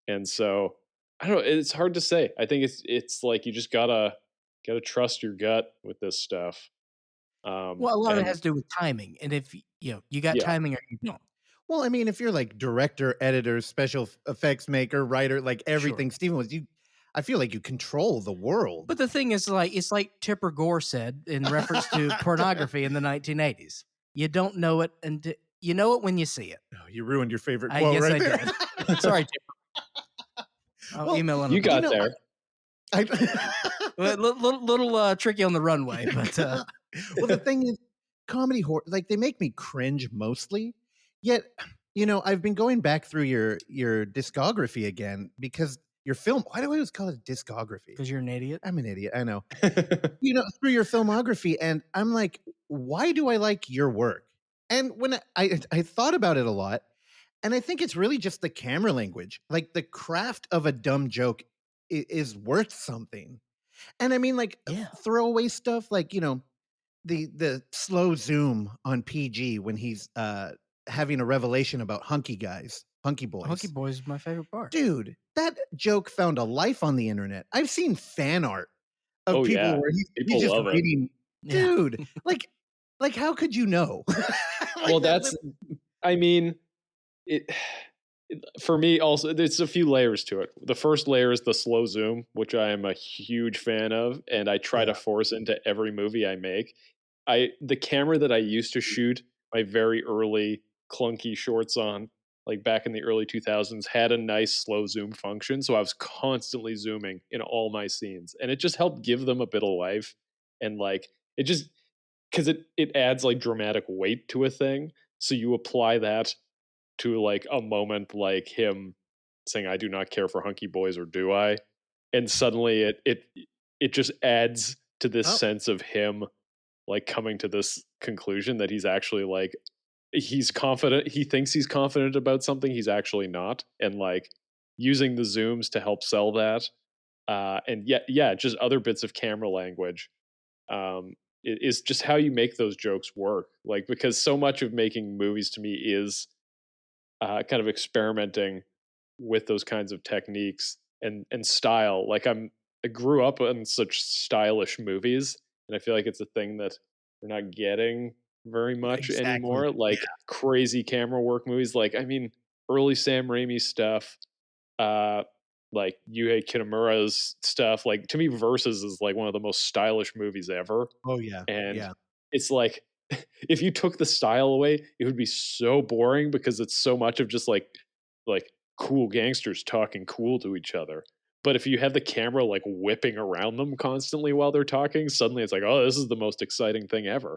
And so I don't know, it's hard to say. I think it's like you just gotta trust your gut with this stuff. Well, a lot of it and has to do with timing, and if you got yeah, timing or you don't. Well, I mean, if you're like director, editor, special effects maker, writer, like everything, Steven was I feel like you control the world. But the thing is, it's like Tipper Gore said in reference to pornography in the 1980s. You don't know it, and you know it when you see it. Oh, you ruined your favorite I quote guess right I there. did. Sorry, Tipper. I'll Well, email him. you got there. Little tricky on the runway, but well, the thing is, comedy horror, like they make me cringe mostly. Yet, I've been going back through your discography again because your film. Why do I always call it discography? Because you're an idiot. I'm an idiot. I know. Through your filmography, and I'm like, why do I like your work? And when I thought about it a lot, and I think it's really just the camera language, like the craft of a dumb joke is worth something. And I mean, like throwaway stuff, like the slow zoom on PG when he's having a revelation about hunky boys. Hunky boys is my favorite part. Dude, that joke found a life on the internet. I've seen fan art of people where he's just reading. Dude, like how could you know? Well, I mean, for me also, there's a few layers to it. The first layer is the slow zoom, which I am a huge fan of, and I try to force into every movie I make. The camera that I used to shoot my very early clunky shorts on, like back in the early 2000s, had a nice slow zoom function, so I was constantly zooming in all my scenes, and it just helped give them a bit of life, and like it just because it adds like dramatic weight to a thing, so you apply that to like a moment like him saying I do not care for hunky boys, or do I? And suddenly it just adds to this sense of him like coming to this conclusion that he's actually like he's confident, he thinks he's confident about something he's actually not, and like using the zooms to help sell that, and just other bits of camera language is just how you make those jokes work, like because so much of making movies to me is kind of experimenting with those kinds of techniques and style. Like I grew up on such stylish movies, and I feel like it's a thing that we're not getting very much anymore. Like crazy camera work movies. Like I mean, early Sam Raimi stuff, like Yuhei Kitamura's stuff. Like to me, Versus is like one of the most stylish movies ever. Oh yeah, and it's like if you took the style away, it would be so boring because it's so much of just like cool gangsters talking cool to each other. But if you have the camera like whipping around them constantly while they're talking, suddenly it's like, oh, this is the most exciting thing ever.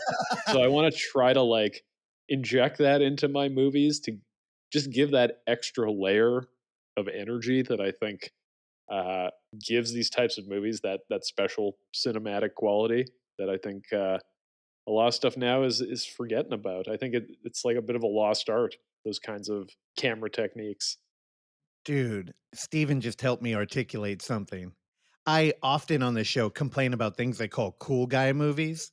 So I want to try to like inject that into my movies to just give that extra layer of energy that I think gives these types of movies that special cinematic quality that I think a lot of stuff now is forgetting about. I think it's like a bit of a lost art, those kinds of camera techniques. Dude, Steven just helped me articulate something. I often on this show complain about things I call cool guy movies,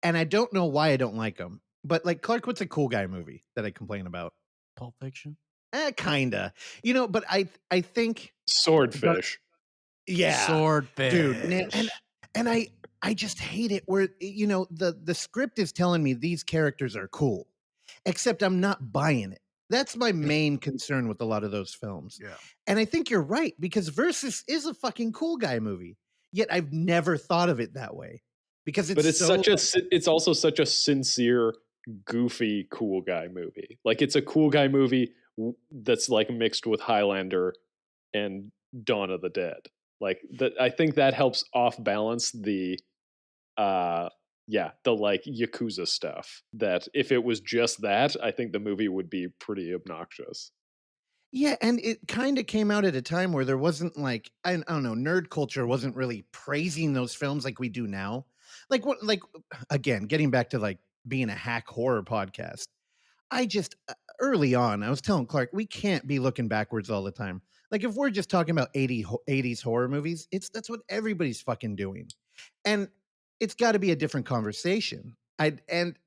and I don't know why I don't like them. But like, Clark, what's a cool guy movie that I complain about? Pulp Fiction? Kinda. But I think Swordfish. Swordfish. Dude, and I just hate it where the script is telling me these characters are cool, except I'm not buying it. That's my main concern with a lot of those films. Yeah. And I think you're right, because Versus is a fucking cool guy movie. Yet I've never thought of it that way. Because it's also such a sincere, goofy cool guy movie. Like it's a cool guy movie that's like mixed with Highlander and Dawn of the Dead. Like that, I think that helps off balance the like Yakuza stuff. That if it was just that, I think the movie would be pretty obnoxious. Yeah, and it kind of came out at a time where there wasn't like I don't know, nerd culture wasn't really praising those films like we do now. Like again, getting back to like being a hack horror podcast. I just early on, I was telling Clark, we can't be looking backwards all the time. Like if we're just talking about 80s horror movies, that's what everybody's fucking doing. And it's got to be a different conversation. And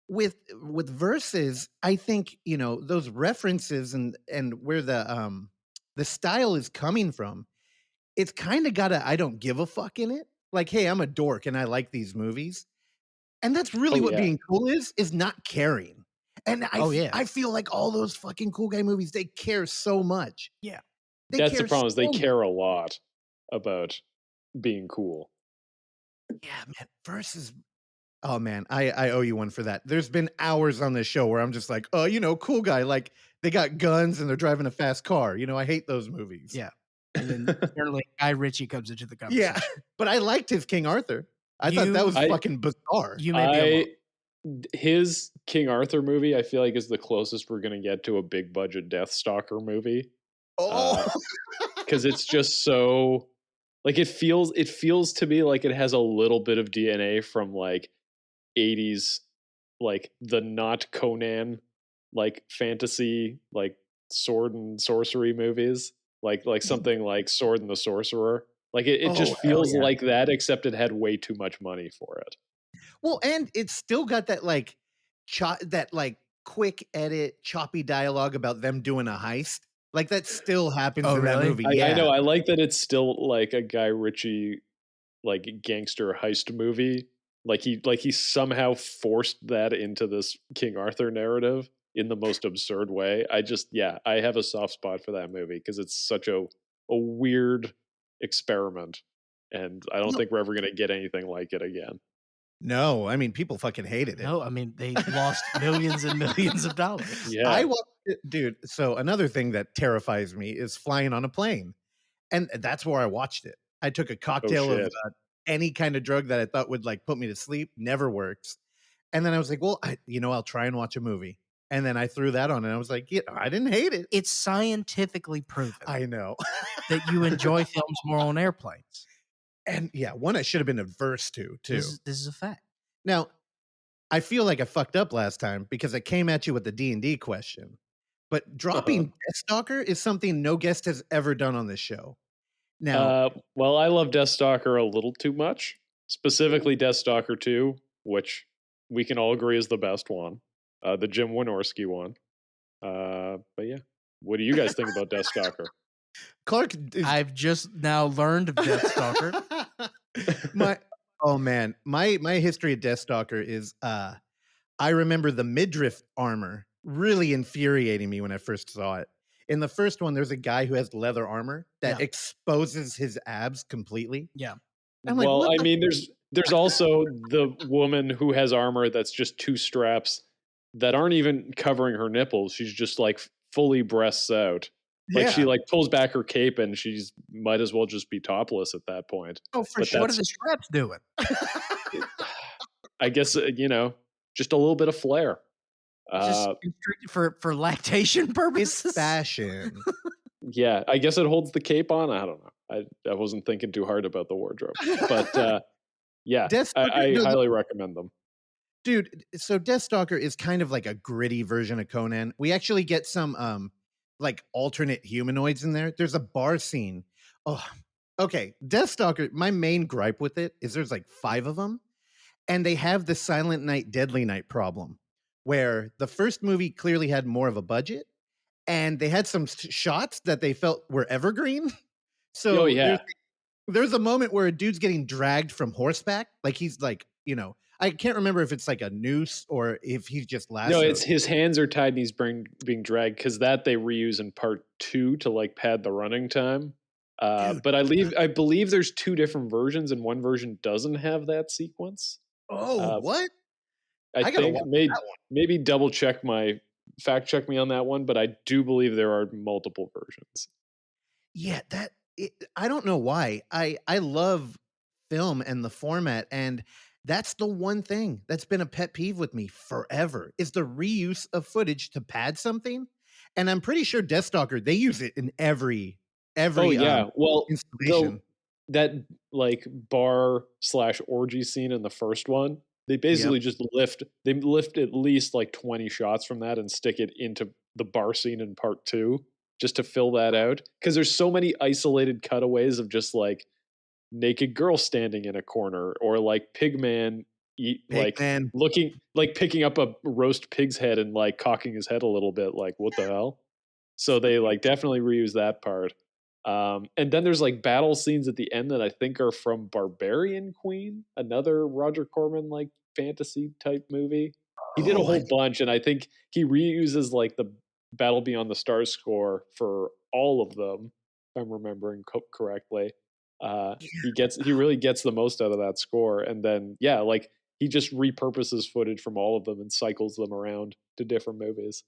with Versus, I think, those references and where the style is coming from, it's kind of got a I don't give a fuck in it. Like, hey, I'm a dork and I like these movies. And that's really what yeah. being cool is not caring. And yeah. I feel like all those fucking cool guy movies, they care so much. Yeah. They That's the care problem, is they so care a lot about being cool. Yeah, man. Versus, oh man, I owe you one for that. There's been hours on this show where I'm just like, oh, cool guy. Like they got guns and they're driving a fast car. I hate those movies. Yeah. And then apparently Guy Ritchie comes into the conversation. Yeah, but I liked his King Arthur. I thought that was fucking bizarre. You may be alone. His King Arthur movie, I feel like, is the closest we're gonna get to a big budget Deathstalker movie. Oh, because it's just so like it feels to me like it has a little bit of DNA from like 80s, like the not Conan like fantasy, like sword and sorcery movies, like something like Sword and the Sorcerer. Like it just feels like that, except it had way too much money for it. Well, and it's still got that like quick edit, choppy dialogue about them doing a heist. Like that still happens in that movie. I know. I like that it's still like a Guy Ritchie like gangster heist movie. Like he somehow forced that into this King Arthur narrative in the most absurd way. I have a soft spot for that movie because it's such a weird experiment, and I don't think we're ever going to get anything like it again. No, I mean, people fucking hated it. No, I mean, they lost millions and millions of dollars. Yeah. I watched it, dude. So another thing that terrifies me is flying on a plane. And that's where I watched it. I took a cocktail of any kind of drug that I thought would like put me to sleep. Never works. And then I was like, well, I'll try and watch a movie. And then I threw that on and I was like, I didn't hate it. It's scientifically proven. I know. that you enjoy films more on airplanes. And yeah, one I should have been averse to, too. This is a fact. Now, I feel like I fucked up last time because I came at you with the D&D question. But dropping Deathstalker is something no guest has ever done on this show. Now, well, I love Deathstalker a little too much. Specifically Deathstalker 2, which we can all agree is the best one. The Jim Wynorski one. But yeah. What do you guys think about Deathstalker? Clark I've just now learned of Deathstalker. my history of Deathstalker is I remember the midriff armor really infuriating me when I first saw it. In the first one, there's a guy who has leather armor that exposes his abs completely. Yeah. Well, I mean, there's also the woman who has armor that's just two straps that aren't even covering her nipples. She's just like fully breasts out. Like she like pulls back her cape and she's might as well just be topless at that point. Oh, for sure. What are the straps doing? I guess, just a little bit of flair. Just for lactation purposes? It's fashion. Yeah, I guess it holds the cape on. I don't know. I wasn't thinking too hard about the wardrobe. But yeah, I highly recommend them. Dude, so Deathstalker is kind of like a gritty version of Conan. We actually get some like alternate humanoids in there. There's a bar scene. Oh, okay. Deathstalker, my main gripe with it is there's like 5 of them. And they have the Silent Night, Deadly Night problem, where the first movie clearly had more of a budget. And they had some shots that they felt were evergreen. So there's a moment where a dude's getting dragged from horseback. Like he's like, I can't remember if it's like a noose or if he's just lassoed. No, it's his hands are tied and he's being dragged because that they reuse in part 2 to like pad the running time. But I believe there's 2 different versions and one version doesn't have that sequence. Oh, what? I think maybe fact check me on that one, but I do believe there are multiple versions. Yeah, I don't know why. I love film and the format, and that's the one thing that's been a pet peeve with me forever is the reuse of footage to pad something. And I'm pretty sure Deathstalker, they use it in every installation. That like bar/orgy scene in the first one, they basically just lift at least like 20 shots from that and stick it into the bar scene in part 2 just to fill that out. Because there's so many isolated cutaways of just like naked girl standing in a corner or like Pigman picking up a roast pig's head and like cocking his head a little bit, like what the hell. So they like definitely reuse that part. And then there's like battle scenes at the end that I think are from Barbarian Queen, another Roger Corman like fantasy type movie. He did a Oh, whole bunch, and I think he reuses like the Battle Beyond the Stars score for all of them, if I'm remembering correctly. He really gets the most out of that score, and then like he just repurposes footage from all of them and cycles them around to different movies.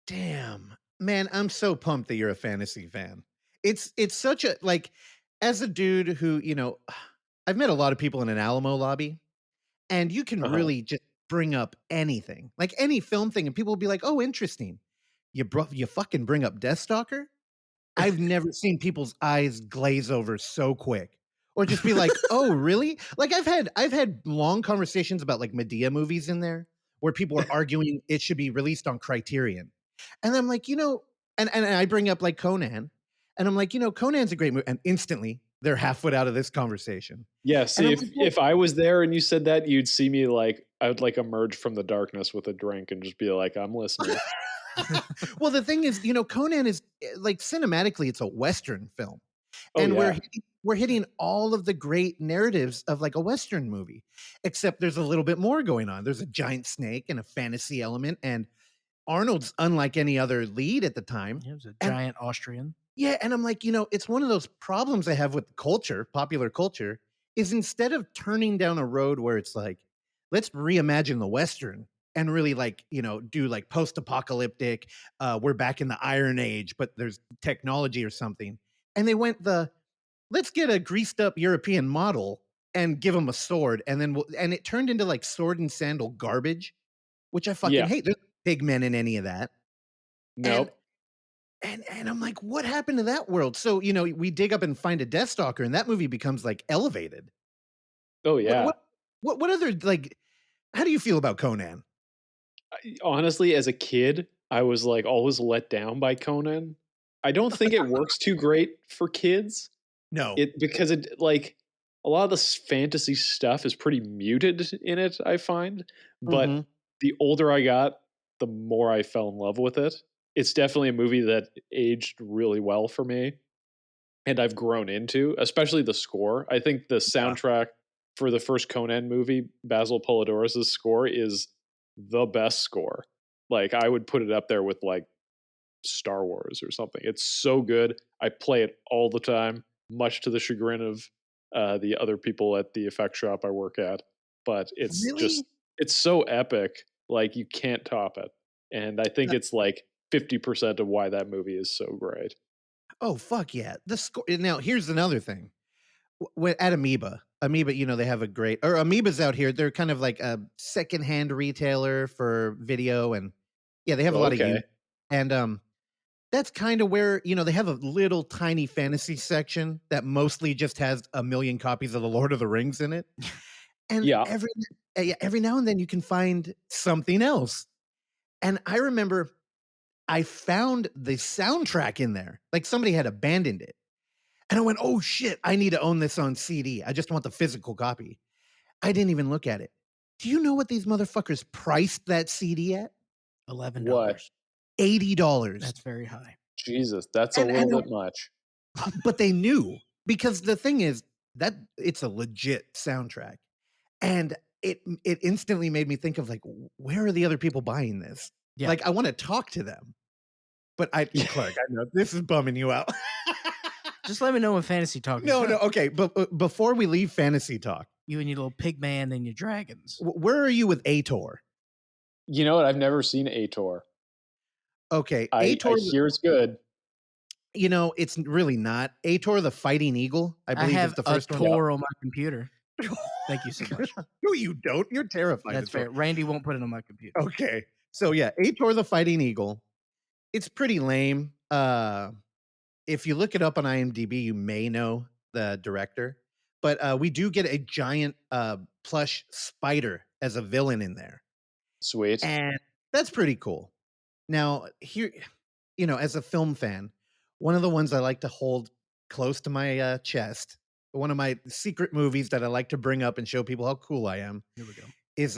damn. Man, I'm so pumped that you're a fantasy fan. It's such a like as a dude who, I've met a lot of people in an Alamo lobby, and you can Uh-huh. really just bring up anything. Like any film thing, and people will be like, "Oh, interesting." You fucking bring up Deathstalker? I've never seen people's eyes glaze over so quick. Or just be like, "Oh, really?" Like I've had long conversations about like Medea movies in there where people are arguing it should be released on Criterion. And I'm like, and I bring up like Conan, and I'm like, Conan's a great movie, and instantly they're half foot out of this conversation. Yeah, And see, I'm if like, well, if I was there and you said that, you'd see me like I would like emerge from the darkness with a drink and just be like, I'm listening. well, the thing is, Conan is like cinematically, it's a Western film, Oh and yeah. we're hitting all of the great narratives of like a Western movie, except there's a little bit more going on. There's a giant snake and a fantasy element, and Arnold's unlike any other lead at the time. He was a And giant Austrian. yeah, and I'm like, it's one of those problems I have with culture, popular culture, is instead of turning down a road where it's like, let's reimagine the Western and really like, do like post-apocalyptic, we're back in the Iron Age, but there's technology or something. And they went let's get a greased up European model and give him a sword, and then and it turned into like sword and sandal garbage, which I fucking Yeah. hate. There's pigmen in any of that. And Nope. and I'm like, what happened to that world? So, we dig up and find a Deathstalker, and that movie becomes like elevated. Oh What yeah. what other like how do you feel about Conan? Honestly, as a kid, I was like always let down by Conan. I don't think it works too great for kids. No. Because it like a lot of the fantasy stuff is pretty muted in it, I find. But Mhm. the older I got, the more I fell in love with it. It's definitely a movie that aged really well for me and I've grown into, especially the score. I think the soundtrack for the first Conan movie, Basil Polidorus' score, is the best score. Like I would put it up there with like Star Wars or something. It's so good. I play it all the time, much to the chagrin of the other people at the effect shop I work at. But it's Really? it's so epic. Like you can't top it. And I think it's like 50% of why that movie is so great. Oh, fuck yeah. The score. Now, here's another thing. At Amoeba, they have a great, or Amoeba's out here. They're kind of like a secondhand retailer for video, and yeah, they have a lot of Okay. use. And that's kind of where, they have a little tiny fantasy section that mostly just has a million copies of the Lord of the Rings in it. And Yeah. every now and then you can find something else. And I remember I found the soundtrack in there. Like somebody had abandoned it. And I went, "Oh shit, I need to own this on CD. I just want the physical copy." I didn't even look at it. Do you know what these motherfuckers priced that CD at? $11. What? $80. That's very high. Jesus, that's a And little bit much. but they knew, because the thing is that it's a legit soundtrack. And it instantly made me think of like, where are the other people buying this? Yeah. Like I want to talk to them. But Clark, I know this is bumming you out. Just let me know when fantasy talk is No, done. okay. But before we leave fantasy talk, You and your little pig man and your dragons. where are you with Ator? You know what? I've never seen Ator. Okay, I Ator. hear it's good. It's really not. Ator the Fighting Eagle, I I believe, have is the a first one. Tor on my computer. Thank you so much. No, you don't. You're terrified. That's of Tor. fair. Randy won't put it on my computer. Okay, so yeah, Ator the Fighting Eagle. It's pretty lame. If you look it up on IMDb, you may know the director, but we do get a giant plush spider as a villain in there. Sweet. And that's pretty cool. Now, here, as a film fan, one of the ones I like to hold close to my chest, one of my secret movies that I like to bring up and show people how cool I am, Here we go. is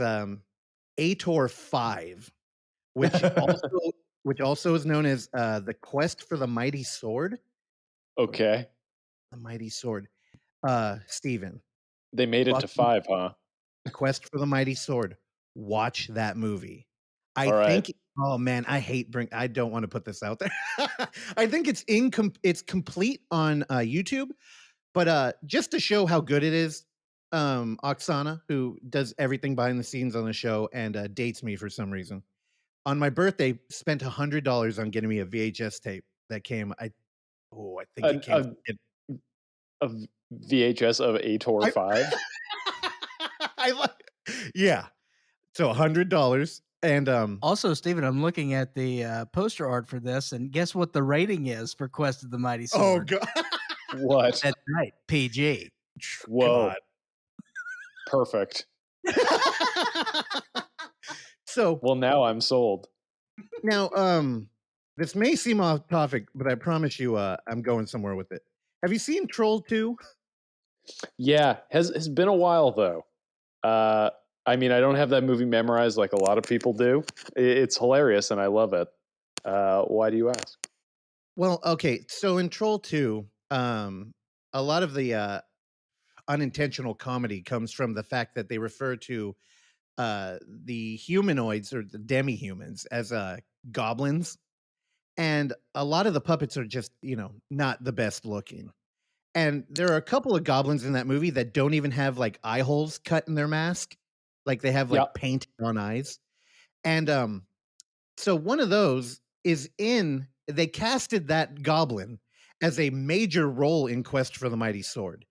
Ator 5, which also is known as The Quest for the Mighty Sword. Okay. The Mighty Sword. Steven. They made it to 5, huh? Quest for the Mighty Sword. Watch that movie. I All right. think. Oh man, I don't want to put this out there. I think it's complete on YouTube, but just to show how good it is, Oksana, who does everything behind the scenes on the show and dates me for some reason, on my birthday, spent $100 on getting me a VHS tape that came. I think it came. A VHS of Ator 5. I like. Yeah. So $100 and Also, Steven, I'm looking at the poster art for this, and guess what the rating is for Quest of the Mighty Sword? oh god. What? That's right, PG. Whoa. God. Perfect. So Well, now I'm sold. now this may seem off topic, but I promise you I'm going somewhere with it. Have you seen Troll 2? Yeah, has been a while though. I mean, I don't have that movie memorized like a lot of people do. It's hilarious and I love it. Why do you ask? Well, okay. So in Troll 2, a lot of the unintentional comedy comes from the fact that they refer to the humanoids or the demi-humans as goblins. And a lot of the puppets are just, not the best looking. And there are a couple of goblins in that movie that don't even have like eye holes cut in their mask. Like they have like Yep. painted on eyes. And so one of those is they casted that goblin as a major role in Quest for the Mighty Sword.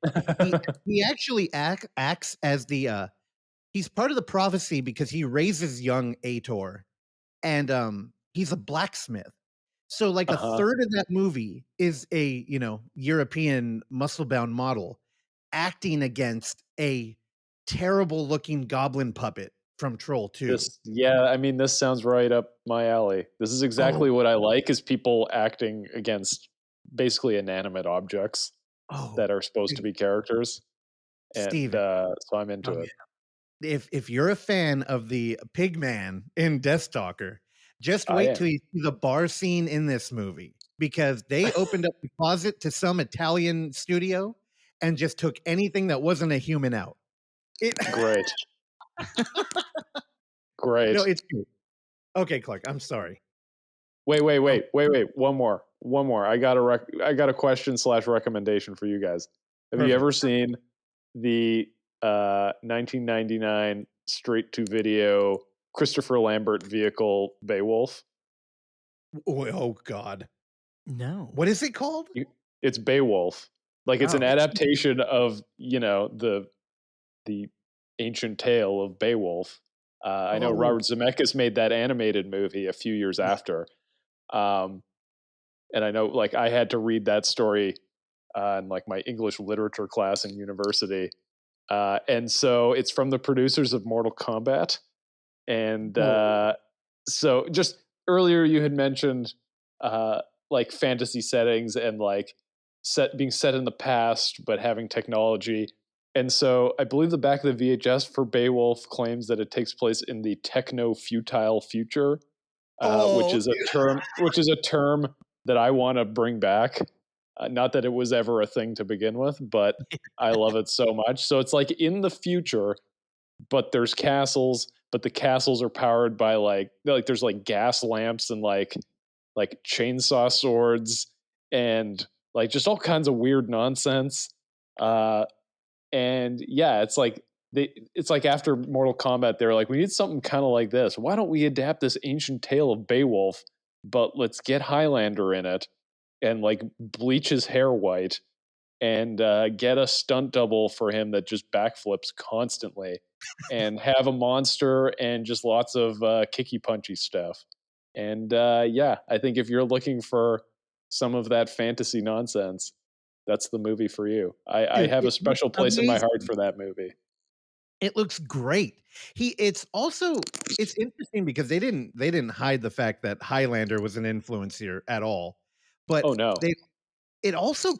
He actually acts as he's part of the prophecy because he raises young Ator, and he's a blacksmith. So like a third of that movie is a, European muscle-bound model acting against a terrible looking goblin puppet from Troll 2. This sounds right up my alley. This is exactly what I like, is people acting against basically inanimate objects that are supposed to be characters. And Steven. so I'm into it. If you're a fan of the pig man in Deathstalker, just wait till you see the bar scene in this movie, because they opened up the closet to some Italian studio and just took anything that wasn't a human out. Great. Great. No, it's good. Okay, Clark, I'm sorry. Wait. One more. I got a question / recommendation for you guys. Have you ever seen the 1999 straight to video Christopher Lambert vehicle Beowulf? Oh God. No. What is it called? It's Beowulf. Like it's an adaptation of, the ancient tale of Beowulf. I know Robert Zemeckis made that animated movie a few years after. And I know, like, I had to read that story in like my English literature class in university. And so it's from the producers of Mortal Kombat. And so just earlier you had mentioned like fantasy settings and like being set in the past, but having technology. And so I believe the back of the VHS for Beowulf claims that it takes place in the techno-futile future, which is a term that I want to bring back. Not that it was ever a thing to begin with, but I love it so much. So it's like in the future, but there's castles, but the castles are powered by like there's like gas lamps and like chainsaw swords and like just all kinds of weird nonsense. And yeah, it's like after Mortal Kombat, they're like, we need something kind of like this. Why don't we adapt this ancient tale of Beowulf, but let's get Highlander in it and like bleach his hair white and get a stunt double for him that just backflips constantly and have a monster and just lots of kicky punchy stuff. And I think if you're looking for some of that fantasy nonsense, that's the movie for you. I have a special place in my heart for that movie. It looks great. It's interesting because they didn't hide the fact that Highlander was an influence here at all. But oh no. It also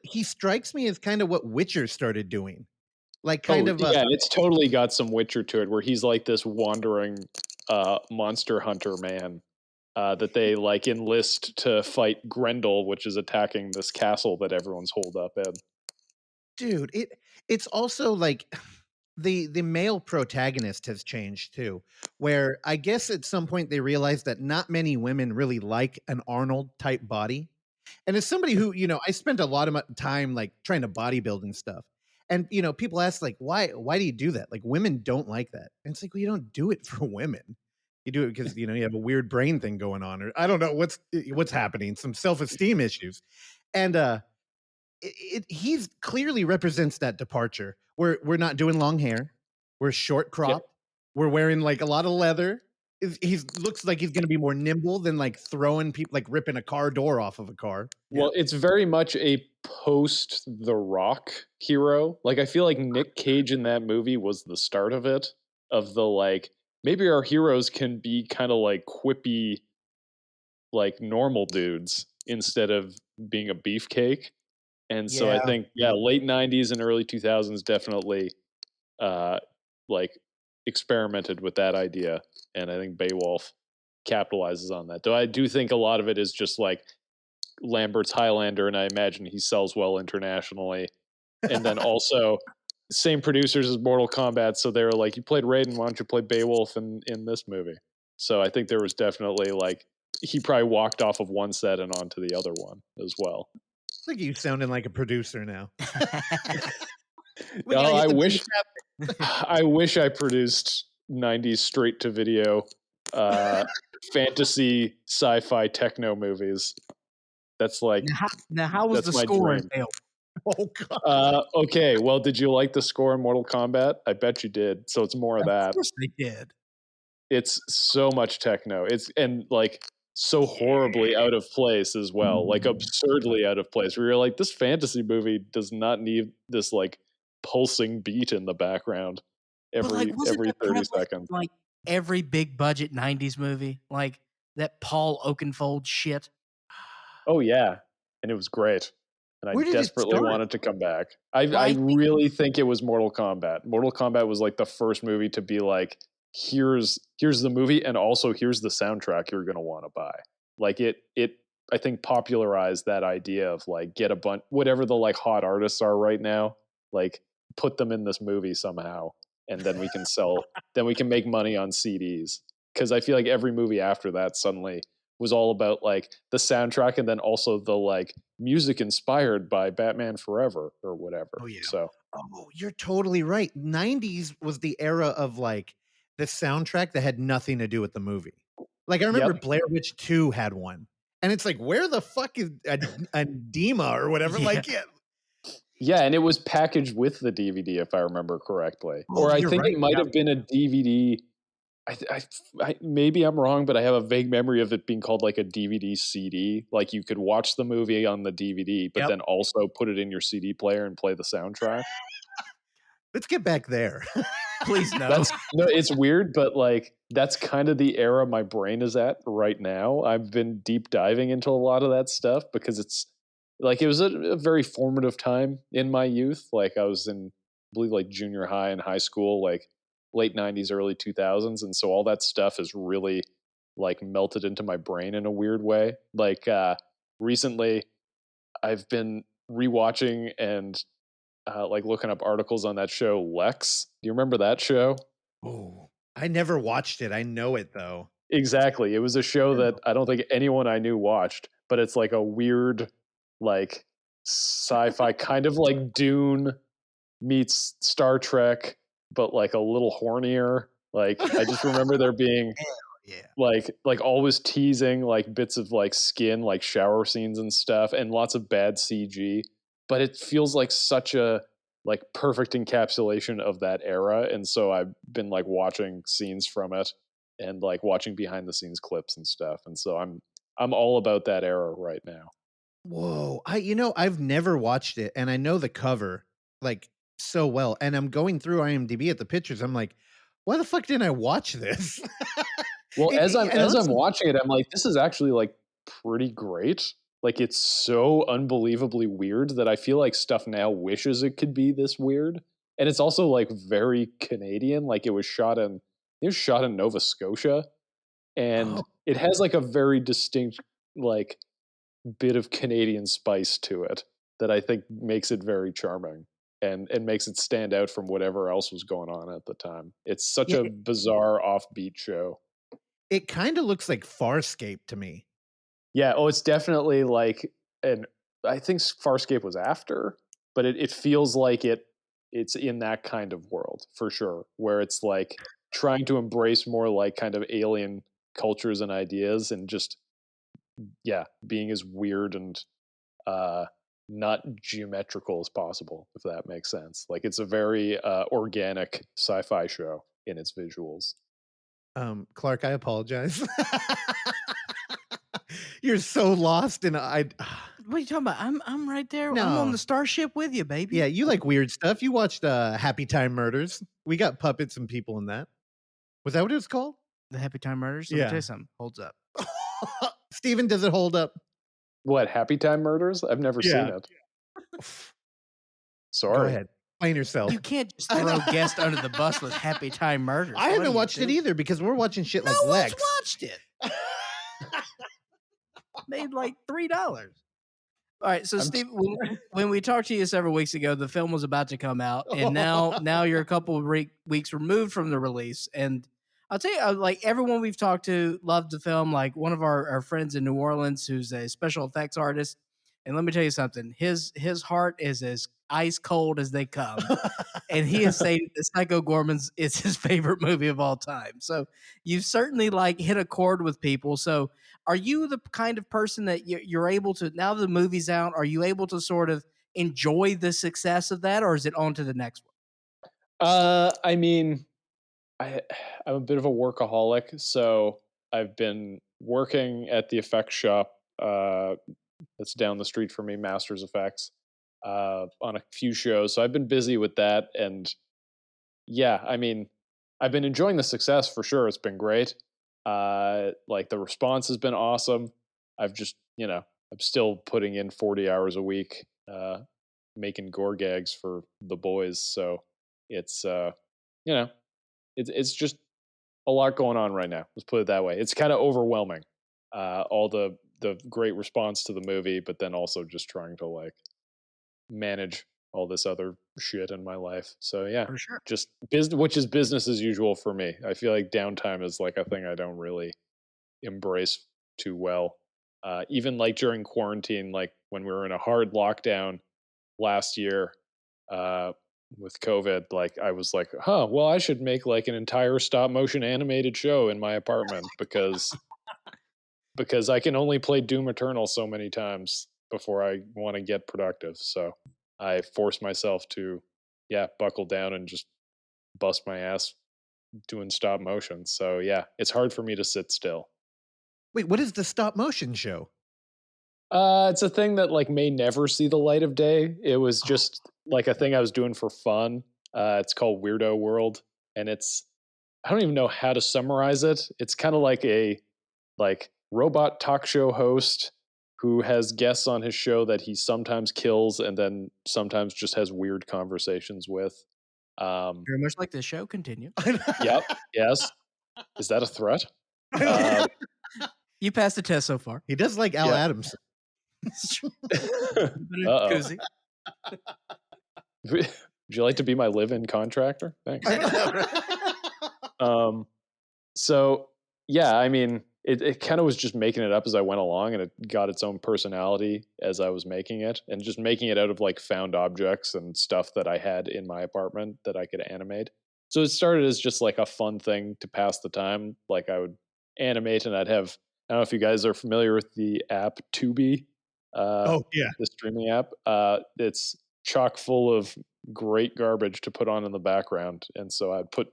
he strikes me as kind of what Witcher started doing. Like it's totally got some Witcher to it, where he's like this wandering monster hunter man that they like enlist to fight Grendel, which is attacking this castle that everyone's holed up in. Dude, it's also like the male protagonist has changed too, where I guess at some point they realized that not many women really like an Arnold type body. And as somebody who, I spent a lot of time like trying to bodybuild and stuff. And people ask like, why do you do that? Like women don't like that. And it's like, well, you don't do it for women. You do it because you have a weird brain thing going on, or I don't know what's happening, some self-esteem issues. And he's clearly represents that departure. We're not doing long hair. We're short cropped. Yep. We're wearing like a lot of leather. He looks like he's going to be more nimble than like throwing people, like ripping a car door off of a car. Well, it's very much a post The Rock hero. Like I feel like Nick Cage in that movie was the start of it. Of the like, maybe our heroes can be kind of like quippy, like normal dudes instead of being a beefcake. And so I think, late 90s and early 2000s definitely like experimented with that idea. And I think Beowulf capitalizes on that. Though I do think a lot of it is just like Lambert's Highlander, and I imagine he sells well internationally. And then also, same producers as Mortal Kombat, so they were like, you played Raiden, why don't you play Beowulf in this movie? So I think there was definitely like, he probably walked off of one set and onto the other one as well. Look at you sounding like a producer now. Oh, I wish I produced 90s straight to video fantasy sci-fi techno movies. That's like now how was the score in Beowulf? Oh god. Okay, well, did you like the score in Mortal Kombat? I bet you did. So it's more of that. Of course they did. It's so much techno. It's and like so horribly out of place as well, like absurdly out of place. Where you're like, this fantasy movie does not need this like pulsing beat in the background every 30 seconds. Like every big budget '90s movie, like that Paul Oakenfold shit. Oh yeah, and it was great. And I desperately wanted to come back. I really think it was Mortal Kombat. Mortal Kombat was like the first movie to be like, here's the movie, and also here's the soundtrack you're gonna want to buy. Like it I think popularized that idea of like, get a bunch, whatever the like hot artists are right now, like put them in this movie somehow, and then we can sell, then we can make money on CDs. Because I feel like every movie after that suddenly was all about like the soundtrack, and then also the like music inspired by Batman Forever or whatever. Oh yeah. So you're totally right. 90s was the era of like the soundtrack that had nothing to do with the movie. Like I remember Blair Witch 2 had one. And it's like, where the fuck is a Dima or whatever? Like yeah, and it was packaged with the DVD if I remember correctly. Or I think it might have been a DVD. I maybe I'm wrong, but I have a vague memory of it being called like a DVD CD. Like you could watch the movie on the DVD, but then also put it in your CD player and play the soundtrack. Let's get back there. Please no. No, it's weird, but like that's kind of the era my brain is at right now. I've been deep diving into a lot of that stuff because it's like, it was a very formative time in my youth. Like I was in, I believe, like junior high and high school, like late 90s, early 2000s. And so all that stuff is really like melted into my brain in a weird way. Like recently I've been rewatching and like looking up articles on that show Lexx. Do you remember that show? Oh, I never watched it. I know it though. Exactly. It was a show that I don't think anyone I knew watched, but it's like a weird, like sci-fi kind of like Dune meets Star Trek, but like a little hornier. Like I just remember there being like always teasing like bits of like skin, like shower scenes and stuff, and lots of bad CG. But it feels like such a like perfect encapsulation of that era. And so I've been like watching scenes from it and like watching behind the scenes clips and stuff. And so I'm all about that era right now. Whoa. I've never watched it, and I know the cover like so well. And I'm going through IMDb at the pictures. I'm like, why the fuck didn't I watch this? Well, as I'm watching it, I'm like, this is actually like pretty great. Like it's so unbelievably weird that I feel like stuff now wishes it could be this weird. And it's also like very Canadian. Like it was shot in Nova Scotia, and it has like a very distinct like bit of Canadian spice to it that I think makes it very charming. and makes it stand out from whatever else was going on at the time. It's such Yeah, a bizarre, offbeat show. it kind of looks like Farscape to me. Yeah, oh, it's definitely like, and I think Farscape was after, but it feels like it's in that kind of world for sure, where it's like trying to embrace more like kind of alien cultures and ideas, and just being as weird and not geometrical as possible, if that makes sense. Like it's a very organic sci-fi show in its visuals. Clark, I apologize. You're so lost in What are you talking about? I'm right there. I'm No. on the starship with you, baby. Yeah, you like weird stuff. You watched Happy Time Murders. We got puppets and people in that. Was that what it was called? The Happy Time Murders. Let me Yeah. tell you something. Holds up. Steven, does it hold up? What, Happy Time Murders? I've never seen Yeah. it. Go Sorry. ahead. Explain yourself. You can't just throw guests under the bus with Happy Time Murders. I haven't watched it either because we're watching shit like No one's Lexx. watched it. Made like $3. All right, so Steve, when we talked to you several weeks ago, the film was about to come out, and now you're a couple of weeks removed from the release. And I'll tell you, like everyone we've talked to loved the film. Like one of our friends in New Orleans, who's a special effects artist, and let me tell you something, his heart is as ice cold as they come, and he has stated that Psycho Goreman's is his favorite movie of all time. So you've certainly like hit a chord with people. So are you the kind of person that you're able to, now the movie's out, are you able to sort of enjoy the success of that, or is it on to the next one? I mean, I'm a bit of a workaholic, so I've been working at the effects shop that's down the street from me, Masters Effects, on a few shows. So I've been busy with that, and yeah, I mean, I've been enjoying the success for sure. It's been great. Like the response has been awesome. I've just, I'm still putting in 40 hours a week, making gore gags for the boys. So it's, it's just a lot going on right now. Let's put it that way. It's kind of overwhelming. All the great response to the movie, but then also just trying to like manage all this other shit in my life. So yeah, For sure. just business, which is business as usual for me. I feel like downtime is like a thing I don't really embrace too well. Even like during quarantine, like when we were in a hard lockdown last year, with COVID, like I was like, well, I should make like an entire stop motion animated show in my apartment because I can only play Doom Eternal so many times before I want to get productive. So I force myself to, buckle down and just bust my ass doing stop motion. So yeah, it's hard for me to sit still. Wait, what is the stop motion show? It's a thing that like may never see the light of day. It was just like a thing I was doing for fun. It's called Weirdo World, and I don't even know how to summarize it. It's kind of like a robot talk show host who has guests on his show that he sometimes kills and then sometimes just has weird conversations with. Very much like the show. Continue. Yep. Yes. Is that a threat? You passed the test so far. He does like Al Adamson. Koozie. Would you like to be my live-in contractor? Thanks. So yeah, I mean, it kind of was just making it up as I went along, and it got its own personality as I was making it, and just making it out of like found objects and stuff that I had in my apartment that I could animate. So it started as just like a fun thing to pass the time. Like I would animate, and I don't know if you guys are familiar with the app Tubi. Oh yeah, the streaming app. It's chock full of great garbage to put on in the background, and so I'd put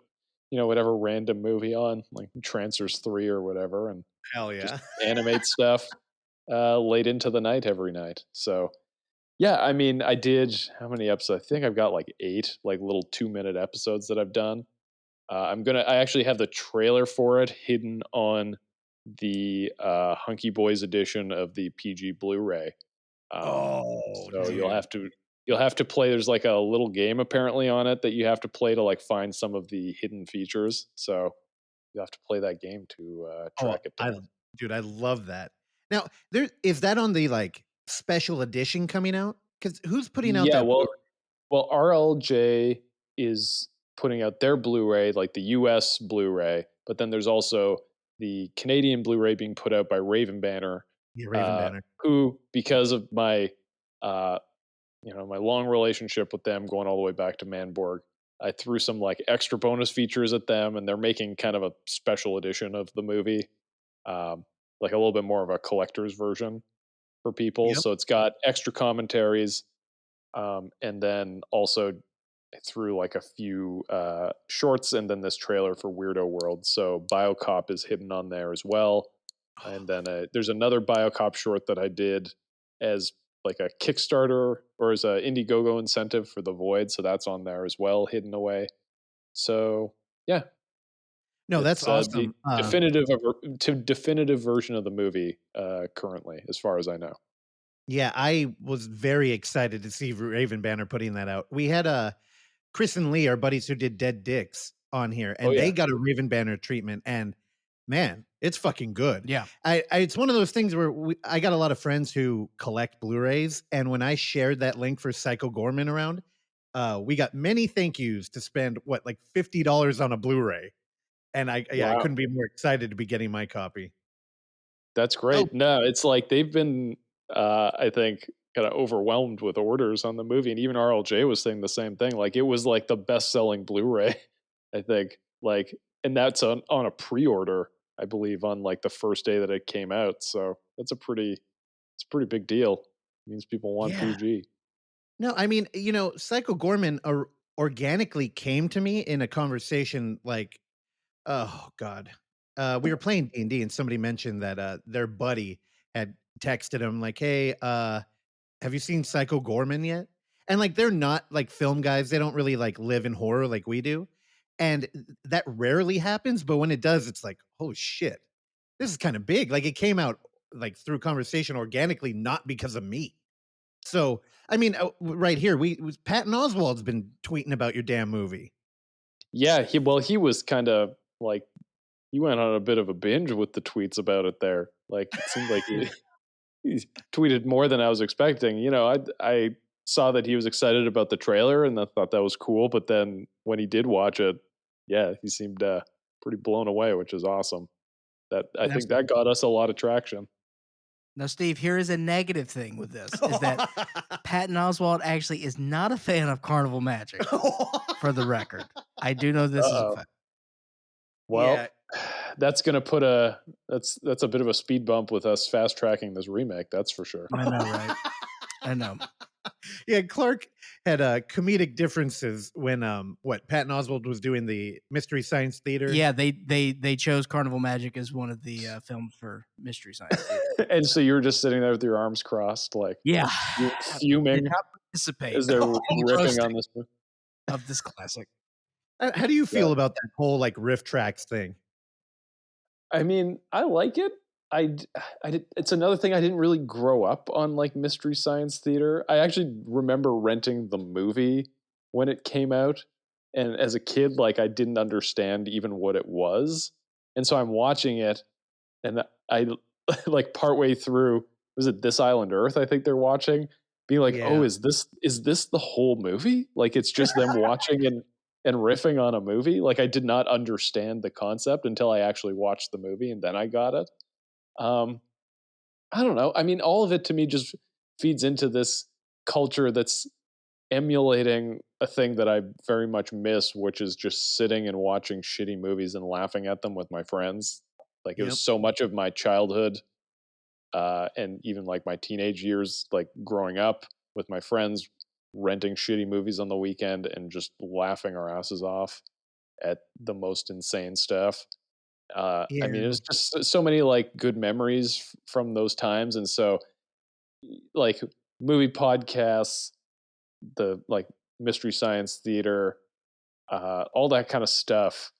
whatever random movie on, like Trancers 3 or whatever, and hell yeah, just animate stuff late into the night every night. So yeah, I mean, I did how many episodes? I think I've got like 8 like little 2-minute episodes that I've done. I actually have the trailer for it hidden on the Hunky Boys edition of the PG Blu-ray. So dude. You'll have to play. There's like a little game apparently on it that you have to play to like find some of the hidden features. So you have to play that game to track it down. I love that. Now, is that on the like special edition coming out? Because who's putting out that? Well, Well, RLJ is putting out their Blu-ray, like the US Blu-ray, but then there's also the Canadian Blu-ray being put out by Raven Banner, Yeah, Raven Banner. who, because of my my long relationship with them going all the way back to Manborg, I threw some like extra bonus features at them, and they're making kind of a special edition of the movie, like a little bit more of a collector's version for people. Yep. So it's got extra commentaries, and then also through like a few shorts, and then this trailer for Weirdo World. So BioCop is hidden on there as well, and then there's another BioCop short that I did as like a Kickstarter or as a Indiegogo incentive for The Void, so that's on there as well, hidden away. So yeah, No, that's it's awesome. the definitive version of the movie currently, as far as I know. Yeah, I was very excited to see Raven Banner putting that out. We had Chris and Lee, our buddies who did Dead Dicks, on here, and they got a Raven Banner treatment, and man, it's fucking good. Yeah. It's one of those things where I got a lot of friends who collect Blu-rays, and when I shared that link for Psycho Gorman around, we got many thank yous to spend like $50 on a Blu-ray, and I couldn't be more excited to be getting my copy. That's great. No, it's like they've been, I think, kind of overwhelmed with orders on the movie, and even RLJ was saying the same thing. Like it was like the best-selling Blu-ray, I think. Like, and that's on a pre-order, I believe, on like the first day that it came out. So it's a pretty big deal. It means people want PG. No, I mean, Psycho Gorman organically came to me in a conversation like, oh God, we were playing D&D and somebody mentioned that their buddy had texted him like, hey, have you seen Psycho Gorman yet? And like, they're not like film guys. They don't really like live in horror like we do. And that rarely happens. But when it does, it's like, oh shit, this is kind of big. Like it came out like through conversation organically, not because of me. So, I mean, right here, Patton Oswalt's been tweeting about your damn movie. Yeah, he was kind of like, he went on a bit of a binge with the tweets about it there. Like it seemed like he tweeted more than I was expecting. I saw that he was excited about the trailer and I thought that was cool. But then when he did watch it, yeah, he seemed pretty blown away, which is awesome. I think that got us a lot of traction. Now, Steve, here is a negative thing with this, is that Patton Oswalt actually is not a fan of carnival magic, for the record. I do know this is a fact. Well, that's going to put that's a bit of a speed bump with us fast tracking this remake. That's for sure. I know, right? I know. Yeah, Clark had comedic differences when Patton Oswalt was doing the Mystery Science Theater. Yeah, they chose Carnival Magic as one of the films for Mystery Science Theater. And so you were just sitting there with your arms crossed, like fuming. Did not participate as they're ripping on this movie. Of this classic. How do you feel about that whole like riff tracks thing? I mean, I like it. It's another thing. I didn't really grow up on like Mystery Science Theater. I actually remember renting the movie when it came out, and as a kid, like I didn't understand even what it was, and so I'm watching it, and I like partway through, was it This Island Earth? I think they're watching, being like, oh, is this the whole movie? Like it's just them watching and riffing on a movie. Like I did not understand the concept until I actually watched the movie, and then I got it. I don't know. I mean, all of it to me just feeds into this culture that's emulating a thing that I very much miss, which is just sitting and watching shitty movies and laughing at them with my friends. Like it was so much of my childhood, and even like my teenage years, like growing up with my friends, renting shitty movies on the weekend and just laughing our asses off at the most insane stuff. I mean, it was just so many like good memories from those times. And so like movie podcasts, the like Mystery Science Theater, all that kind of stuff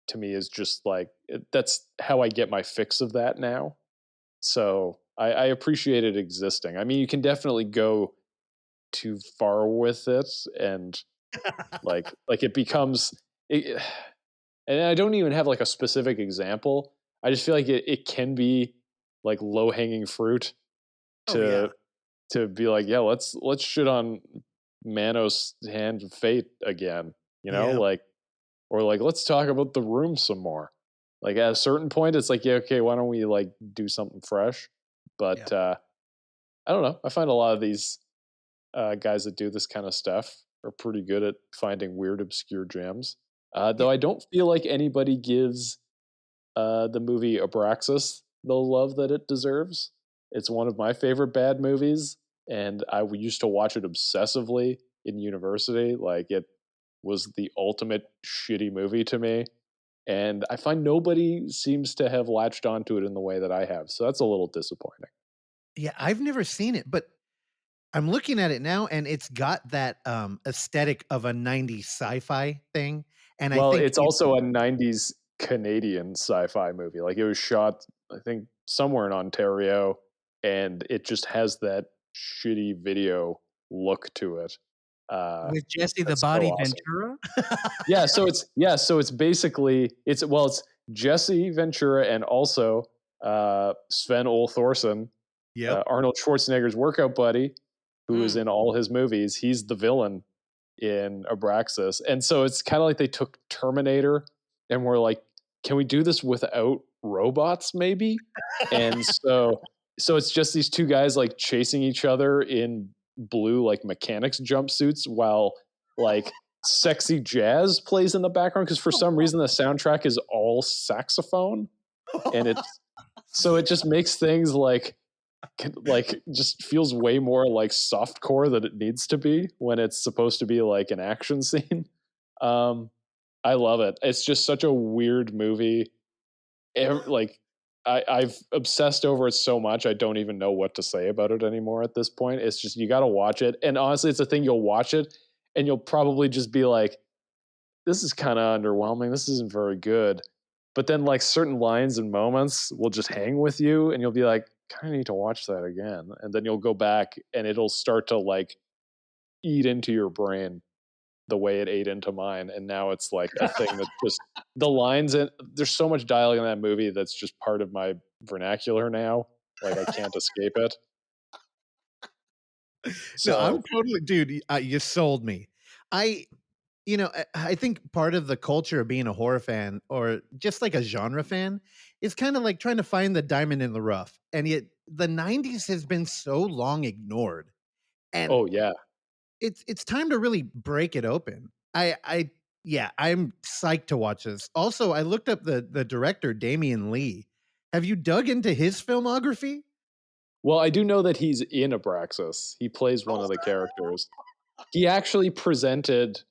to me is just like, that's how I get my fix of that now. So I appreciate it existing. I mean, you can definitely go too far with it and like it becomes and I don't even have like a specific example. I just feel like it can be like low hanging fruit to be like, yeah, let's shit on Manos' Hand of Fate again, you know, Yeah. like, or like, let's talk about The Room some more. Like at a certain point, it's like, yeah, okay, why don't we like do something fresh? But I don't know. I find a lot of these guys that do this kind of stuff are pretty good at finding weird, obscure gems. Though I don't feel like anybody gives the movie Abraxas the love that it deserves. It's one of my favorite bad movies, and I used to watch it obsessively in university. Like, it was the ultimate shitty movie to me. And I find nobody seems to have latched onto it in the way that I have. So that's a little disappointing. Yeah, I've never seen it, but I'm looking at it now, and it's got that aesthetic of a '90s sci-fi thing. And I Well, think it's also a 90s Canadian sci-fi movie. Like, it was shot, I think, somewhere in Ontario, and it just has that shitty video look to it. With Jesse the That's so Body awesome. Ventura. So it's basically it's Jesse Ventura and also Sven Ole Thorsen, Arnold Schwarzenegger's workout buddy, who is in all his movies. He's the villain in Abraxas. And so it's kind of like they took Terminator and were like, can we do this without robots maybe? And so it's just these two guys like chasing each other in blue like mechanics jumpsuits while like sexy jazz plays in the background, because for some reason the soundtrack is all saxophone, and it just makes things like just feels way more like softcore than it needs to be when it's supposed to be like an action scene. I love it. It's just such a weird movie. Like I've obsessed over it so much I don't even know what to say about it anymore at this point. It's just, you got to watch it. And honestly, it's a thing, you'll watch it and you'll probably just be like, this is kind of underwhelming. This isn't very good. But then like certain lines and moments will just hang with you and you'll be like, kind of need to watch that again. And then you'll go back and it'll start to like eat into your brain the way it ate into mine. And now it's like a thing that just the lines, and there's so much dialogue in that movie that's just part of my vernacular now. Like I can't escape it. So no, I'm totally, dude. You sold me. I think part of the culture of being a horror fan, or just like a genre fan, is kind of like trying to find the diamond in the rough. And yet the '90s has been so long ignored. And oh yeah. It's time to really break it open. I'm psyched to watch this. Also, I looked up the director, Damian Lee. Have you dug into his filmography? Well, I do know that he's in Abraxas. He plays one of the characters. He actually presented,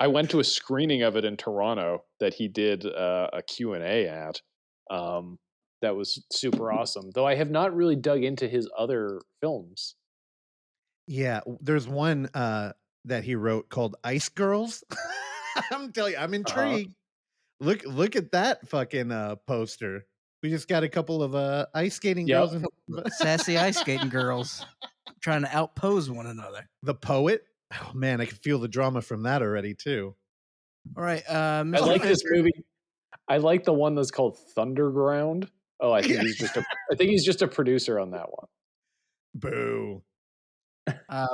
I went to a screening of it in Toronto that he did a Q&A at. That was super awesome. Though I have not really dug into his other films. Yeah, there's one that he wrote called Ice Girls. I'm telling you, I'm intrigued. Look at that fucking poster. We just got a couple of ice skating girls and Sassy ice skating girls trying to outpose one another. The Poet. Oh man, I can feel the drama from that already too. All right, I like this movie. I like the one that's called Thunderground. Oh, I think he's just a producer on that one. Boo.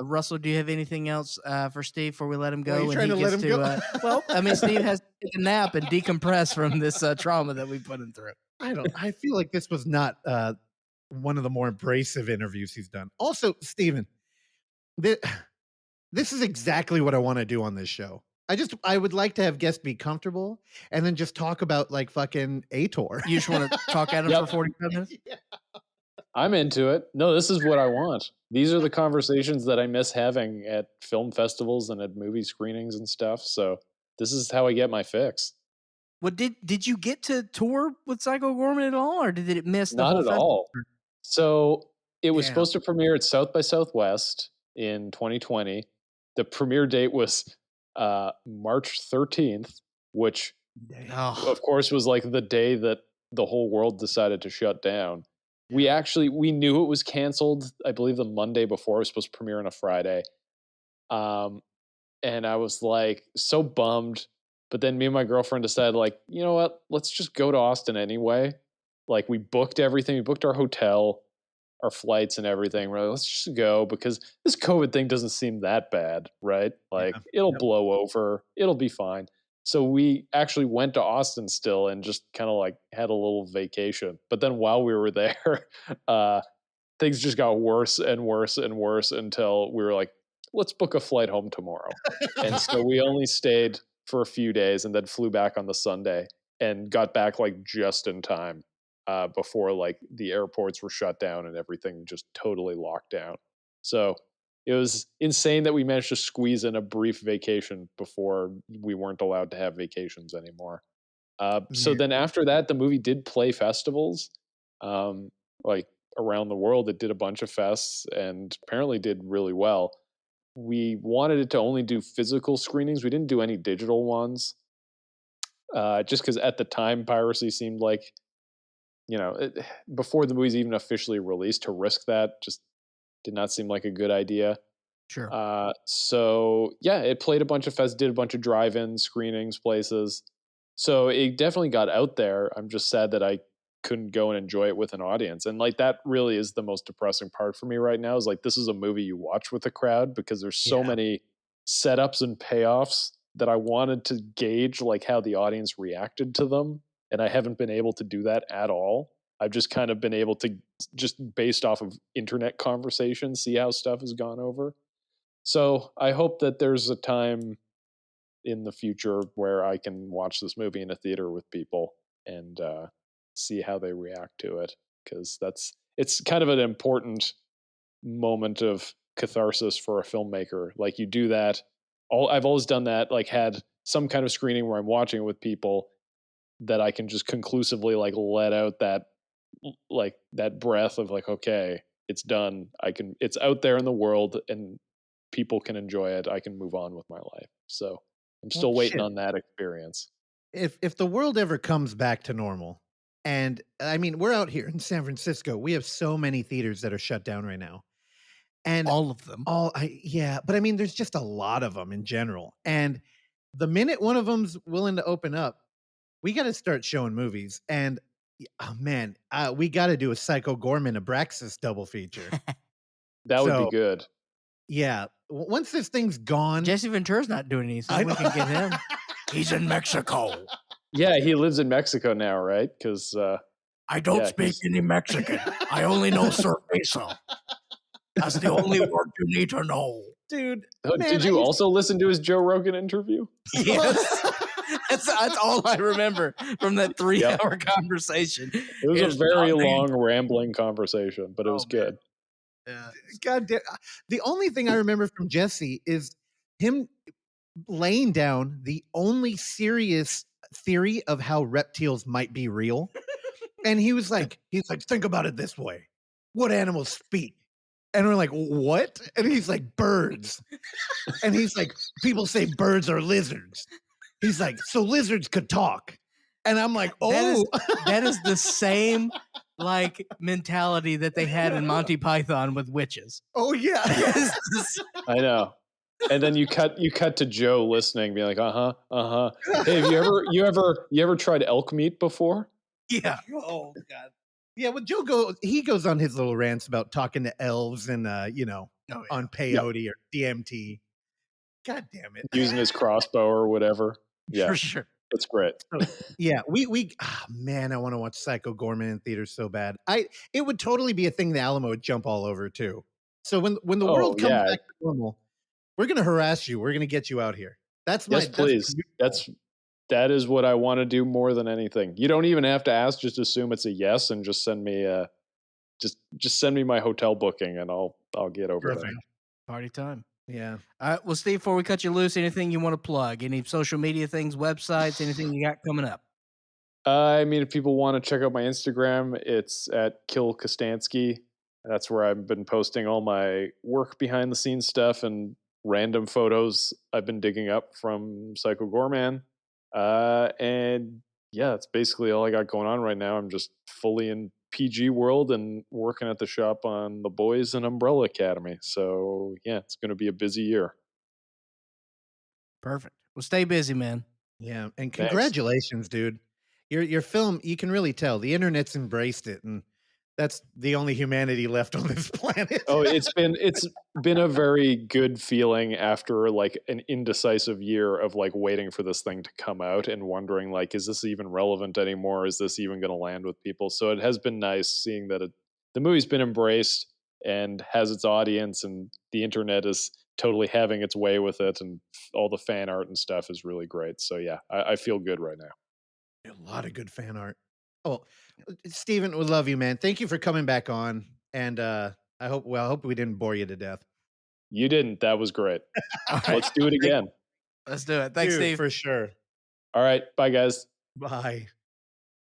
Russell, do you have anything else for Steve before we let him go? Are you trying to let him go? Well, I mean, Steve has to take a nap and decompress from this trauma that we put him through. I feel like this was not one of the more abrasive interviews he's done. Also, Steven, this is exactly what I want to do on this show. I would like to have guests be comfortable and then just talk about like fucking Ator. You just want to talk at him for 45 minutes? Yeah. I'm into it. No, this is what I want. These are the conversations that I miss having at film festivals and at movie screenings and stuff. So this is how I get my fix. Well, did you get to tour with Psycho Goreman at all, or did it miss the Not whole at festival? all. So it was supposed to premiere at South by Southwest in 2020. The premiere date was March 13th, which of course was like the day that the whole world decided to shut down. We knew it was canceled. I believe the Monday before. It was supposed to premiere on a Friday. And I was like so bummed. But then me and my girlfriend decided, like, you know what? Let's just go to Austin anyway. Like, we booked everything. We booked our hotel. our flights and everything. We're like, let's just go because this COVID thing doesn't seem that bad, right? Like it'll blow over, it'll be fine. So we actually went to Austin still and just kind of like had a little vacation. But then while we were there, things just got worse and worse and worse until we were like, let's book a flight home tomorrow. And so we only stayed for a few days and then flew back on the Sunday and got back like just in time before like the airports were shut down and everything just totally locked down. So it was insane that we managed to squeeze in a brief vacation before we weren't allowed to have vacations anymore. So then after that, the movie did play festivals, like around the world. It did a bunch of fests and apparently did really well. We wanted it to only do physical screenings. We didn't do any digital ones, just because at the time piracy seemed like, before the movie's even officially released, to risk that just did not seem like a good idea. Sure. So yeah, it played a bunch of fests, did a bunch of drive-in screenings, places. So it definitely got out there. I'm just sad that I couldn't go and enjoy it with an audience. And like that really is the most depressing part for me right now, is like this is a movie you watch with a crowd because there's so many setups and payoffs that I wanted to gauge like how the audience reacted to them. And I haven't been able to do that at all. I've just kind of been able to, just based off of internet conversations, see how stuff has gone over. So I hope that there's a time in the future where I can watch this movie in a theater with people and see how they react to it, because it's kind of an important moment of catharsis for a filmmaker. Like you do that. I've always done that. Like had some kind of screening where I'm watching it with people that I can just conclusively like let out that breath of like, okay, it's done. It's out there in the world and people can enjoy it. I can move on with my life. So I'm still waiting on that experience. If the world ever comes back to normal, and I mean, we're out here in San Francisco, we have so many theaters that are shut down right now. And all of them. But I mean, there's just a lot of them in general. And the minute one of them's willing to open up, we got to start showing movies. And oh man, we got to do a Psycho Goreman Abraxas double feature. That would be good. Yeah. Once this thing's gone, Jesse Ventura's not doing anything. We can get him. He's in Mexico. Yeah, he lives in Mexico now, right? Because I don't speak any Mexican. I only know cerveza. That's the only word you need to know, dude. Did you also listen to his Joe Rogan interview? Yes. That's all I remember from that 3-hour conversation. It was a very long, rambling conversation, but it was good. Yeah. God damn. The only thing I remember from Jesse is him laying down the only serious theory of how reptiles might be real. And he's like, think about it this way. What animals speak? And we're like, what? And he's like, birds. And he's like, people say birds are lizards. He's like, so lizards could talk. And I'm like, oh. That is the same like mentality that they had in Monty Python with witches. Oh yeah. I know. And then you cut to Joe listening, being like, Hey, have you ever tried elk meat before? Yeah. Oh God. Yeah, well, Joe goes on his little rants about talking to elves and on peyote or DMT. God damn it. Using his crossbow or whatever. Yeah. For sure. It's great. Yeah, man, I want to watch Psycho Goreman in theaters so bad. It would totally be a thing the Alamo would jump all over too. So when the world comes back to normal, we're gonna harass you. We're gonna get you out here. Please. That is what I want to do more than anything. You don't even have to ask; just assume it's a yes, and just send me just send me my hotel booking, and I'll get over there. Party time. Yeah. All right. Well, Steve, before we cut you loose, anything you want to plug? Any social media things, websites, anything you got coming up? I mean, if people want to check out my Instagram, it's at Kostanski. That's where I've been posting all my work behind the scenes stuff and random photos I've been digging up from Psycho Goreman. And yeah, that's basically all I got going on right now. I'm just fully in PG world and working at the shop on The Boys and Umbrella Academy. So yeah, it's going to be a busy year. Perfect. Well, stay busy, man. Yeah, and congratulations, dude. Your film, you can really tell the internet's embraced it, and That's the only humanity left on this planet. Oh, it's been a very good feeling after like an indecisive year of like waiting for this thing to come out and wondering like, is this even relevant anymore? Is this even going to land with people? So it has been nice seeing that the movie's been embraced and has its audience, and the internet is totally having its way with it, and all the fan art and stuff is really great. So yeah, I feel good right now. A lot of good fan art. Oh, Steven, we love you, man. Thank you for coming back on. And I hope we didn't bore you to death. You didn't. That was great. All right. Let's do it again. Let's do it. Thanks, Dude, Steve. for sure. All right. Bye, guys. Bye.